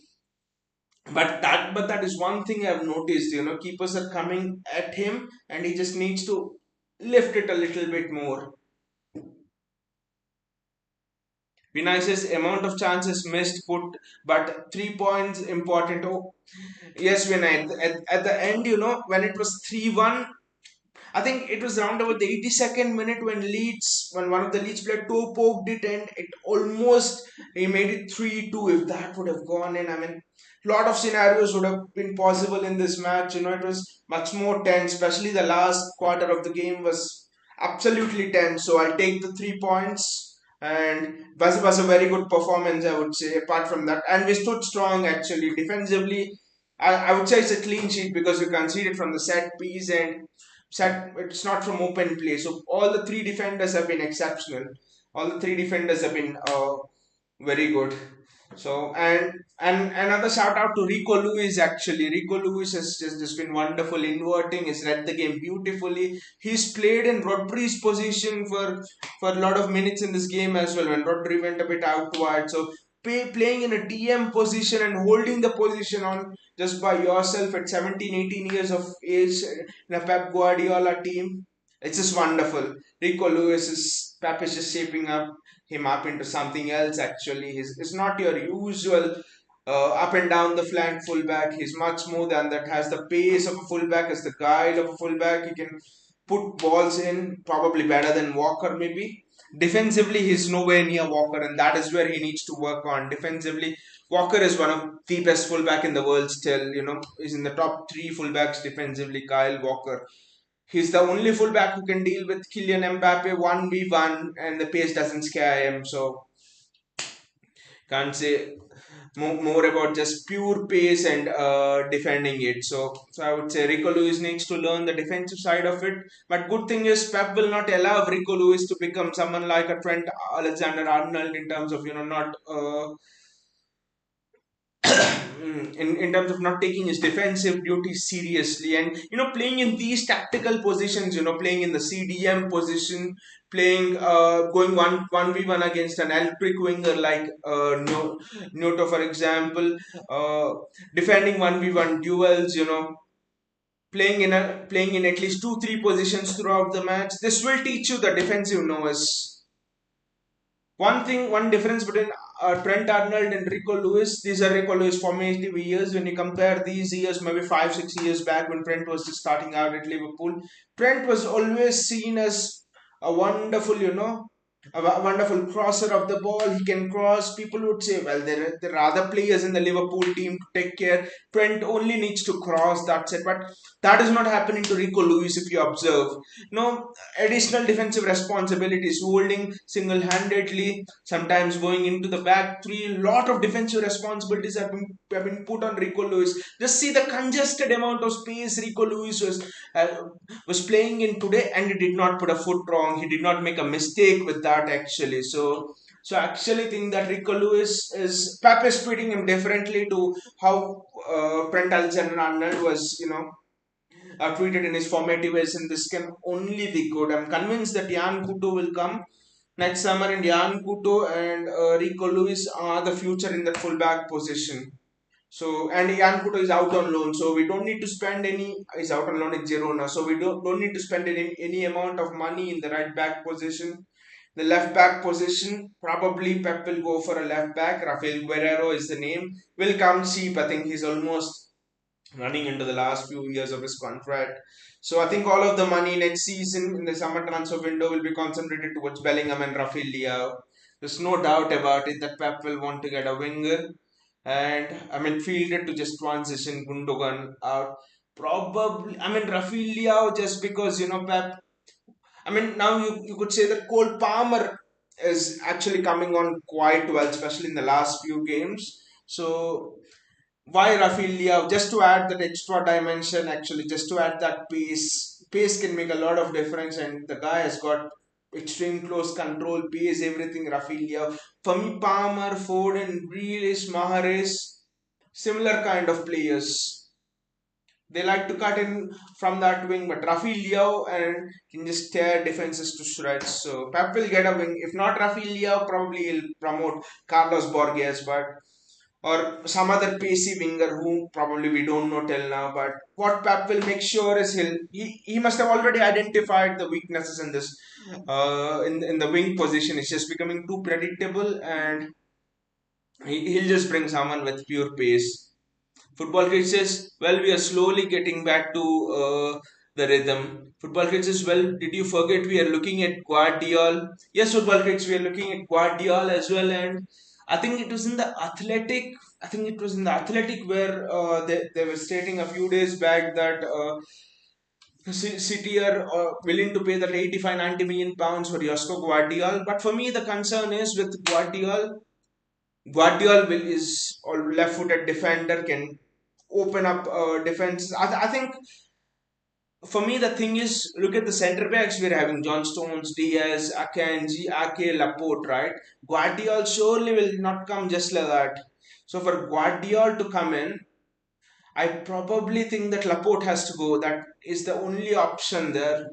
but that is one thing I've noticed. Keepers are coming at him, and he just needs to lift it a little bit more. Vinay says amount of chances missed, put, but 3 points important. Oh, yes, Vinay. At the end, when it was 3-1, I think it was around about the 82nd minute when one of the Leeds players toe poked it and it almost he made it 3-2. If that would have gone in, I mean, a lot of scenarios would have been possible in this match. It was much more tense, especially the last quarter of the game was absolutely tense. So I'll take the 3 points, and was a very good performance, I would say. Apart from that, and we stood strong actually defensively. I would say it's a clean sheet because we conceded from the set piece and it's not from open play. So all the three defenders have been exceptional. All the three defenders have been very good. So and another shout out to Rico Lewis actually. Rico Lewis has just been wonderful inverting. He's read the game beautifully. He's played in Rodri's position for a lot of minutes in this game as well when Rodri went a bit outward. So playing in a DM position and holding the position on just by yourself at 17, 18 years of age in a Pep Guardiola team. It's just wonderful. Rico Lewis is Pep is just shaping him up into something else actually. He's not your usual up and down the flank fullback. He's much more than that. Has the pace of a fullback, has the guile of a fullback. He can put balls in probably better than Walker maybe. Defensively, he's nowhere near Walker, and that is where he needs to work on. Defensively, Walker is one of the best fullback in the world still. He's in the top three fullbacks defensively. Kyle Walker. He's the only fullback who can deal with Kylian Mbappe 1v1 and the pace doesn't scare him. So can't say more about just pure pace and defending it. So I would say Rico Lewis needs to learn the defensive side of it. But good thing is Pep will not allow Rico Lewis to become someone like a Trent Alexander-Arnold in terms of not in terms of not taking his defensive duties seriously and playing in these tactical positions, playing in the CDM position, playing going one v one against an electric winger like Noto for example, defending 1v1 duels, playing in at least 2 3 positions throughout the match. This will teach you the defensive nous. One difference between Trent Arnold and Rico Lewis, these are Rico Lewis formative years. When you compare these years, maybe 5 6 years back when Trent was just starting out at Liverpool, Trent was always seen as a wonderful, a wonderful crosser of the ball. He can cross. People would say, well, there are other players in the Liverpool team to take care. Trent only needs to cross. That's it. But that is not happening to Rico Lewis if you observe. No additional defensive responsibilities, holding single-handedly, sometimes going into the back three. A lot of defensive responsibilities have been put on Rico Lewis. Just see the congested amount of space Rico Lewis was playing in today, and he did not put a foot wrong. He did not make a mistake with that actually. So I actually think that Rico Lewis is Pep is treating him differently to how Trent Alexander-Arnold was, tweeted in his formative ways, and this can only be good. I'm convinced that Jan Kuto will come next summer, and Jan Kuto and Rico Lewis are the future in that fullback position. So, and Jan Kuto is out on loan, so we don't need to spend any. He's out on loan in Girona, so we don't need to spend any amount of money in the right back position. The left back position, probably Pep will go for a left back. Rafael Guerrero is the name. Will come cheap. I think he's almost running into the last few years of his contract. So I think all of the money next season in the summer transfer window will be concentrated towards Bellingham and Rafael Leao. There's no doubt about it that Pep will want to get a winger and a midfielder to just transition Gundogan out. Probably, I mean, Rafael Leao just because, Pep. I mean, now you could say that Cole Palmer is actually coming on quite well, especially in the last few games. So why Rafinha? Just to add that extra dimension, actually, just to add that pace. Pace can make a lot of difference, and the guy has got extreme close control, pace, everything. Rafinha. For me, Palmer, Foden, Grealish, Mahrez, similar kind of players. They like to cut in from that wing, but Rafinha and can just tear defenses to shreds. So Pep will get a wing. If not Rafinha, probably he'll promote Carlos Borges, but or some other pacey winger who probably we don't know till now. But what Pep will make sure is he must have already identified the weaknesses in this in the wing position. It's just becoming too predictable, and he'll just bring someone with pure pace. Football Kids says, well, we are slowly getting back to the rhythm. Football Kids says, well, did you forget we are looking at Guardiol? Yes, Football Kids, we are looking at Guardiol as well. And I think it was in the Athletic. I think it was in the Athletic where they were stating a few days back that City are willing to pay that 85 90 million pounds for Josko Guardiol. But for me, the concern is with Guardiol. Guardiol is a left-footed defender, can open up defense. I think for me the thing is look at the centre backs we're having: John Stones, Diaz, Akanji, Ake, Laporte, right? Guardiol surely will not come just like that. So for Guardiol to come in, I probably think that Laporte has to go. That is the only option there.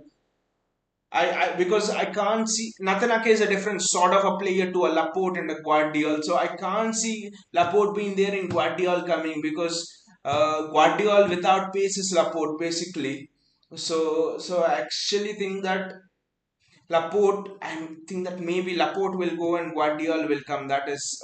Because I can't see Nathan Ake is a different sort of a player to a Laporte and a Guardiol. So I can't see Laporte being there in Guardiol coming because Guardiol without pace is Laporte basically. So I actually think that Laporte, I think that maybe Laporte will go and Guardiola will come. That is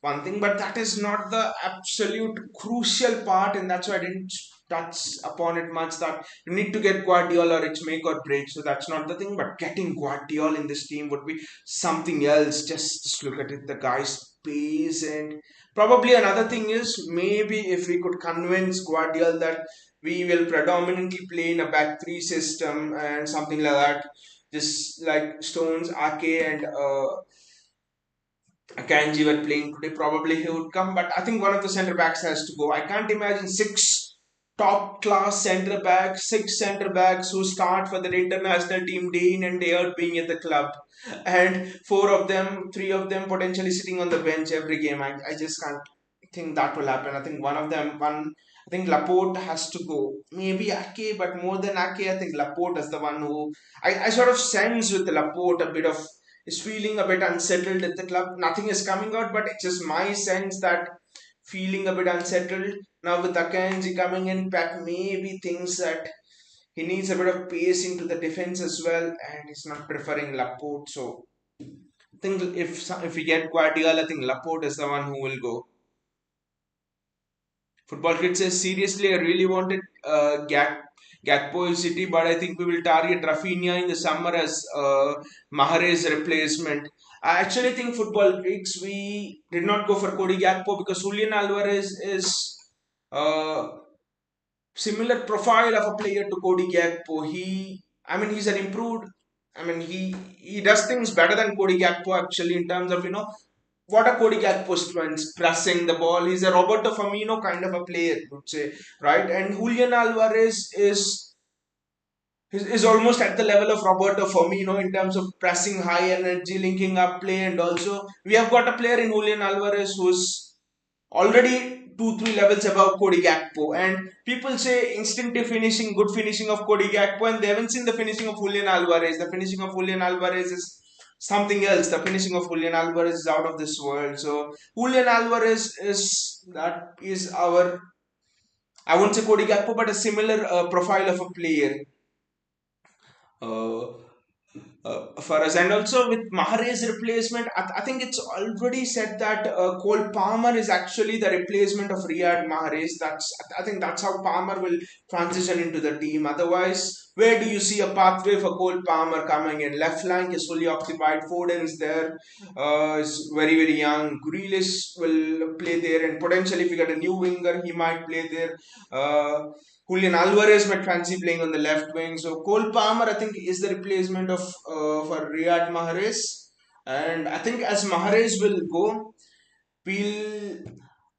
one thing, but that is not the absolute crucial part, and that's why I didn't touch upon it much. That you need to get Guardiola or it's make or break. So that's not the thing, but getting Guardiola in this team would be something else. Just look at it, the guy's pace, and probably another thing is maybe if we could convince Guardiola that we will predominantly play in a back three system and something like that, just like Stones, Ake, and Kanji were playing today, probably he would come. But I think one of the centre backs has to go. I can't imagine six top class centre backs, six centre backs who start for the international team day in and day out being at the club, and four of them, three of them potentially sitting on the bench every game. I just can't think that will happen. I think one of them, one. I think Laporte has to go. Maybe Ake, but more than Ake, I think Laporte is the one who I sort of sense with Laporte a bit of is feeling a bit unsettled at the club. Nothing is coming out, but it's just my sense that feeling a bit unsettled. Now with Akanji coming in, Pat maybe thinks that he needs a bit of pace into the defense as well, and he's not preferring Laporte. So I think if we get Guardiola, I think Laporte is the one who will go. Football Kid says, seriously, I really wanted Gakpo in City, but I think we will target Rafinha in the summer as Mahrez's replacement. I actually think Football Kicks, we did not go for Cody Gakpo because Julian Alvarez is uh, similar profile of a player to Cody Gakpo. He's an improved. He does things better than Cody Gakpo actually in terms of what a Cody Gakpo's strengths, pressing the ball. He's a Roberto Firmino kind of a player, I would say, right? And Julian Alvarez is almost at the level of Roberto Firmino in terms of pressing high energy, linking up play, and also we have got a player in Julian Alvarez who's already 2-3 levels above Cody Gakpo. And people say instinctive finishing, good finishing of Cody Gakpo, and they haven't seen the finishing of Julian Alvarez. The finishing of Julian Alvarez is something else. The finishing of Julian Alvarez is out of this world. So Julian Alvarez is our, I won't say Cody Gakpo, but a similar profile of a player. Uh, for us. And also with Mahrez's replacement, I think it's already said that Cole Palmer is actually the replacement of Riyad Mahrez. I think that's how Palmer will transition into the team. Otherwise, where do you see a pathway for Cole Palmer coming in? Left flank is fully occupied. Foden is there. Is very young. Grealish will play there, and potentially if you get a new winger, he might play there. Julian Alvarez might fancy playing on the left wing. So Cole Palmer, I think, is the replacement of for Riyad Mahrez. And I think as Mahrez will go, we'll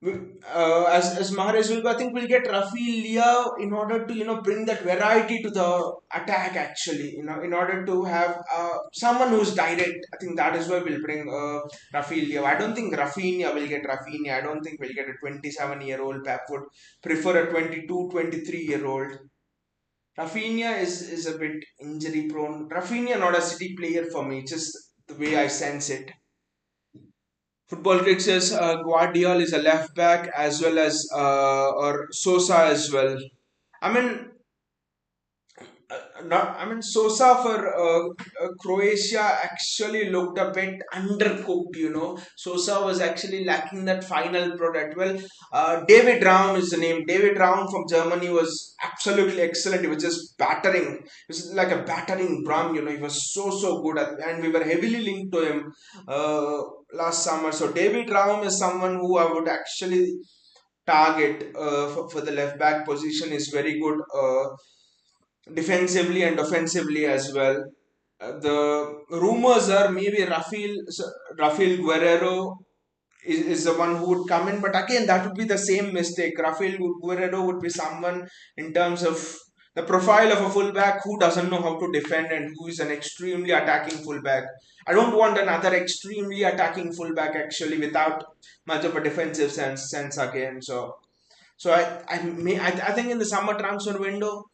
as Mahrez will go, I think we'll get Rafinha in order to bring that variety to the attack. Actually, in order to have someone who's direct. I think that is why we'll bring Rafinha. I don't think Rafinha will get Rafinha. I don't think we'll get a 27-year-old. Pep would prefer a 22, 23-year-old. Rafinha is a bit injury prone. Rafinha not a City player for me, just the way I sense it. Football Critic says Guardiola is a left back as well as or Sosa as well. I mean, not. I mean, Sosa for Croatia actually looked a bit undercooked. Sosa was actually lacking that final product. Well, David Raum is the name. David Raum from Germany was absolutely excellent. He was just battering. It was like a battering drum. He was so good, and we were heavily linked to him last summer. So David Raum is someone who I would actually target for the left back position. Is very good. Defensively and offensively as well. The rumors are maybe Rafael Guerrero is the one who would come in, but again, that would be the same mistake. Rafael Guerrero would be someone in terms of the profile of a fullback who doesn't know how to defend and who is an extremely attacking fullback. I don't want another extremely attacking fullback actually without much of a defensive sense again. So I think in the summer transfer window,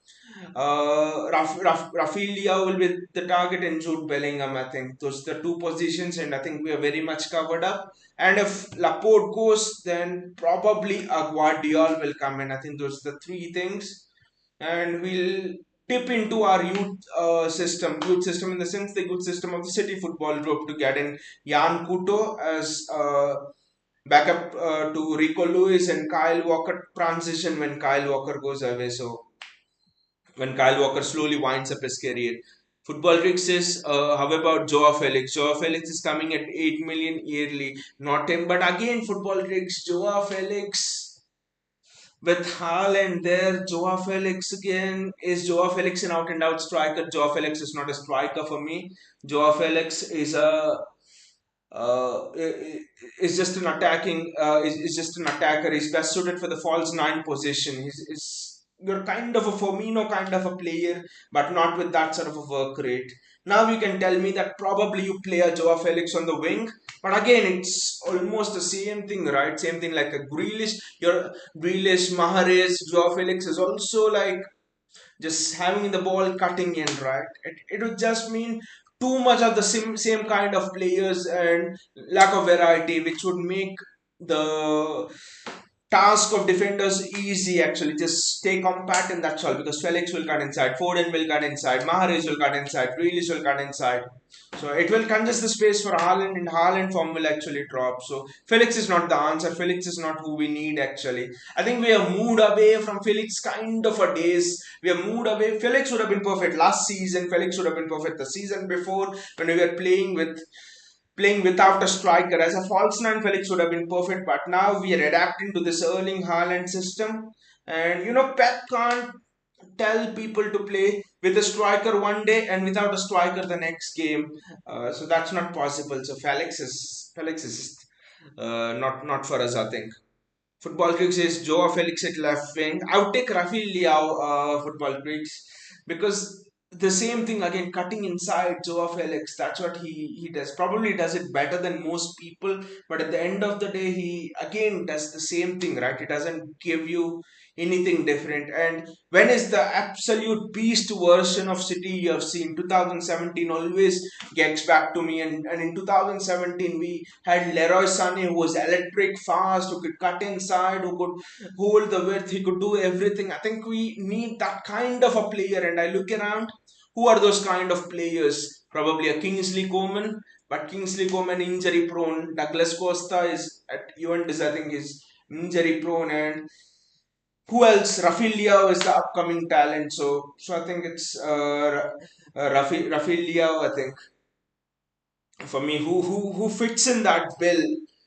Rafinha will be the target and Jude Bellingham. I think those are the two positions, and I think we are very much covered up. And if Laporte goes, then probably a Guardiola will come in. I think those are the three things, and we'll tip into our youth system in the sense the youth system of the City Football Group to get in Jan Couto as backup to Rico Lewis and Kyle Walker transition when Kyle Walker goes away. So when Kyle Walker slowly winds up his career. Football Critic says, how about Joao Felix? Joao Felix is coming at 8 million yearly. Not him, but again, Football Critics, Joao Felix with Haaland there. Joao Felix again. Is Joao Felix an out and out striker? Joao Felix is not a striker for me. Joao Felix is just an attacking is just an attacker. He's best suited for the false nine position. You're kind of a Firmino kind of a player, but not with that sort of a work rate. Now you can tell me that probably you play a Joao Felix on the wing, but again it's almost the same thing, right? Same thing like a Grealish. Your Grealish, Mahrez, Joao Felix is also like just having the ball cutting in, right? It would just mean too much of the same kind of players and lack of variety, which would make the task of defenders easy actually. Just stay compact and that's all because Felix will cut inside, Foden will cut inside, Mahrez will cut inside, Grealish will cut inside. So it will congest the space for Haaland and Haaland form will actually drop. So Felix is not the answer. Felix is not who we need actually. I think we have moved away from Felix kind of a days. We have moved away. Felix would have been perfect last season. Felix would have been perfect the season before when we were playing without a striker. As a false nine, Felix would have been perfect, but now we are adapting to this Erling Haaland system. And Pep can't tell people to play with a striker one day and without a striker the next game. So that's not possible. So Felix is not for us, I think. Football Creek says Joao Felix at left wing. I would take Rafi Liao, Football Creeks, because the same thing again, cutting inside Joao Felix. That's what he does. Probably does it better than most people, but at the end of the day, he again does the same thing, right? It doesn't give you anything different. And when is the absolute beast version of City you have seen? 2017 always gets back to me. And in 2017, we had Leroy Sané who was electric fast, who could cut inside, who could hold the width, he could do everything. I think we need that kind of a player. And I look around, who are those kind of players? Probably a Kingsley Coman, but Kingsley Coman injury prone. Douglas Costa is at Juventus, I think, is injury prone. And who else? Rafinha is the upcoming talent. So I think it's Rafinha. I think for me, who fits in that bill?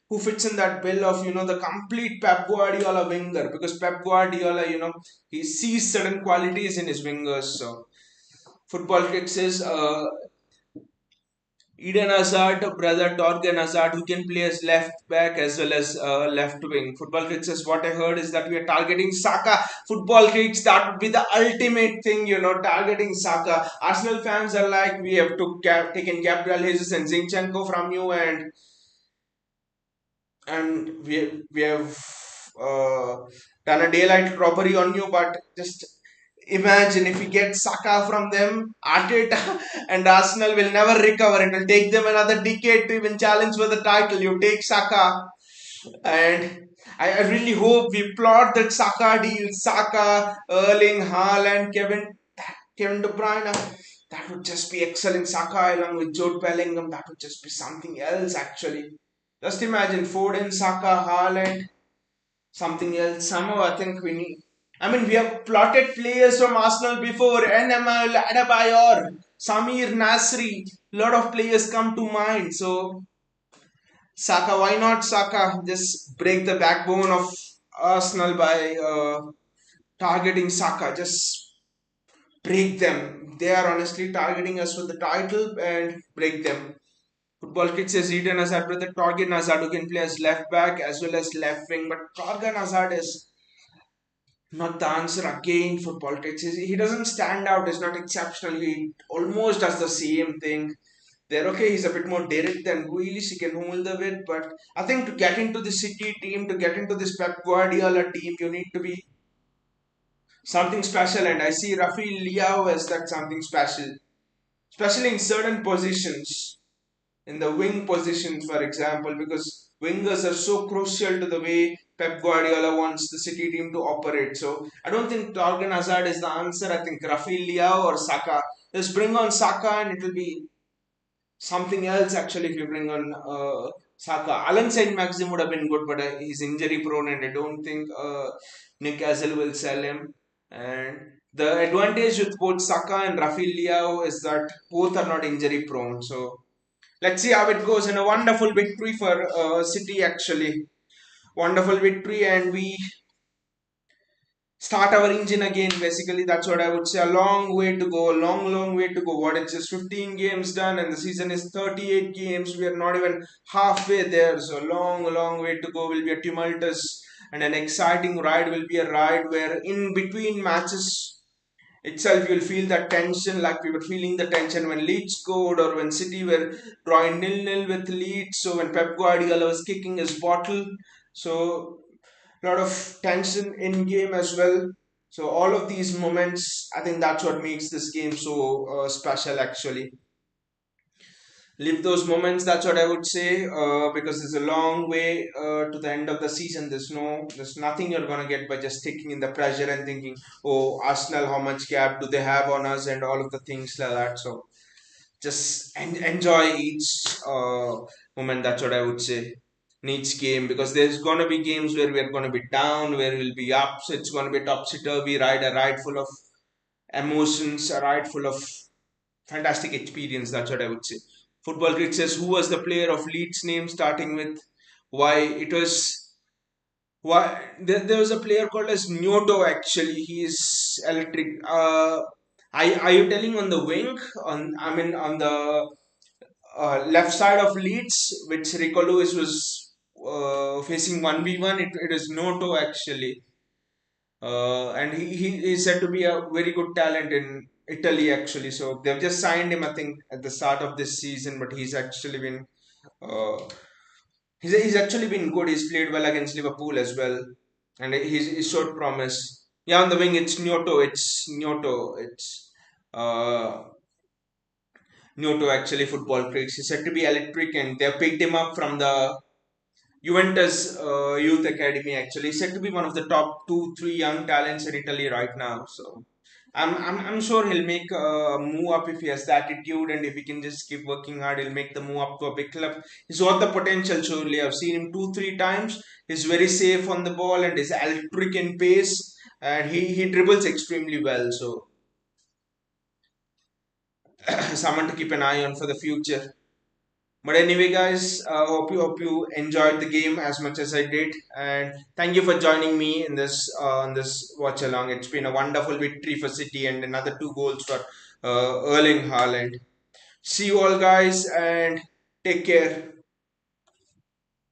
Who fits in that bill of the complete Pep Guardiola winger? Because Pep Guardiola, he sees certain qualities in his wingers. So football kicks is Eden Hazard, brother Torgan Hazard, who can play as left back as well as left wing. Football Critics says what I heard is that we are targeting Saka. Football Critics, that would be the ultimate thing, targeting Saka. Arsenal fans are like, we have to taken Gabriel Jesus and Zinchenko from you, and we have uh, done a daylight robbery on you, but just imagine if we get Saka from them, Arteta and Arsenal will never recover. It will take them another decade to even challenge for the title. You take Saka, and I really hope we plot that Saka deal. Saka, Erling, Haaland, Kevin De Bruyne. That would just be excellent. Saka along with Jude Bellingham. That would just be something else actually. Just imagine Foden, Saka, Haaland, something else. Somehow I think we need. I mean, we have plotted players from Arsenal before. NML, Adebayor, Samir Nasri. Lot of players come to mind. So Saka, why not Saka? Just break the backbone of Arsenal by targeting Saka. Just break them. They are honestly targeting us for the title and break them. Football Kit says Eden Hazard with the Torgan Hazard who can play as left back as well as left wing. But Torgan Hazard is not the answer again for politics. He doesn't stand out. He's not exceptional. He almost does the same thing. They're okay. He's a bit more direct than Grealish. He can hold the weight. But I think to get into the City team, to get into this Pep Guardiola team, you need to be something special. And I see Rafi Liao as that something special, especially in certain positions, in the wing positions, for example, because wingers are so crucial to the way Pep Guardiola wants the City team to operate. So I don't think Torgan Hazard is the answer. I think Rafi Liao or Saka. Just bring on Saka and it will be something else actually if you bring on Saka. Alan Saint Maxim would have been good, but he's injury prone and I don't think Newcastle will sell him. And the advantage with both Saka and Rafi Liao is that both are not injury prone. So let's see how it goes. And a wonderful victory for City actually. Wonderful victory, and we start our engine again. Basically, that's what I would say. A long way to go, a long way to go. What, it's just 15 games done, and the season is 38 games. We are not even halfway there. So long way to go. Will be a tumultuous and an exciting ride. Will be a ride where in between matches itself you'll feel that tension like we were feeling the tension when Leeds scored or when City were drawing nil-nil with Leeds. So when Pep Guardiola was kicking his bottle. So a lot of tension in game as well. So all of these moments, I think that's what makes this game so special actually. Live those moments. That's what I would say. Because there's a long way to the end of the season. There's nothing you're gonna get by just taking in the pressure and thinking, oh, Arsenal, how much gap do they have on us, and all of the things like that. So just enjoy each moment. That's what I would say. In each game, because there's gonna be games where we're gonna be down, where we'll be up. So it's gonna be topsy turvy ride, a ride full of emotions, a ride full of fantastic experience. That's what I would say. Football Grid says, who was the player of Leeds name starting with why? It was why there was a player called as Nyoto. Actually, he is electric. Are you telling on the wing? On I mean on the left side of Leeds, which Rico Lewis was facing 1v1. It is Noto actually. And he is said to be a very good talent in Italy actually. So they've just signed him, I think, at the start of this season. But uh, he's actually been good. He's played well against Liverpool as well, and he's showed promise. Yeah, on the wing it's Nyoto. It's Nyoto. It's uh, Nyoto actually. Football freaks. He's said to be electric, and they picked him up from the Juventus Youth Academy. Actually, he's said to be one of the top two, three young talents in Italy right now. So I'm sure he'll make a move up if he has the attitude, and if he can just keep working hard, he'll make the move up to a big club. He's got the potential. Surely, I've seen him two, three times. He's very safe on the ball and is electric in pace, and he dribbles extremely well. So someone to keep an eye on for the future. But anyway, guys, hope you enjoyed the game as much as I did, and thank you for joining me in this on this watch along. It's been a wonderful victory for City and another two goals for Erling Haaland. See you all, guys, and take care.